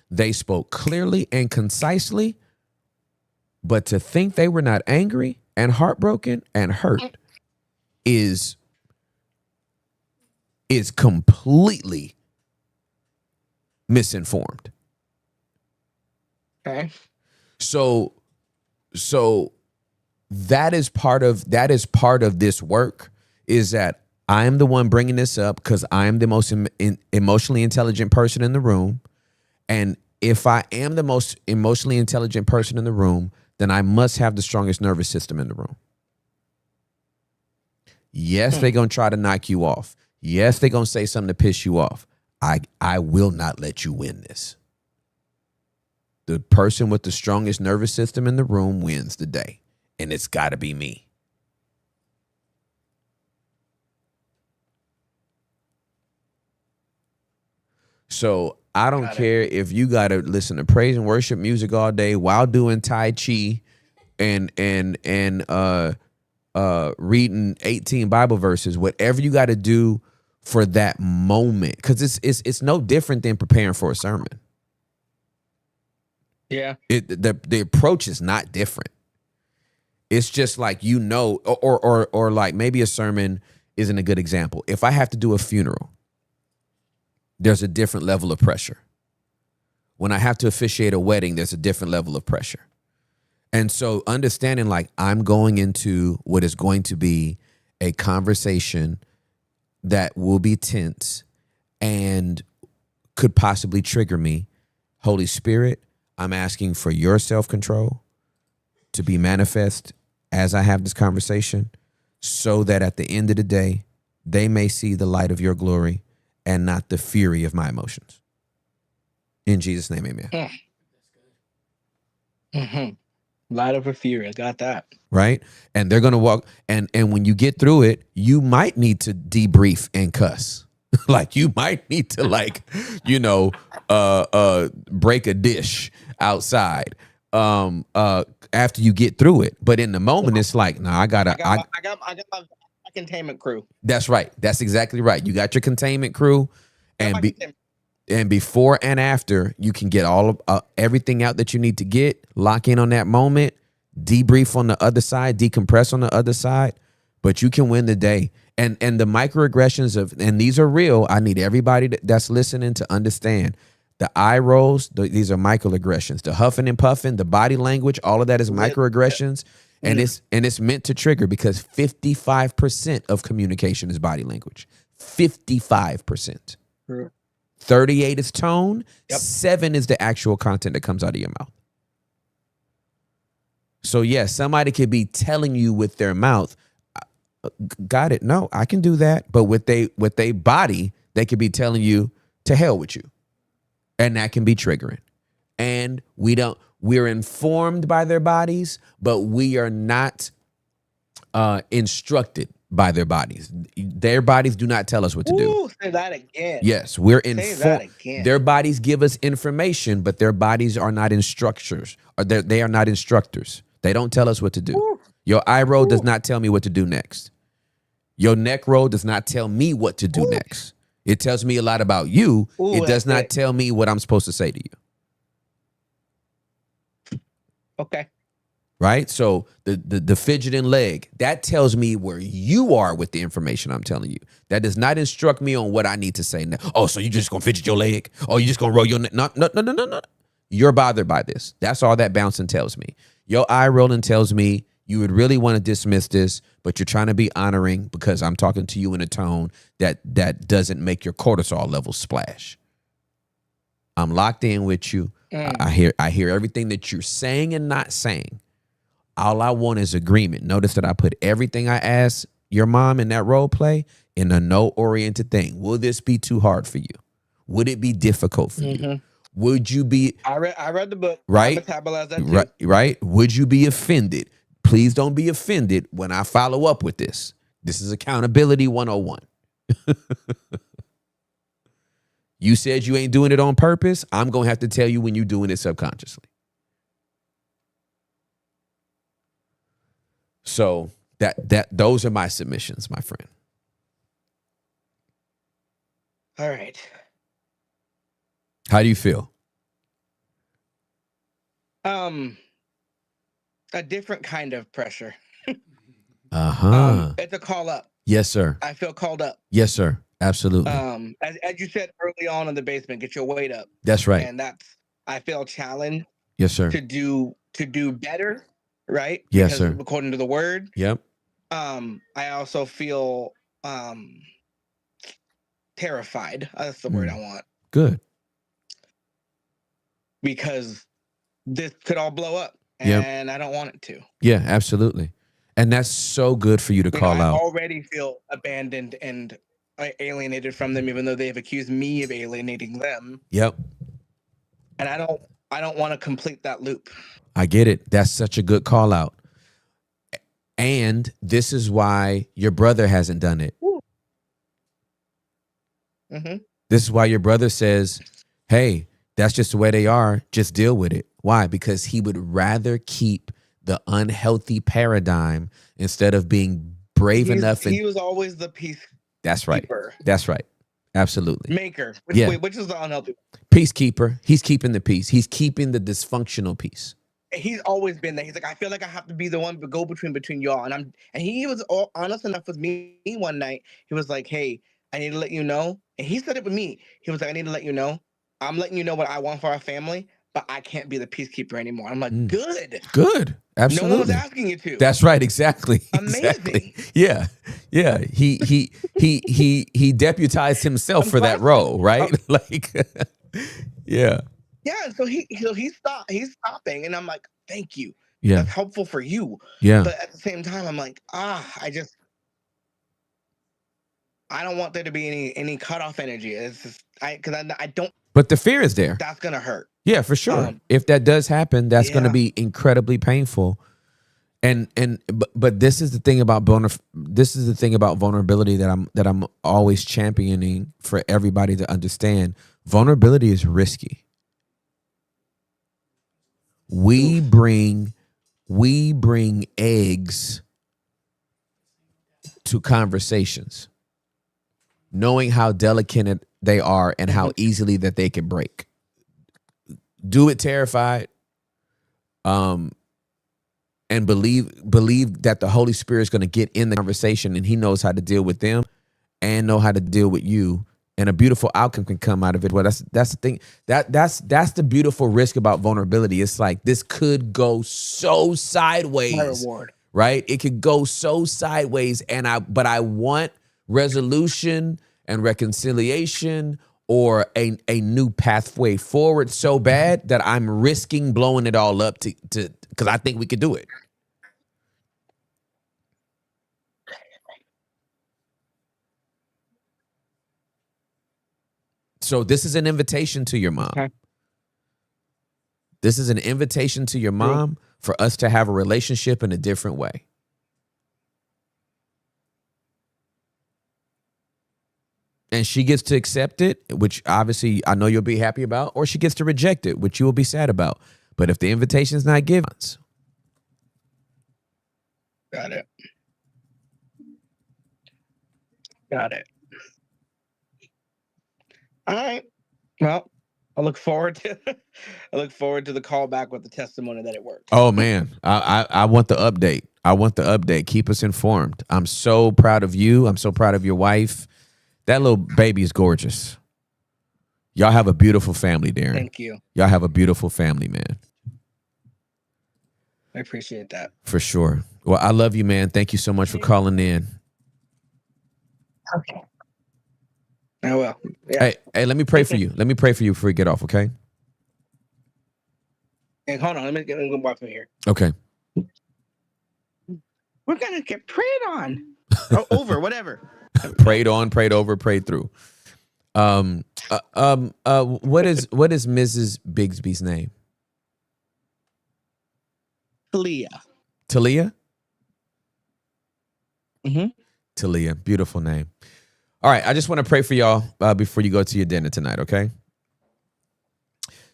They spoke clearly and concisely. But to think they were not angry and heartbroken and hurt is completely misinformed. Okay. So that is part of this work, is that I am the one bringing this up because I am the most emotionally intelligent person in the room. And if I am the most emotionally intelligent person in the room, then I must have the strongest nervous system in the room. Yes, they're going to try to knock you off. Yes, they're going to say something to piss you off. I will not let you win this. The person with the strongest nervous system in the room wins the day. And it's got to be me. So I don't care if you got to listen to praise and worship music all day while doing Tai Chi and reading 18 Bible verses, whatever you got to do for that moment. Because it's no different than preparing for a sermon. Yeah. The approach is not different. It's just like, or like maybe a sermon isn't a good example. If I have to do a funeral, there's a different level of pressure. When I have to officiate a wedding, there's a different level of pressure. And so understanding, like, I'm going into what is going to be a conversation that will be tense and could possibly trigger me. Holy Spirit, I'm asking for your self-control to be manifest as I have this conversation, so that at the end of the day, they may see the light of your glory and not the fury of my emotions. In Jesus' name, amen. Mm-hmm. Light of a fury. I got that. Right? And they're going to walk. And when you get through it, you might need to debrief and cuss. Like, you might need to, like, break a dish outside after you get through it. But in the moment, it's like, no, I got my containment crew. That's right. That's exactly right. You got your containment crew, and before and after, you can get all of everything out that you need to get. Lock in on that moment, debrief on the other side, decompress on the other side. But you can win the day. And the microaggressions and these are real. I need everybody that's listening to understand. The eye rolls, these are microaggressions. The huffing and puffing, the body language, all of that is microaggressions. And it's meant to trigger, because 55% of communication is body language. 55%. 38 is tone. 7 is the actual content that comes out of your mouth. So yes, somebody could be telling you with their mouth, got it. No, I can do that. But with they body, they could be telling you to hell with you. And that can be triggering. And we're informed by their bodies, but we are not instructed by their bodies. Their bodies do not tell us what to do. Say that again. Yes, we're informed. Their bodies give us information, but their bodies are not instructors. Or they are not instructors. They don't tell us what to do. Ooh. Your eye roll does not tell me what to do next. Your neck roll does not tell me what to do next. It tells me a lot about you. It does not tell me what I'm supposed to say to you. Okay. Right? So the fidgeting leg, that tells me where you are with the information I'm telling you. That does not instruct me on what I need to say now. Oh, so you just gonna fidget your leg? Oh, you just gonna roll your neck? No. You're bothered by this. That's all that bouncing tells me. Your eye rolling tells me you would really want to dismiss this, but you're trying to be honoring because I'm talking to you in a tone that doesn't make your cortisol levels splash. I'm locked in with you. I hear everything that you're saying and not saying. All I want is agreement. Notice that I put everything I asked your mom in that role play in a no-oriented thing. Will this be too hard for you? Would it be difficult for you? Would you be I read the book. right? I metabolize that too. Right? Would you be offended? Please don't be offended when I follow up with this. This is accountability 101. You said you ain't doing it on purpose. I'm going to have to tell you when you're doing it subconsciously. So those are my submissions, my friend. All right. How do you feel? A different kind of pressure. Uh-huh. It's a call up. Yes, sir. I feel called up. Yes, sir. Absolutely. As you said early on in the basement, get your weight up. That's right. And I feel challenged. Yes, sir. To do better, right? Yes, because sir. According to the word. Yep. I also feel terrified. That's the word I want. Good. Because this could all blow up, and I don't want it to. Yeah, absolutely. And that's so good for you to call out. I already feel abandoned and alienated from them, even though they've accused me of alienating them. Yep. And I don't want to complete that loop. I get it. That's such a good call out. And this is why your brother hasn't done it. Mm-hmm. This is why your brother says, hey, that's just the way they are. Just deal with it. Why? Because he would rather keep the unhealthy paradigm instead of being brave enough. He was always the peace. That's right. Keeper. That's right. Absolutely. Maker. Which is the unhealthy. Peacekeeper. He's keeping the peace. He's keeping the dysfunctional peace. He's always been there. He's like, I feel like I have to be the one to go between y'all. And he was honest enough with me one night. He was like, hey, I need to let you know. And he said it with me. He was like, I need to let you know. I'm letting you know what I want for our family, but I can't be the peacekeeper anymore. I'm like, good. Absolutely. No one was asking you to. That's right. Exactly. Amazing. Exactly. Yeah. Yeah. He deputized himself for that role, right? Like, yeah. Yeah. So he's stopping, and I'm like, thank you. Yeah. That's helpful for you. Yeah. But at the same time, I'm like, I don't want there to be any cutoff energy. It's just I don't. But the fear is there. That's gonna hurt. Yeah, for sure. If that does happen, that's going to be incredibly painful. But this is the thing about vulnerability that I'm always championing for everybody to understand. Vulnerability is risky. We bring eggs to conversations, knowing how delicate they are and how easily that they can break. Do it terrified, and believe that the Holy Spirit is going to get in the conversation and he knows how to deal with them and know how to deal with you, and a beautiful outcome can come out of it. Well, that's the thing. That's the beautiful risk about vulnerability. It's like this could go so sideways. My reward. Right? It could go so sideways, but I want resolution and reconciliation or a new pathway forward so bad that I'm risking blowing it all up to because I think we could do it. So this is an invitation to your mom. Okay. This is an invitation to your mom for us to have a relationship in a different way. And she gets to accept it, which obviously I know you'll be happy about, or she gets to reject it, which you will be sad about. But if the invitation is not given, got it. All right. Well, I look forward to the call back with the testimony that it worked. Oh man, I want the update. I want the update. Keep us informed. I'm so proud of you. I'm so proud of your wife. That little baby is gorgeous. Y'all have a beautiful family, Darren. Thank you. Y'all have a beautiful family, man. I appreciate that. For sure. Well, I love you, man. Thank you so much for calling in. Okay. I will. Yeah. Hey, let me pray for you. Let me pray for you before we get off, okay? And hold on, let me go back from here. Okay. We're gonna get prayed on. Over, whatever. Prayed on, prayed over, prayed through. What is Mrs. Bigsby's name? Talia. Talia? Mm-hmm. Talia, beautiful name. All right, I just want to pray for y'all before you go to your dinner tonight, okay?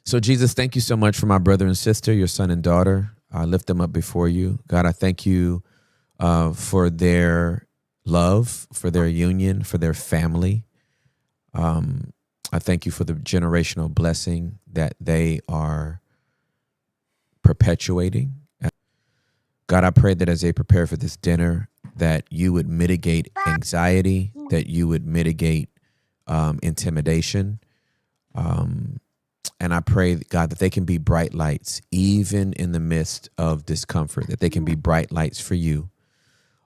So, Jesus, thank you so much for my brother and sister, your son and daughter. I lift them up before you. God, I thank you for their love, for their union, for their family. I thank you for the generational blessing that they are perpetuating. God, I pray that as they prepare for this dinner, that you would mitigate anxiety, that you would mitigate intimidation. And I pray, God, that they can be bright lights, even in the midst of discomfort, that they can be bright lights for you.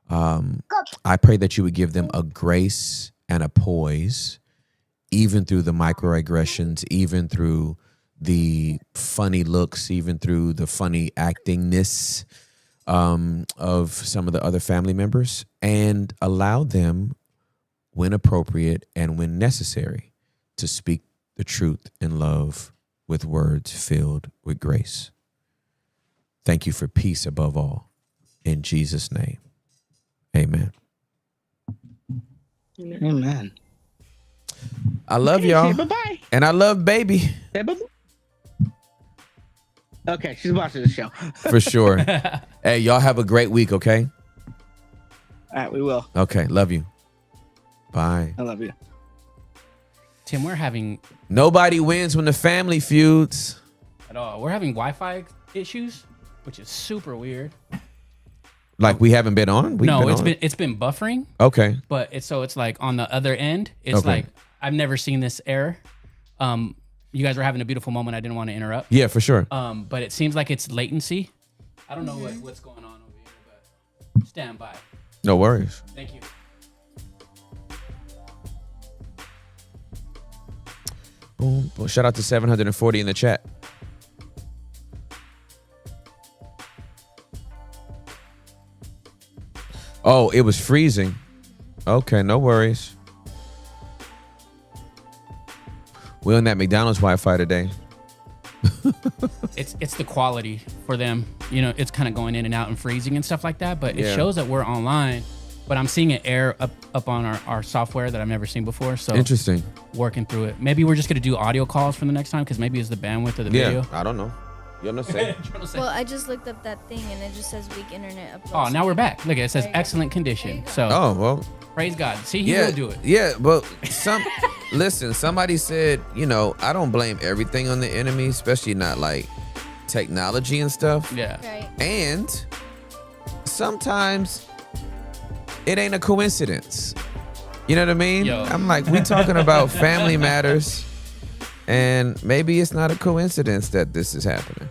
I pray that you would give them a grace and a poise, even through the microaggressions, even through the funny looks, even through the funny actingness of some of the other family members, and allow them, when appropriate and when necessary, to speak the truth in love with words filled with grace. Thank you for peace above all. In Jesus' name, amen. Amen. I love y'all. Say bye-bye. And I love baby. Say bye-bye. Okay, she's watching the show. For sure. Hey, y'all have a great week, okay? All right, we will. Okay, love you. Bye. I love you. Tim, we're having Nobody wins when the family feuds. at all. We're having Wi-Fi issues, which is super weird. Like we haven't been on? It's been buffering, Okay. but it's like on the other end, it's Okay. like I've never seen this error. You guys were having a beautiful moment. I didn't want to interrupt. Yeah, for sure. But it seems like it's latency. I don't know what's going on over here, but stand by. No worries. Thank you. Boom. Well, shout out to 740 in the chat. Oh, it was freezing. Okay, no worries. We're on that McDonald's Wi-Fi today. It's the quality for them. You know, it's kind of going in and out and freezing and stuff like that. But Yeah. it shows that we're online. But I'm seeing it error up on our software that I've never seen before. So Interesting. working through it. Maybe we're just gonna do audio calls for the next time because maybe it's the bandwidth of the Yeah, video. I don't know. You understand? Well, I just looked up that thing and it just says weak internet upload. Oh, now we're back. Look, it says There you go. excellent condition. So Oh, well. praise God. See, he Yeah, will do it. yeah, but listen, somebody said, I don't blame everything on the enemy, especially not like technology and stuff. Yeah. Right. And sometimes it ain't a coincidence. You know what I mean? Yo. I'm like, we talking about family matters, and maybe it's not a coincidence that this is happening.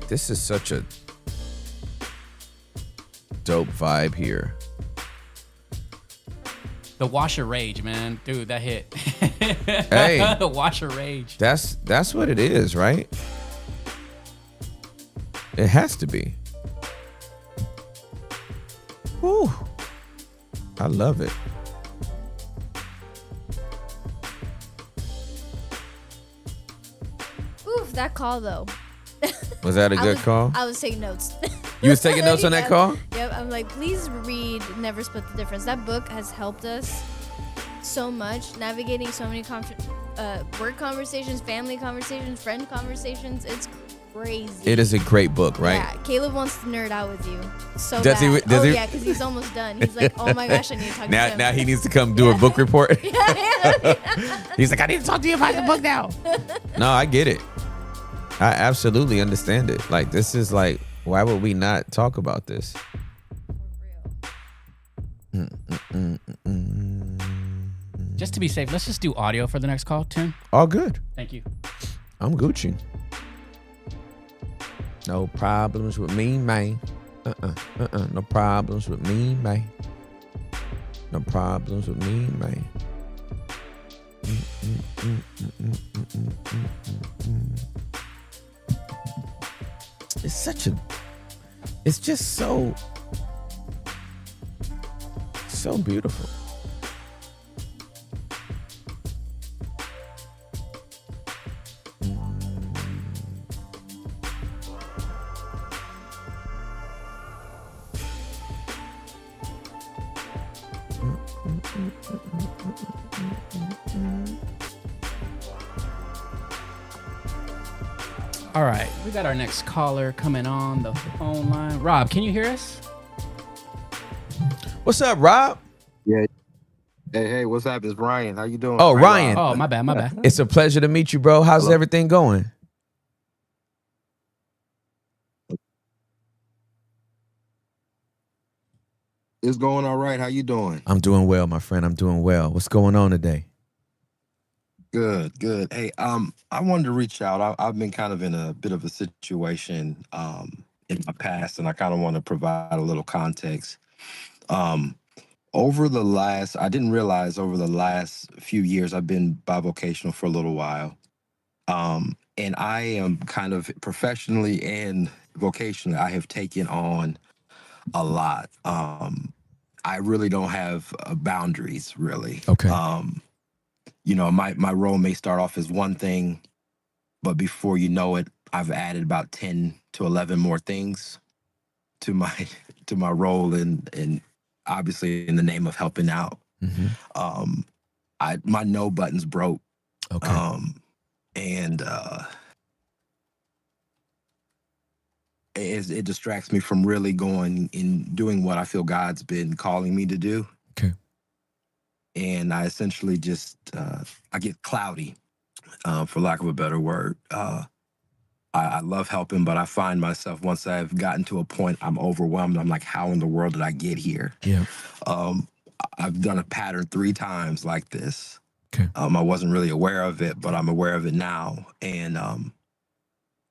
This is such a dope vibe here. The washer rage, man. Dude, that hit. Hey. The washer rage. That's what it is, right? It has to be. Whew. I love it. Oof, that call though. Was that a good call? I was taking notes. You was taking notes on that Yep. call? Yep. I'm like, please read Never Split the Difference. That book has helped us so much, navigating so many work conversations, family conversations, friend conversations. It's crazy. It is a great book, right? Yeah, Caleb wants to nerd out with you. So Does he- bad. does he- Yeah, because he's almost done. He's like, oh my gosh, I need to talk to him. Now he needs to come do a book report. Yeah. He's like, I need to talk to you about the book now. No, I get it. I absolutely understand it. Like, this is like, why would we not talk about this? Just to be safe, let's just do audio for the next call, Tim. All good. Thank you. I'm Gucci. No problems with me, man. No problems with me, man. No problems with me, man. It's just so So beautiful. All right, we got our next caller coming on the phone line. Rob, can you hear us? What's up, Rob? Yeah. Hey, what's up? It's Ryan. How you doing? Oh, Ryan. Oh, my bad. It's a pleasure to meet you, bro. How's Hello. everything going? It's going all right. How you doing? I'm doing well, my friend. I'm doing well. What's going on today? Good. Hey, I wanted to reach out. I've been kind of in a bit of a situation in my past, and I kind of want to provide a little context. I didn't realize over the last few years, I've been bivocational for a little while. And I am kind of professionally and vocationally, I have taken on a lot. I really don't have boundaries, really. Okay. My role may start off as one thing, but before you know it, I've added about 10 to 11 more things to my role, and obviously in the name of helping out. Mm-hmm. My no button's broke. Okay. And it distracts me from really going and doing what I feel God's been calling me to do. Okay. And I essentially just I get cloudy, for lack of a better word. I love helping, but I find myself, once I've gotten to a point, I'm overwhelmed. I'm like, how in the world did I get here? Yeah. I've done a pattern 3 times like this. Okay. I wasn't really aware of it, but I'm aware of it now. And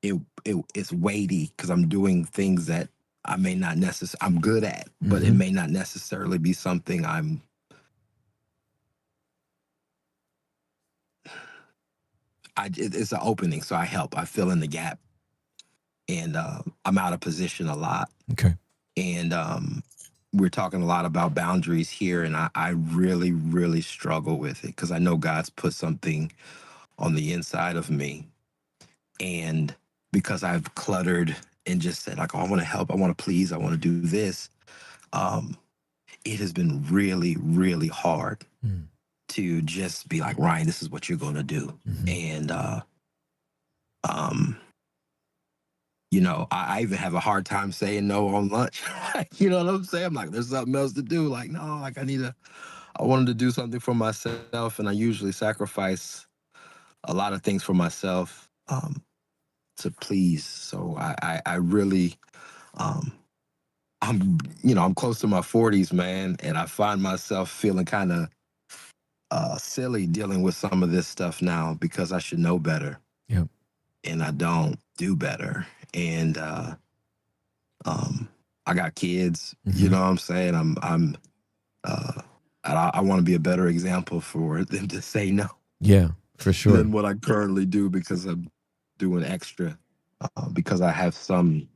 it's weighty because I'm doing things that I may not I'm good at, but it may not necessarily be something it's an opening, so I help. I fill in the gap, and I'm out of position a lot. Okay. And we're talking a lot about boundaries here, and I really, really struggle with it because I know God's put something on the inside of me, and because I've cluttered and just said, like, oh, I want to help, I want to please, I want to do this, it has been really, really hard to just be like, Ryan, this is what you're going to do. And I even have a hard time saying no on lunch. You know what I'm saying? I'm like, there's something else to do. Like, no, like I wanted to do something for myself, and I usually sacrifice a lot of things for myself to please. So I really, I'm close to my 40s, man, and I find myself feeling kind of silly dealing with some of this stuff now because I should know better. Yep. And I don't do better. And I got kids, you know what I'm saying? I want to be a better example for them to say no. Yeah, for sure. Than what I currently do, because I'm doing extra, because I have something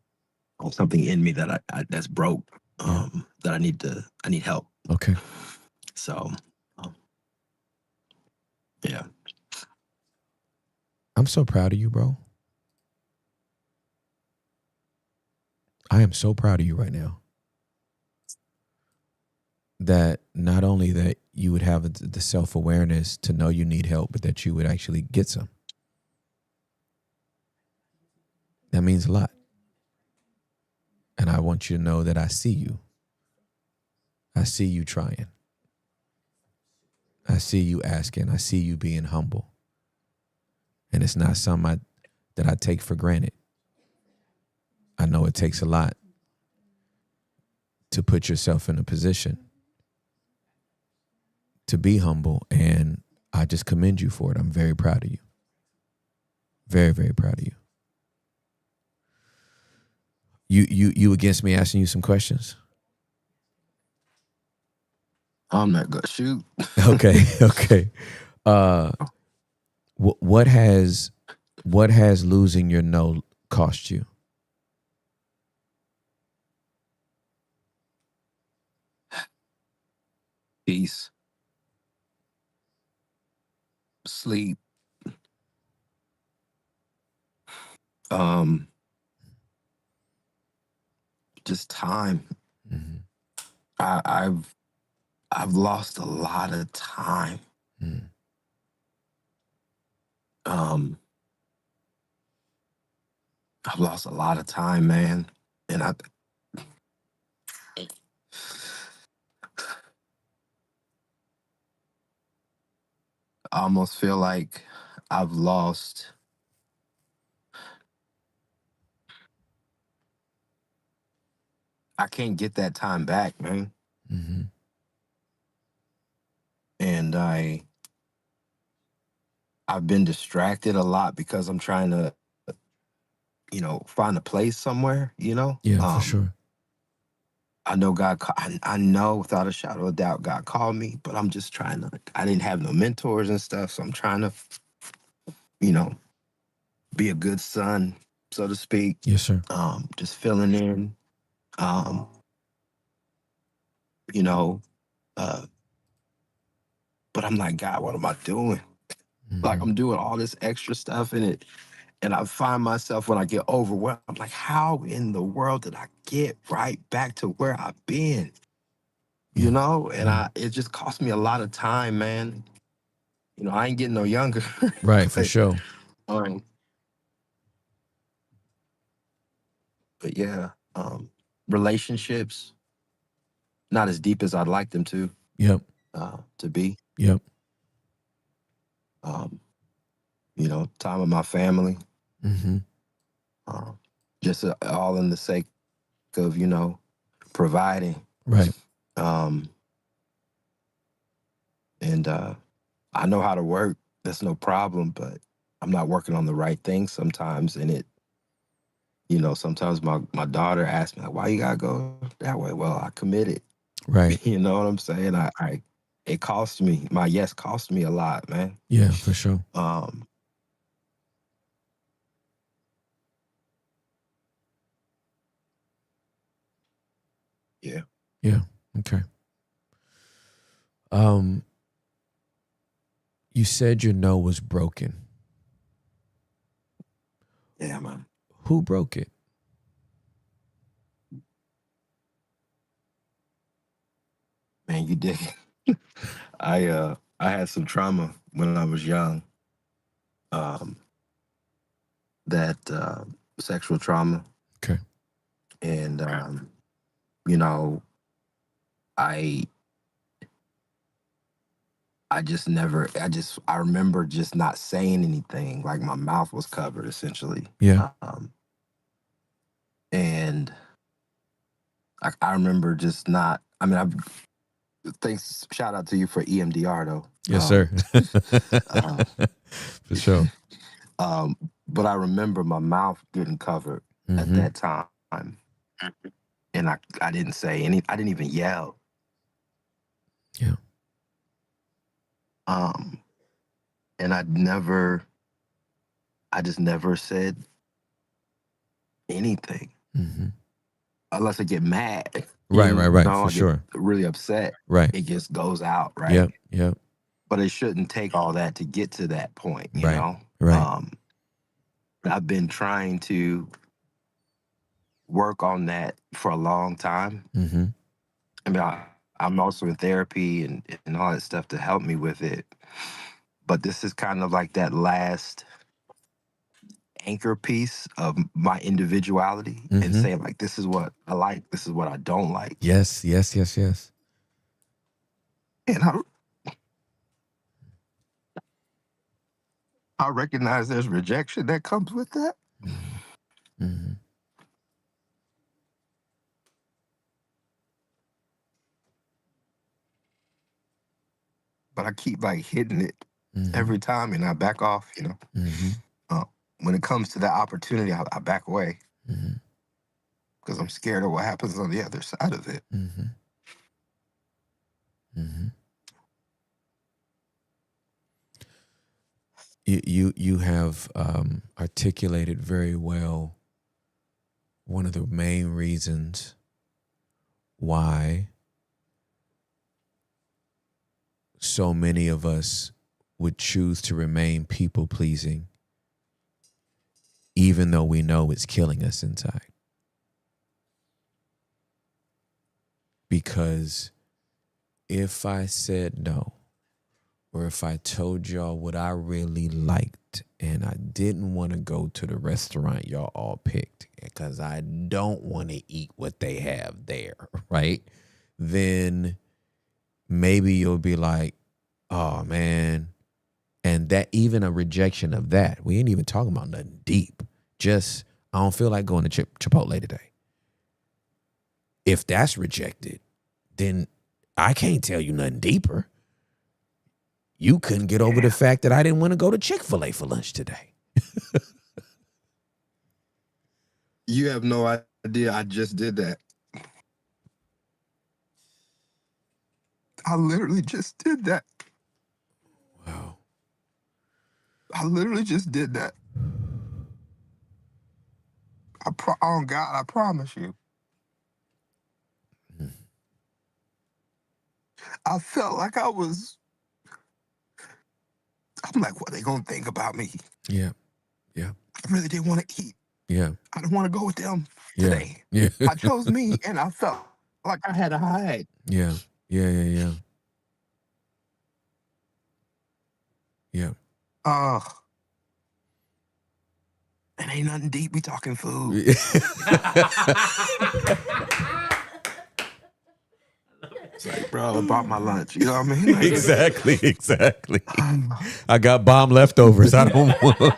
in me that I that's broke, that I need help. Okay. So, yeah. I'm so proud of you, bro. I am so proud of you right now. That not only that you would have the self-awareness to know you need help, but that you would actually get some. That means a lot. And I want you to know that I see you. I see you trying. I see you asking. I see you being humble. And it's not something that I take for granted. I know it takes a lot to put yourself in a position to be humble, and I just commend you for it. I'm very proud of you. Very, very proud of you. You against me asking you some questions? I'm not gonna shoot. Okay. What has losing your no cost you? peace, sleep, um, just time. Mm-hmm. I've lost a lot of time. Mm. I've lost a lot of time, man, and I almost feel like I've lost. I can't get that time back, man. Mm-hmm. And I've been distracted a lot because I'm trying to, find a place somewhere. Yeah, for sure. I know I know without a shadow of a doubt God called me, but I'm just trying to. I didn't have no mentors and stuff, so I'm trying to, you know, be a good son, so to speak. Yes, sir. Just filling in. Um, you know, uh, but I'm like, God, what am I doing? Like, Mm-hmm. I'm doing all this extra stuff in it. And I find myself when I get overwhelmed, I'm like, how in the world did I get right back to where I've been? Yeah. And Yeah. it just cost me a lot of time, man. I ain't getting no younger. Right, for but, sure. um, but yeah, relationships, not as deep as I'd like them Yep. to be. Yep. Um, time with my family, Mm-hmm. uh, just all in the sake of, providing. Right. Um, and I know how to work. That's no problem, but I'm not working on the right things sometimes. And sometimes my daughter asks me, like, why you gotta go that way? Well, I committed. Right. You know what I'm saying? It cost me. My yes cost me a lot, man. Yeah, for sure. Yeah. Yeah. Okay. Um, you said your no was broken. Yeah, man. Who broke it? Man, you did. I had some trauma when I was young. Um, that sexual trauma. Okay. And you know, I I remember just not saying anything. Like my mouth was covered essentially. Yeah. And I remember just not. I mean, thanks. Shout out to you for EMDR though. Yes, sir. uh, For sure. but I remember my mouth getting covered at Mm-hmm. that time, and I didn't say any. I didn't even yell. Yeah. And I just never said anything Mm-hmm. unless I get mad. Right, right, right. I For get sure. really upset. Right. It just goes out, right? Yep. Yep. But it shouldn't take all that to get to that point, Right. Right. I've been trying to work on that for a long time. Mm-hmm. I mean, I'm also in therapy and all that stuff to help me with it. But this is kind of like that last anchor piece of my individuality and Mm-hmm. saying, like, this is what I like, this is what I don't like. Yes. Yes. Yes. Yes. And I recognize there's rejection that comes with that. Mm-hmm. Mm-hmm. But I keep like hitting it Mm-hmm. every time and I back off, Mm-hmm. When it comes to that opportunity, I back away Mm-hmm. because I'm scared of what happens on the other side of it. Mm-hmm. Mm-hmm. You have articulated very well one of the main reasons why so many of us would choose to remain people pleasing, even though we know it's killing us inside. Because if I said no, or if I told y'all what I really liked and I didn't want to go to the restaurant y'all all picked because I don't want to eat what they have there, right? Then maybe you'll be like, oh, man. And that, even a rejection of that, we ain't even talking about nothing deep. Just, I don't feel like going to Chipotle today. If that's rejected, then I can't tell you nothing deeper. You couldn't get over the fact that I didn't want to go to Chick-fil-A for lunch today. You have no idea. I just did that. I literally just did that. Wow. I literally just did that. Oh, God, I promise you. I felt like I'm like, what are they going to think about me? Yeah. Yeah. I really didn't want to eat. Yeah. I didn't want to go with them Yeah. today. Yeah. I chose me, and I felt like I had to hide. Yeah. Yeah. Yeah. Yeah. Yeah. It ain't nothing deep. We talking food. It's like, bro, I bought my lunch. You know what I mean? Like, Exactly. I got bomb leftovers. I don't want.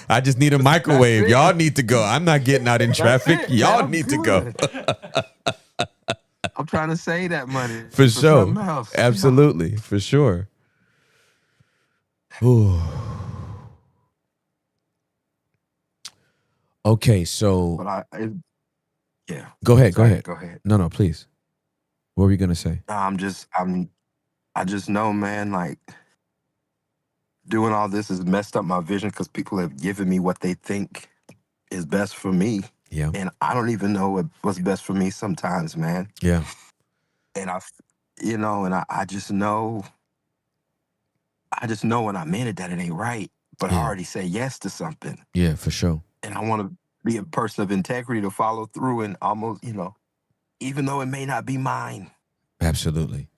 I just need a microwave. Y'all need to go. I'm not getting out in traffic. Y'all need to go. I'm trying to save that money For sure. something else. Absolutely. For sure. Ooh. Okay, so But yeah. Go ahead. Go ahead. No, please. What were you gonna say? I just know, man, like, doing all this has messed up my vision because people have given me what they think is best for me. Yeah. And I don't even know what's best for me sometimes, man. Yeah. And I just know when I'm in it that it ain't right. But I already say yes to something. Yeah, for sure. And I want to be a person of integrity to follow through and almost, even though it may not be mine. Absolutely.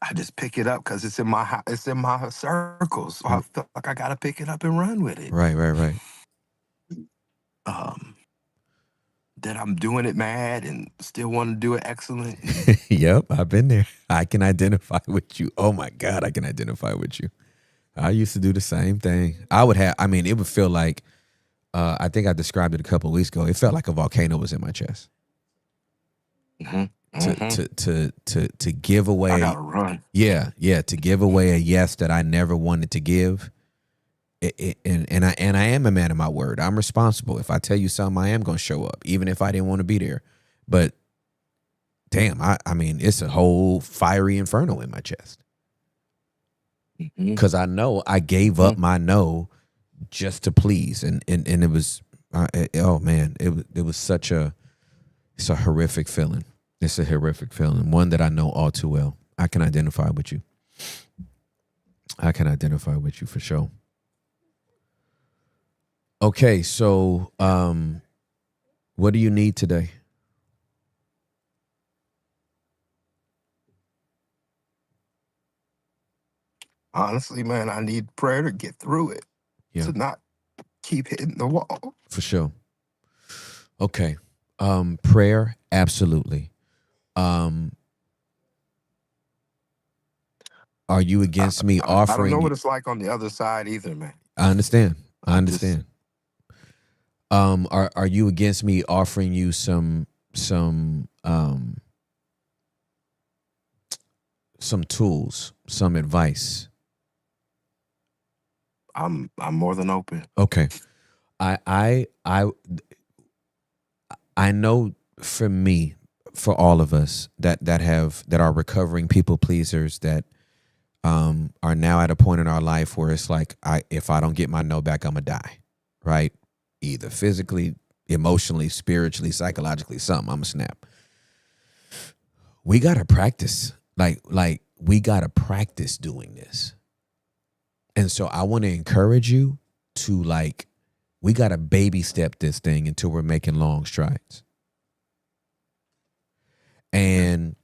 I just pick it up because it's in my circles. So I feel like I gotta pick it up and run with it. Right. That I'm doing it mad and still want to do it excellent. Yep, I've been there. I can identify with you. Oh my God, I can identify with you. I used to do the same thing. It would feel like, I think I described it a couple of weeks ago. It felt like a volcano was in my chest. To give away. I gotta run. Yeah. To give away a yes that I never wanted to give. And I am a man of my word. I'm responsible. If I tell you something, I am going to show up, even if I didn't want to be there. But damn, it's a whole fiery inferno in my chest. Because I know I gave up my no just to please, and it was, oh man, it was it's a horrific feeling. It's a horrific feeling, one that I know all too well. I can identify with you. I can identify with you for sure. Okay, so what do you need today? Honestly, man, I need prayer to get through it. Yeah. To not keep hitting the wall. For sure. Okay. Prayer, absolutely. Are you against me offering? I don't know what it's like on the other side either, man. I understand. Are you against me offering you some tools, some advice? I'm more than open. Okay. I know for me, for all of us that are recovering people pleasers, that are now at a point in our life where it's like, if I don't get my no back, I'm gonna die, right? Either physically, emotionally, spiritually, psychologically, something, I'm gonna snap. we got to practice. Like we got to practice doing this. And so I want to encourage you to we got to baby step this thing until we're making long strides. And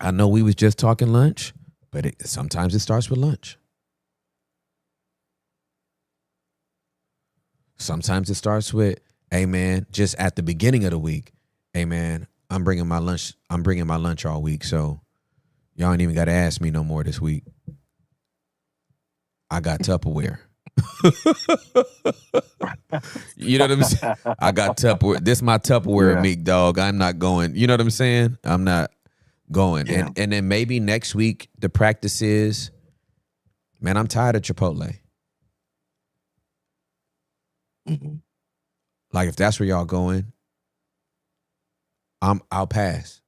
I know we was just talking lunch, but sometimes it starts with lunch. Sometimes it starts with, hey man, just at the beginning of the week, hey man, I'm bringing my lunch all week, so y'all ain't even got to ask me no more this week. I got Tupperware. You know what I'm saying? I got Tupperware. This my Tupperware, meek dog. I'm not going. You know what I'm saying? I'm not going. Yeah. And then maybe next week the practice is, man, I'm tired of Chipotle. Mm-hmm. Like if that's where y'all going, I'll pass.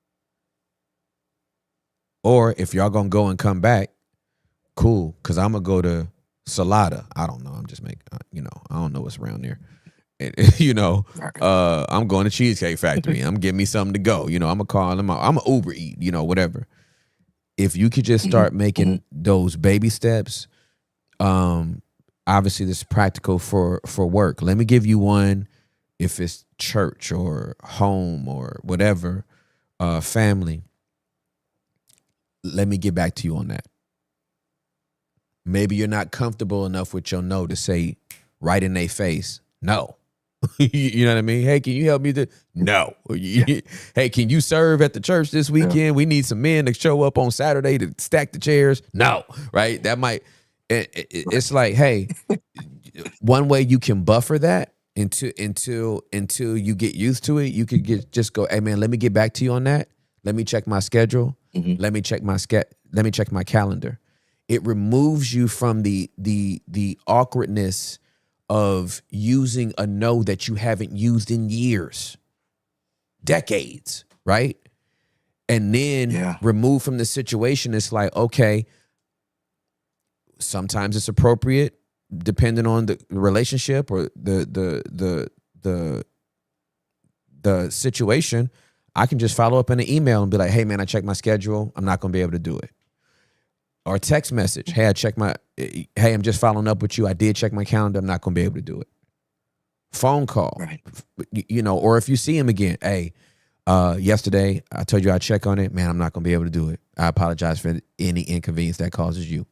Or if y'all gonna go and come back, cool. Cause I'm gonna go to Salada. I don't know. I'm just making. I don't know what's around there. I'm going to Cheesecake Factory. I'm getting me something to go. I'm gonna call them. I'm gonna Uber eat. Whatever. If you could just start making those baby steps. Obviously, this is practical for work. Let me give you one. If it's church or home or whatever, family. Let me get back to you on that. Maybe you're not comfortable enough with your no to say right in their face, no. You know what I mean? Hey, can you help me? No. Hey, can you serve at the church this weekend? Yeah. We need some men to show up on Saturday to stack the chairs. No, right? That might, it's like, hey, one way you can buffer that until you get used to it, you could just go, hey man, let me get back to you on that. Let me check my schedule. Mm-hmm. Let me check my calendar. It removes you from the awkwardness of using a no that you haven't used in years, decades, right? And then remove from the situation. It's like, okay, sometimes it's appropriate depending on the relationship or the situation. I can just follow up in an email and be like, hey man, I checked my schedule. I'm not going to be able to do it. Or text message. Hey, I'm just following up with you. I did check my calendar. I'm not going to be able to do it. Phone call. Right. Or if you see him again, hey, yesterday I told you I'd check on it. Man, I'm not going to be able to do it. I apologize for any inconvenience that causes you,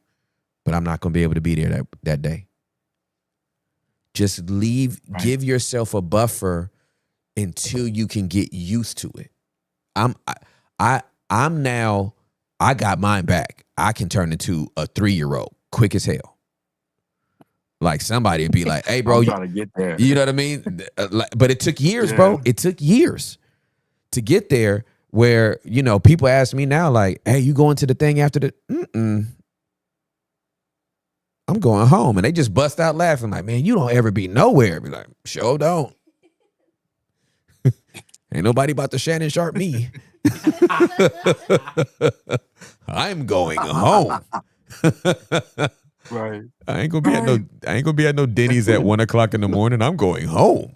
but I'm not going to be able to be there that day. Just leave, give yourself a buffer until you can get used to it. I got mine back. I can turn into a 3-year-old quick as hell. Like somebody would be like, hey, bro, I'm trying to get there. You know what I mean? But it took years, bro. It took years to get there where, people ask me now like, hey, you going to the thing after the, I'm going home. And they just bust out laughing like, man, you don't ever be nowhere. Be like, sure don't. Ain't nobody about to Shannon Sharp me. I'm going home. Right. I ain't gonna be at no Denny's at 1:00 in the morning. I'm going home.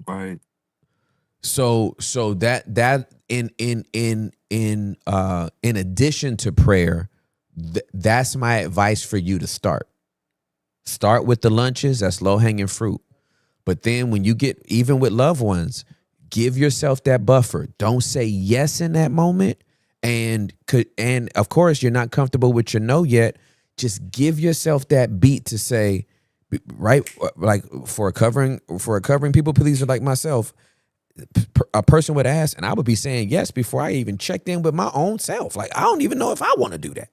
Right. So that in addition to prayer, that's my advice for you to start. Start with the lunches. That's low hanging fruit. But then when you get, even with loved ones, give yourself that buffer. Don't say yes in that moment. And of course, you're not comfortable with your no yet. Just give yourself that beat to say, right? Like for a covering people pleaser like myself, a person would ask, and I would be saying yes before I even checked in with my own self. Like, I don't even know if I want to do that.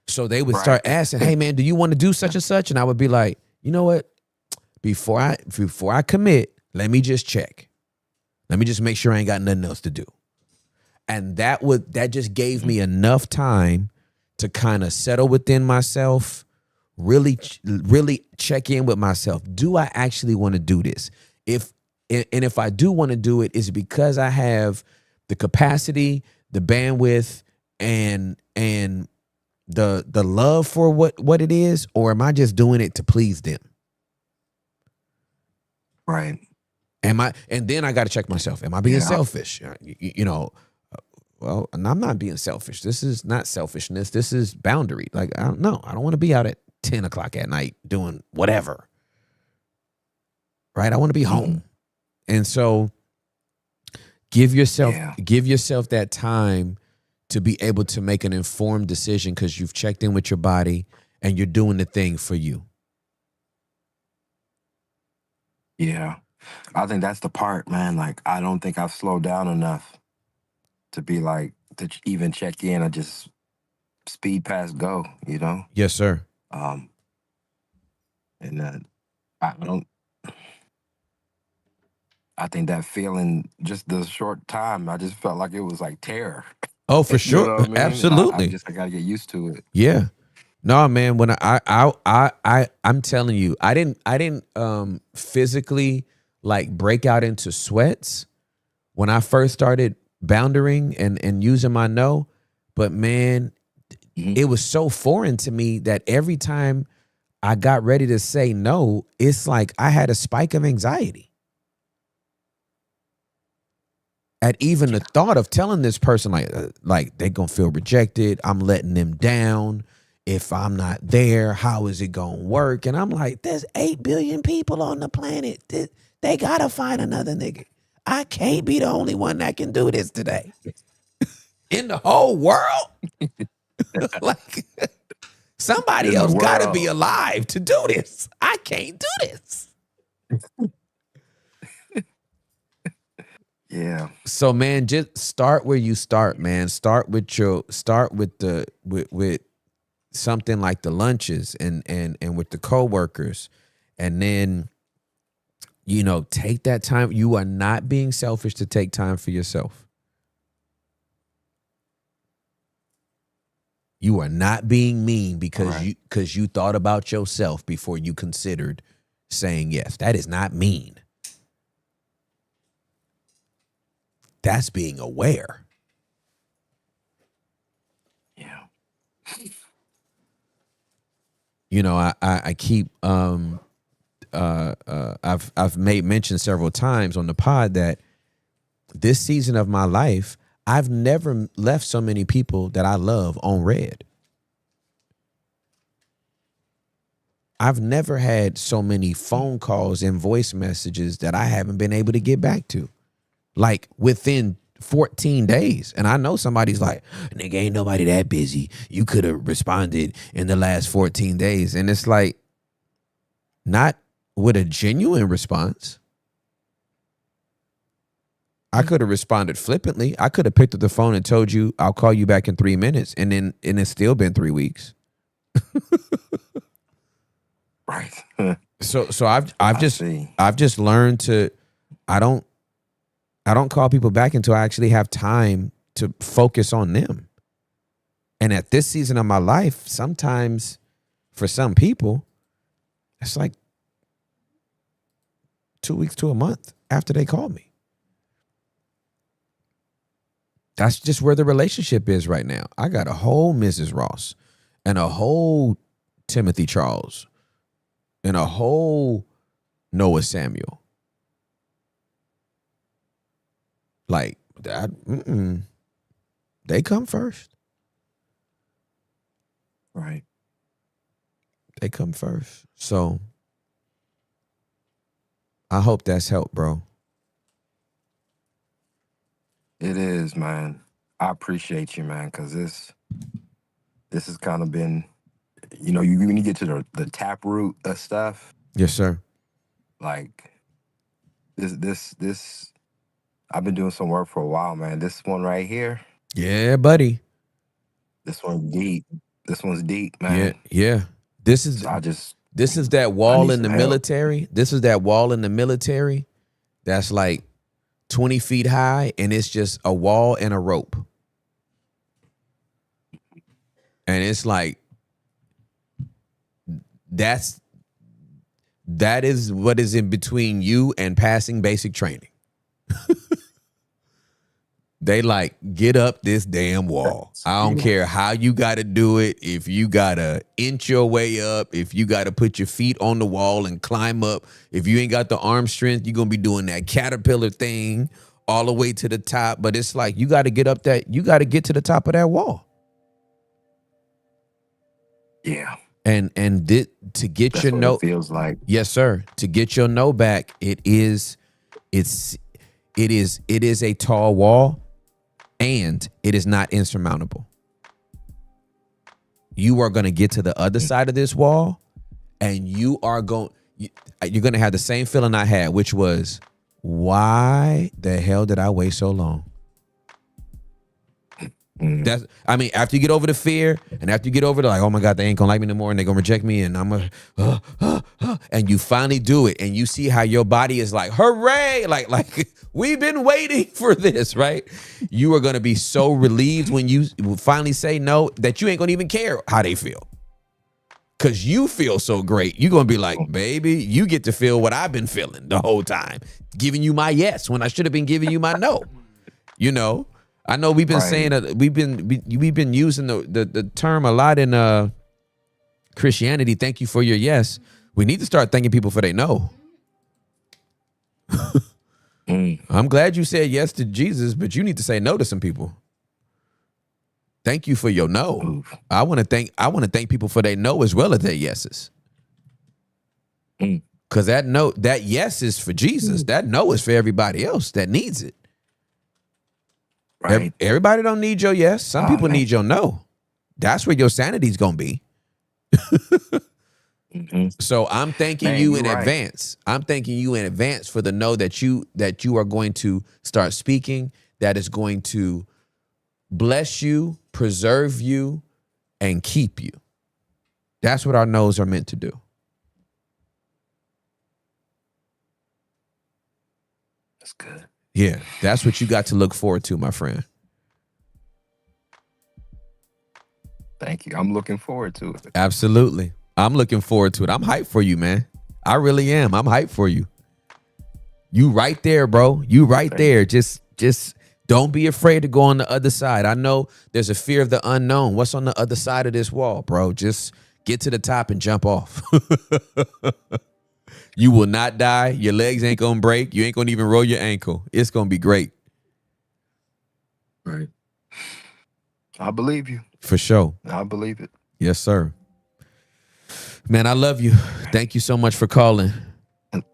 So they would start asking, hey man, do you want to do such and such? And I would be like, you know what? Before I commit, let me just check. Let me just make sure I ain't got nothing else to do. And that just gave me enough time to kind of settle within myself, really check in with myself. Do I actually want to do this? If I do want to do it, is it because I have the capacity, the bandwidth, and the love for what it is, or am I just doing it to please them? Right. And then I got to check myself. Am I being selfish? Well, and I'm not being selfish. This is not selfishness. This is boundary. Like, I don't know. I don't want to be out at 10 o'clock at night doing whatever. Right? I want to be home. And so give yourself that time to be able to make an informed decision because you've checked in with your body and you're doing the thing for you. Yeah. I think that's the part, man. Like, I don't think I've slowed down enough to be like, to even check in. I just speed past go, you know? Yes, sir. And I don't, I think that feeling, just the short time, I just felt like it was like terror. Oh, for sure. You know what I mean? Absolutely. I gotta get used to it. Yeah. No, man, when I'm telling you, I didn't physically like break out into sweats when I first started boundering and using my no, but man, it was so foreign to me that every time I got ready to say no, it's like I had a spike of anxiety. At even the thought of telling this person like they're gonna feel rejected, I'm letting them down. If I'm not there, how is it gonna work? And I'm like, there's 8 billion people on the planet. They gotta find another nigga. I can't be the only one that can do this today. In the whole world? Like, somebody else gotta be alive to do this. I can't do this. Yeah. So man, just start where you start, man. Start with something like the lunches and with the coworkers, and then take that time. You are not being selfish to take time for yourself. You are not being mean because you thought about yourself before you considered saying yes. That is not mean. That's being aware. Yeah. I keep I've made mention several times on the pod that this season of my life, I've never left so many people that I love on red. I've never had so many phone calls and voice messages that I haven't been able to get back to. Like within 14 days. And I know somebody's like, nigga, ain't nobody that busy. You could have responded in the last 14 days. And it's like, not with a genuine response. I could have responded flippantly. I could have picked up the phone and told you, I'll call you back in 3 minutes. And it's still been 3 weeks. Right. So I've just learned to, I don't call people back until I actually have time to focus on them. And at this season of my life, sometimes for some people, it's like 2 weeks to a month after they call me. That's just where the relationship is right now. I got a whole Mrs. Ross and a whole Timothy Charles and a whole Noah Samuel. Like that, they come first. Right. They come first. So I hope that's helped, bro. It is, man. I appreciate you, man, because this has kind of been, when you get to the tap root of stuff. Yes, sir. Like this. I've been doing some work for a while, man. This one right here. Yeah, buddy. This one's deep. This one's deep, man. Yeah. This is that wall in the military. This is that wall in the military that's like 20 feet high, and it's just a wall and a rope. And it's like that is what is in between you and passing basic training. They like, get up this damn wall. I don't care how you got to do it. If you got to inch your way up, if you got to put your feet on the wall and climb up, if you ain't got the arm strength, you're going to be doing that caterpillar thing all the way to the top. But it's like, you got to get up that, you got to get to the top of that wall. Yeah. And to get That's your what no, it feels like. yes, sir. To get your no back, it is a tall wall, and it is not insurmountable. You are going to get to the other side of this wall, and you're going to have the same feeling I had, which was, why the hell did I wait so long? After you get over the fear, and after you get over the like, oh my God, they ain't gonna like me no more, and they're gonna reject me, and I'm and you finally do it, and you see how your body is like, hooray, like we've been waiting for this, right? You are gonna be so relieved when you finally say no that you ain't gonna even care how they feel, because you feel so great. You're gonna be like, baby, you get to feel what I've been feeling the whole time, giving you my yes when I should have been giving you my no. You know, I know we've been saying that we've been using the term a lot in Christianity. Thank you for your yes. We need to start thanking people for their no. I'm glad you said yes to Jesus, but you need to say no to some people. Thank you for your no. I want to thank people for their no as well as their yeses. Because that yes is for Jesus. That no is for everybody else that needs it. Right. Everybody don't need your yes. Some people need your no. That's where your sanity's gonna be. So I'm thanking you in advance. I'm thanking you in advance for the no that you are going to start speaking, that is going to bless you, preserve you, and keep you. That's what our no's are meant to do. That's good. Yeah, that's what you got to look forward to, my friend. Thank you. I'm looking forward to it. Absolutely. I'm looking forward to it. I'm hyped for you, man. I really am. I'm hyped for you. You right there, bro. You right there. Just don't be afraid to go on the other side. I know there's a fear of the unknown. What's on the other side of this wall, bro? Just get to the top and jump off. You will not die. Your legs ain't going to break. You ain't going to even roll your ankle. It's going to be great. Right. I believe you. For sure. I believe it. Yes, sir. Man, I love you. Thank you so much for calling.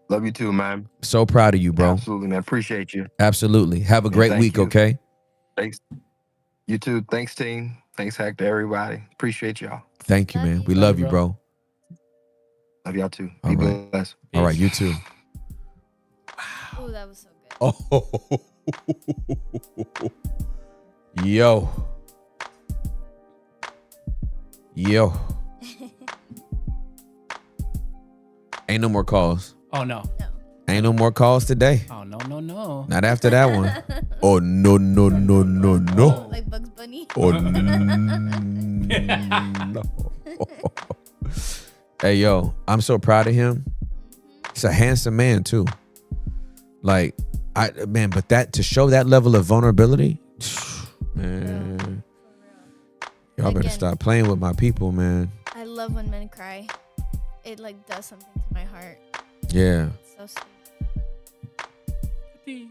Love you too, man. So proud of you, bro. Absolutely, man. Appreciate you. Absolutely. Have a great week, okay? Thanks. You too. Thanks, team. Thanks, Hector, everybody. Appreciate y'all. Thank you, man. We love you, bro. Love y'all too. All Be right. blessed. All right, you too. Wow. Oh, that was so good. Oh. Yo. Ain't no more calls. Oh, no. Ain't no more calls today. Oh, no. Not after that one. Oh, no. Like Bugs Bunny. Oh, no. Hey, yo, I'm so proud of him. He's a handsome man, too. Like, but to show that level of vulnerability, man, y'all better stop playing with my people, man. I love when men cry. It like does something to my heart. Yeah. It's so sweet.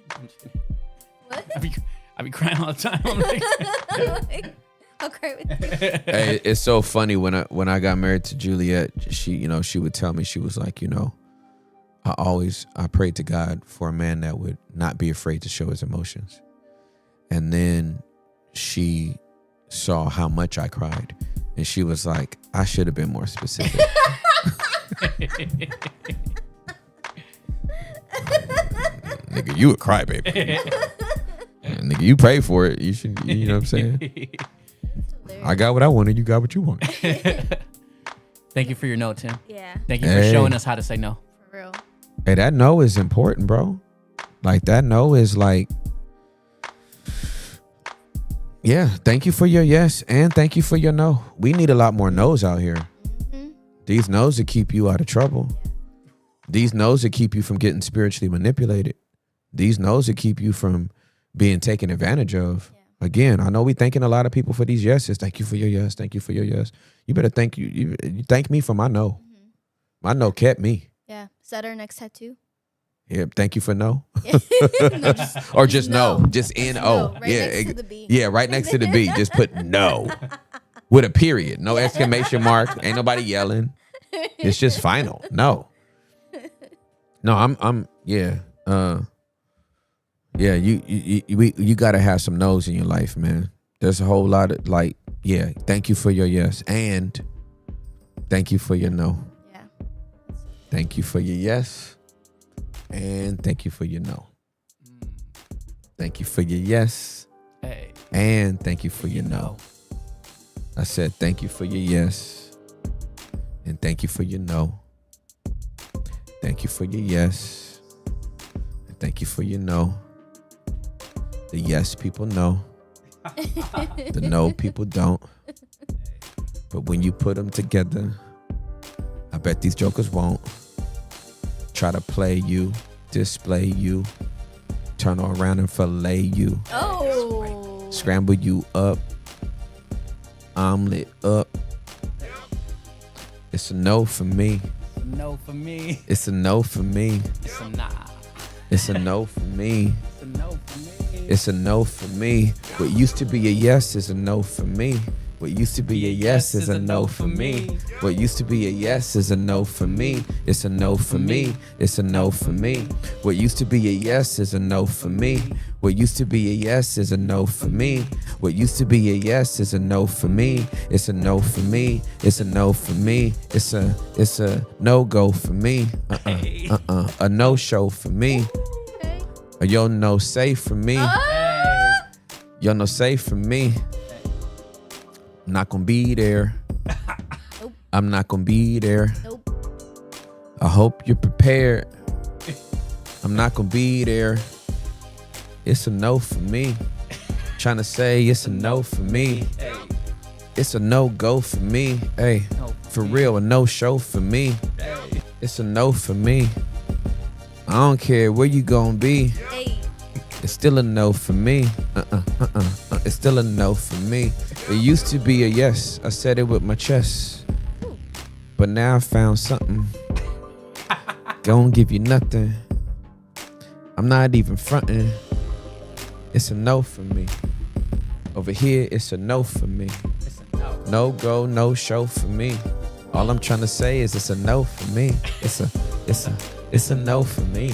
What? I be crying all the time. I'm like, I'll cry with you. Hey, it's so funny when I got married to Juliet, she would tell me, she was like, I prayed to God for a man that would not be afraid to show his emotions. And then she saw how much I cried, and she was like, I should have been more specific. Nigga, you a crybaby. Nigga, you pay for it. You should, you know what I'm saying? I got what I wanted. You got what you wanted. Thank you for your no, Tim. Yeah. Thank you for showing us how to say no. For real. Hey, that no is important, bro. Like, that no is like, yeah, thank you for your yes, and thank you for your no. We need a lot more no's out here. Mm-hmm. These no's that keep you out of trouble. These no's that keep you from getting spiritually manipulated. These no's that keep you from being taken advantage of. Yeah. Again, I know we thanking a lot of people for these yeses. Thank you for your yes. Thank you for your yes. You better thank you thank me for my no. Mm-hmm. My no kept me. Yeah. Is that our next tattoo? Yeah. Thank you for no. No, or just no. Just N-O. Right next to the B. Yeah, right next to the B. Just put no. With a period. No exclamation mark. Ain't nobody yelling. It's just final. No. No, I'm yeah. Yeah, you gotta have some no's in your life, man. There's a whole lot of like, yeah, thank you for your yes. And thank you for your no. Yeah. Thank you for your yes. And thank you for your no. Thank you for your yes. Hey. And thank you for your no. I said thank you for your yes. And thank you for your no. Thank you for your yes. And thank you for your no. The yes people know. The no people don't. But when you put them together, I bet these jokers won't try to play you, display you, turn around and fillet you. Oh. Scramble you up. Omelet up. It's a no for me. No for me. It's a no for me. It's a nah. It's a no for me. It's a no for me. It's a no for me. What used to be a yes is a no for me. What used to be a yes is a no for me. What used to be a yes is a no for me. It's a no for me. It's a no for me. What used to be a yes is a no for me. What used to be a yes is a no for me. What used to be a yes is a no for me. It's a no for me. It's a no for me. It's a no go for me. A no show for me. A yo no say for me. Yo no say for me. I'm not gonna be there. Nope. I'm not gonna be there. Nope. I hope you're prepared. I'm not gonna be there. It's a no for me. Trying to say it's a no for me. It's a no go for me. Hey, for real, a no show for me. It's a no for me. I don't care where you gonna be. Hey. It's still a no for me. It's still a no for me. It used to be a yes. I said it with my chest. But now I found something. Gonna give you nothing. I'm not even fronting. It's a no for me. Over here, it's a no for me. No go, no show for me. All I'm trying to say is it's a no for me. It's a no for me.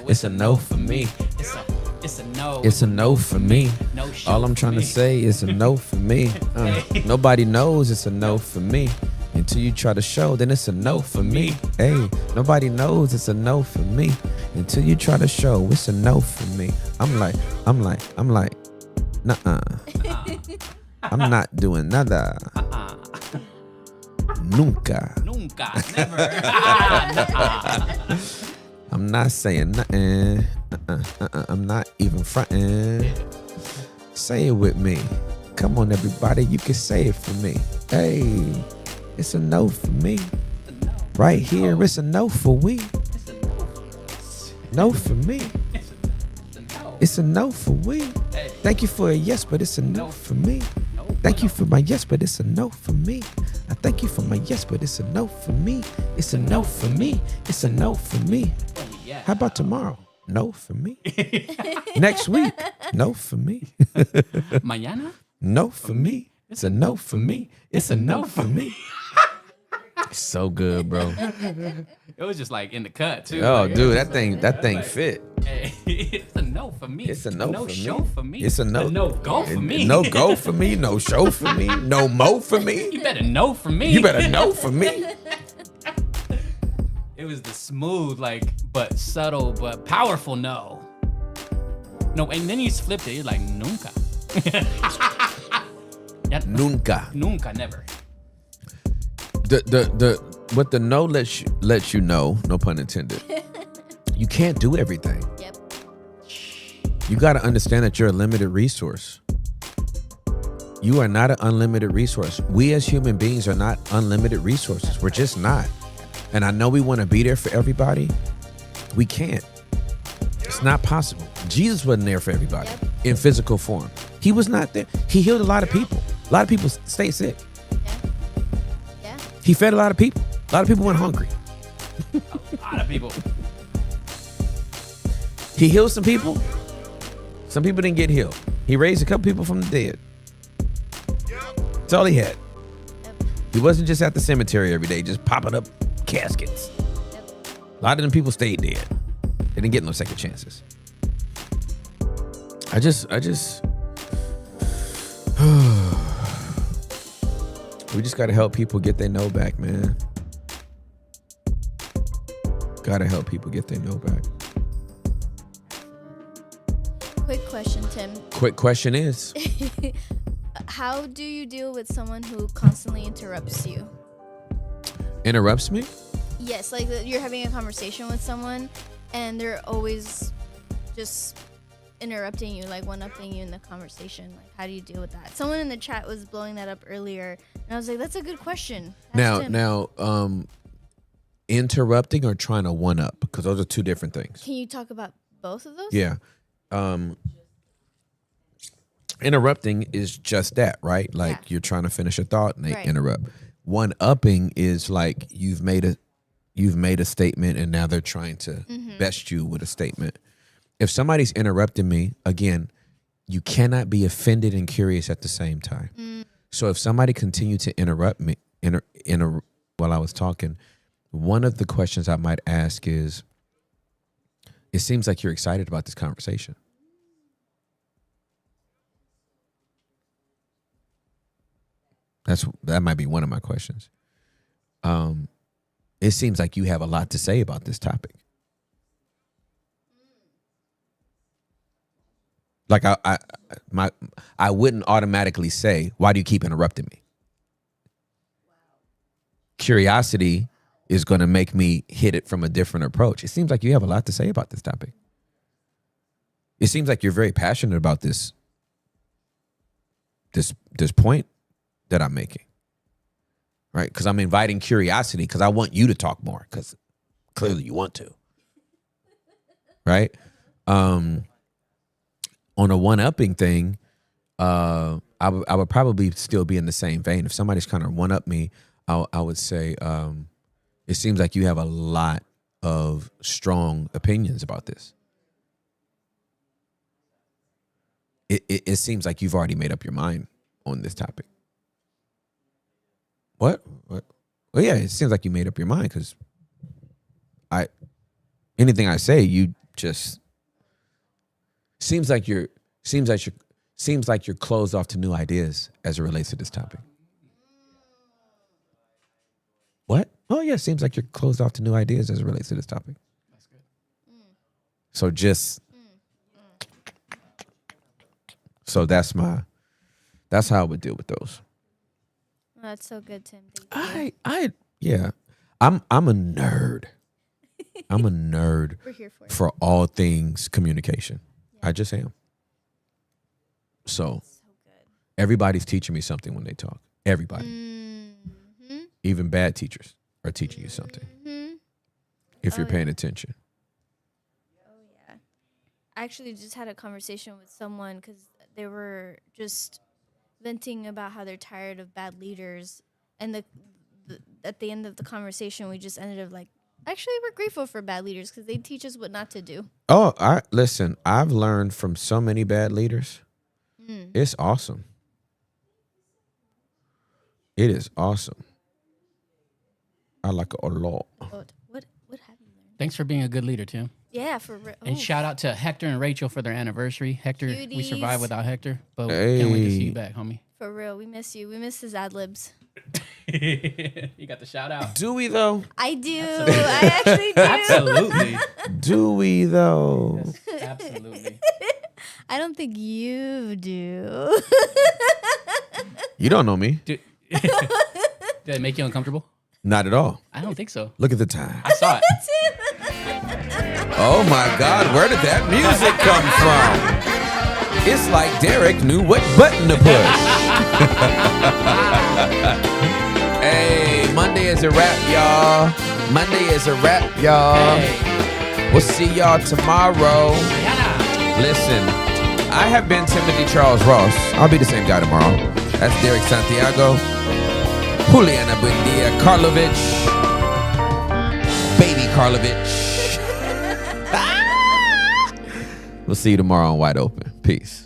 It's a no for me. It's a no. It's a no for me. No show All I'm for trying to me. say is a no for me. Nobody knows it's a no for me. Until you try to show, then it's a no for me. Hey, nobody knows it's a no for me. Until you try to show, it's a no for me. I'm like, nuh-uh. I'm not doing nada. Nunca. Nunca. Never. I'm not saying nothing. I'm not even fronting. Say it with me. Come on, everybody. You can say it for me. Hey, it's a no for me. Right here, it's a no for we. No for me. It's a no for we. Thank you for a yes, but it's a no for me. Thank you for my yes, but it's a no for me. I thank you for my yes, but it's a no for me. It's a no for me. It's a no for me. How about tomorrow? No for me. Next week? No for me. Mañana? No for me. It's a no for me. It's a no for me. So good, bro. It was just like in the cut too. Oh, like, dude, that thing fit. Hey, it's a no for me. It's a no for me. show for me. It's a no. No go for me. No go for me. No show for me. No mo for me. You better know for me. You better know for me. It was the smooth, like, but subtle, but powerful no. No, and then you flipped it. You're like, nunca. Nunca. Nunca, never. What the no lets you know, no pun intended. You can't do everything. Yep. You got to understand that you're a limited resource. You are not an unlimited resource. We as human beings are not unlimited resources. We're just not. And I know we want to be there for everybody. We can't. It's not possible. Jesus wasn't there for everybody in physical form. He was not there. He healed a lot of people. A lot of people stayed sick. Yeah. He fed a lot of people. A lot of people went hungry. A lot of people. He healed some people. Some people didn't get healed. He raised a couple people from the dead. That's all he had. He wasn't just at the cemetery every day, just popping up caskets. A lot of them people stayed dead. They didn't get no second chances. I just we just gotta help people get their know back, man. Gotta help people get their know back. Quick question, Tim. Quick question is, How do you deal with someone who constantly interrupts you? interrupts me? Yes, like you're having a conversation with someone and they're always just interrupting you, like one-upping you in the conversation. Like, how do you deal with that? Someone in the chat was blowing that up earlier, and I was like, that's a good question. Ask him. Interrupting or trying to one up, because those are two different things. Can you talk about both of those? Yeah. Interrupting is just that, right? Like you're trying to finish a thought and they interrupt. One upping is like you've made a statement and now they're trying to best you with a statement. If somebody's interrupting me, again, you cannot be offended and curious at the same time. So if somebody continued to interrupt me while I was talking, one of the questions I might ask is, it seems like you're excited about this conversation. That might be one of my questions. It seems like you have a lot to say about this topic. Like I wouldn't automatically say, why do you keep interrupting me? Curiosity is going to make me hit it from a different approach. It seems like you have a lot to say about this topic. It seems like you're very passionate about this point that I'm making, right? Because I'm inviting curiosity because I want you to talk more because clearly you want to, right? On a one-upping thing, I would probably still be in the same vein. If somebody's kind of one-up me, I would say, it seems like you have a lot of strong opinions about this. It seems like you've already made up your mind on this topic. What? Well, yeah, it seems like you made up your mind because anything I say, you just seems like you're closed off to new ideas as it relates to this topic. What? Oh yeah, seems like you're closed off to new ideas as it relates to this topic. That's good. So that's how I would deal with those. That's so good, Tim. Thank you. I'm a nerd. I'm a nerd We're here for it. for all things communication. Yeah. I just am. So good. Everybody's teaching me something when they talk. Everybody. Even bad teachers are teaching you something. If you're paying attention. Oh, yeah. I actually just had a conversation with someone because they were just venting about how they're tired of bad leaders. And at the end of the conversation, we just ended up like, actually, we're grateful for bad leaders because they teach us what not to do. Oh, listen, I've learned from so many bad leaders. It's awesome. It is awesome. I like it a lot. What have you learned? Thanks for being a good leader, Tim. Yeah, for real. And shout out to Hector and Rachel for their anniversary. Hector, we Cuties. survived without Hector, but can't wait to see you back, homie. For real, we miss you. We miss his ad-libs. You got the shout out. Do we though? I do. I actually do. Absolutely. Do we though? Yes, absolutely. I don't think you do. You don't know me. Did it make you uncomfortable? Not at all. I don't think so. Look at the time. I saw it. Oh my God, where did that music come from? It's like Derek knew what button to push. Hey, Monday is a wrap, y'all. Monday is a wrap, y'all. Hey. We'll see y'all tomorrow. Listen, I have been Timothy Charles Ross. I'll be the same guy tomorrow. That's Derek Santiago, Juliana Buendia, Karlovich, Baby Karlovich. We'll see you tomorrow on Wide Open. Peace.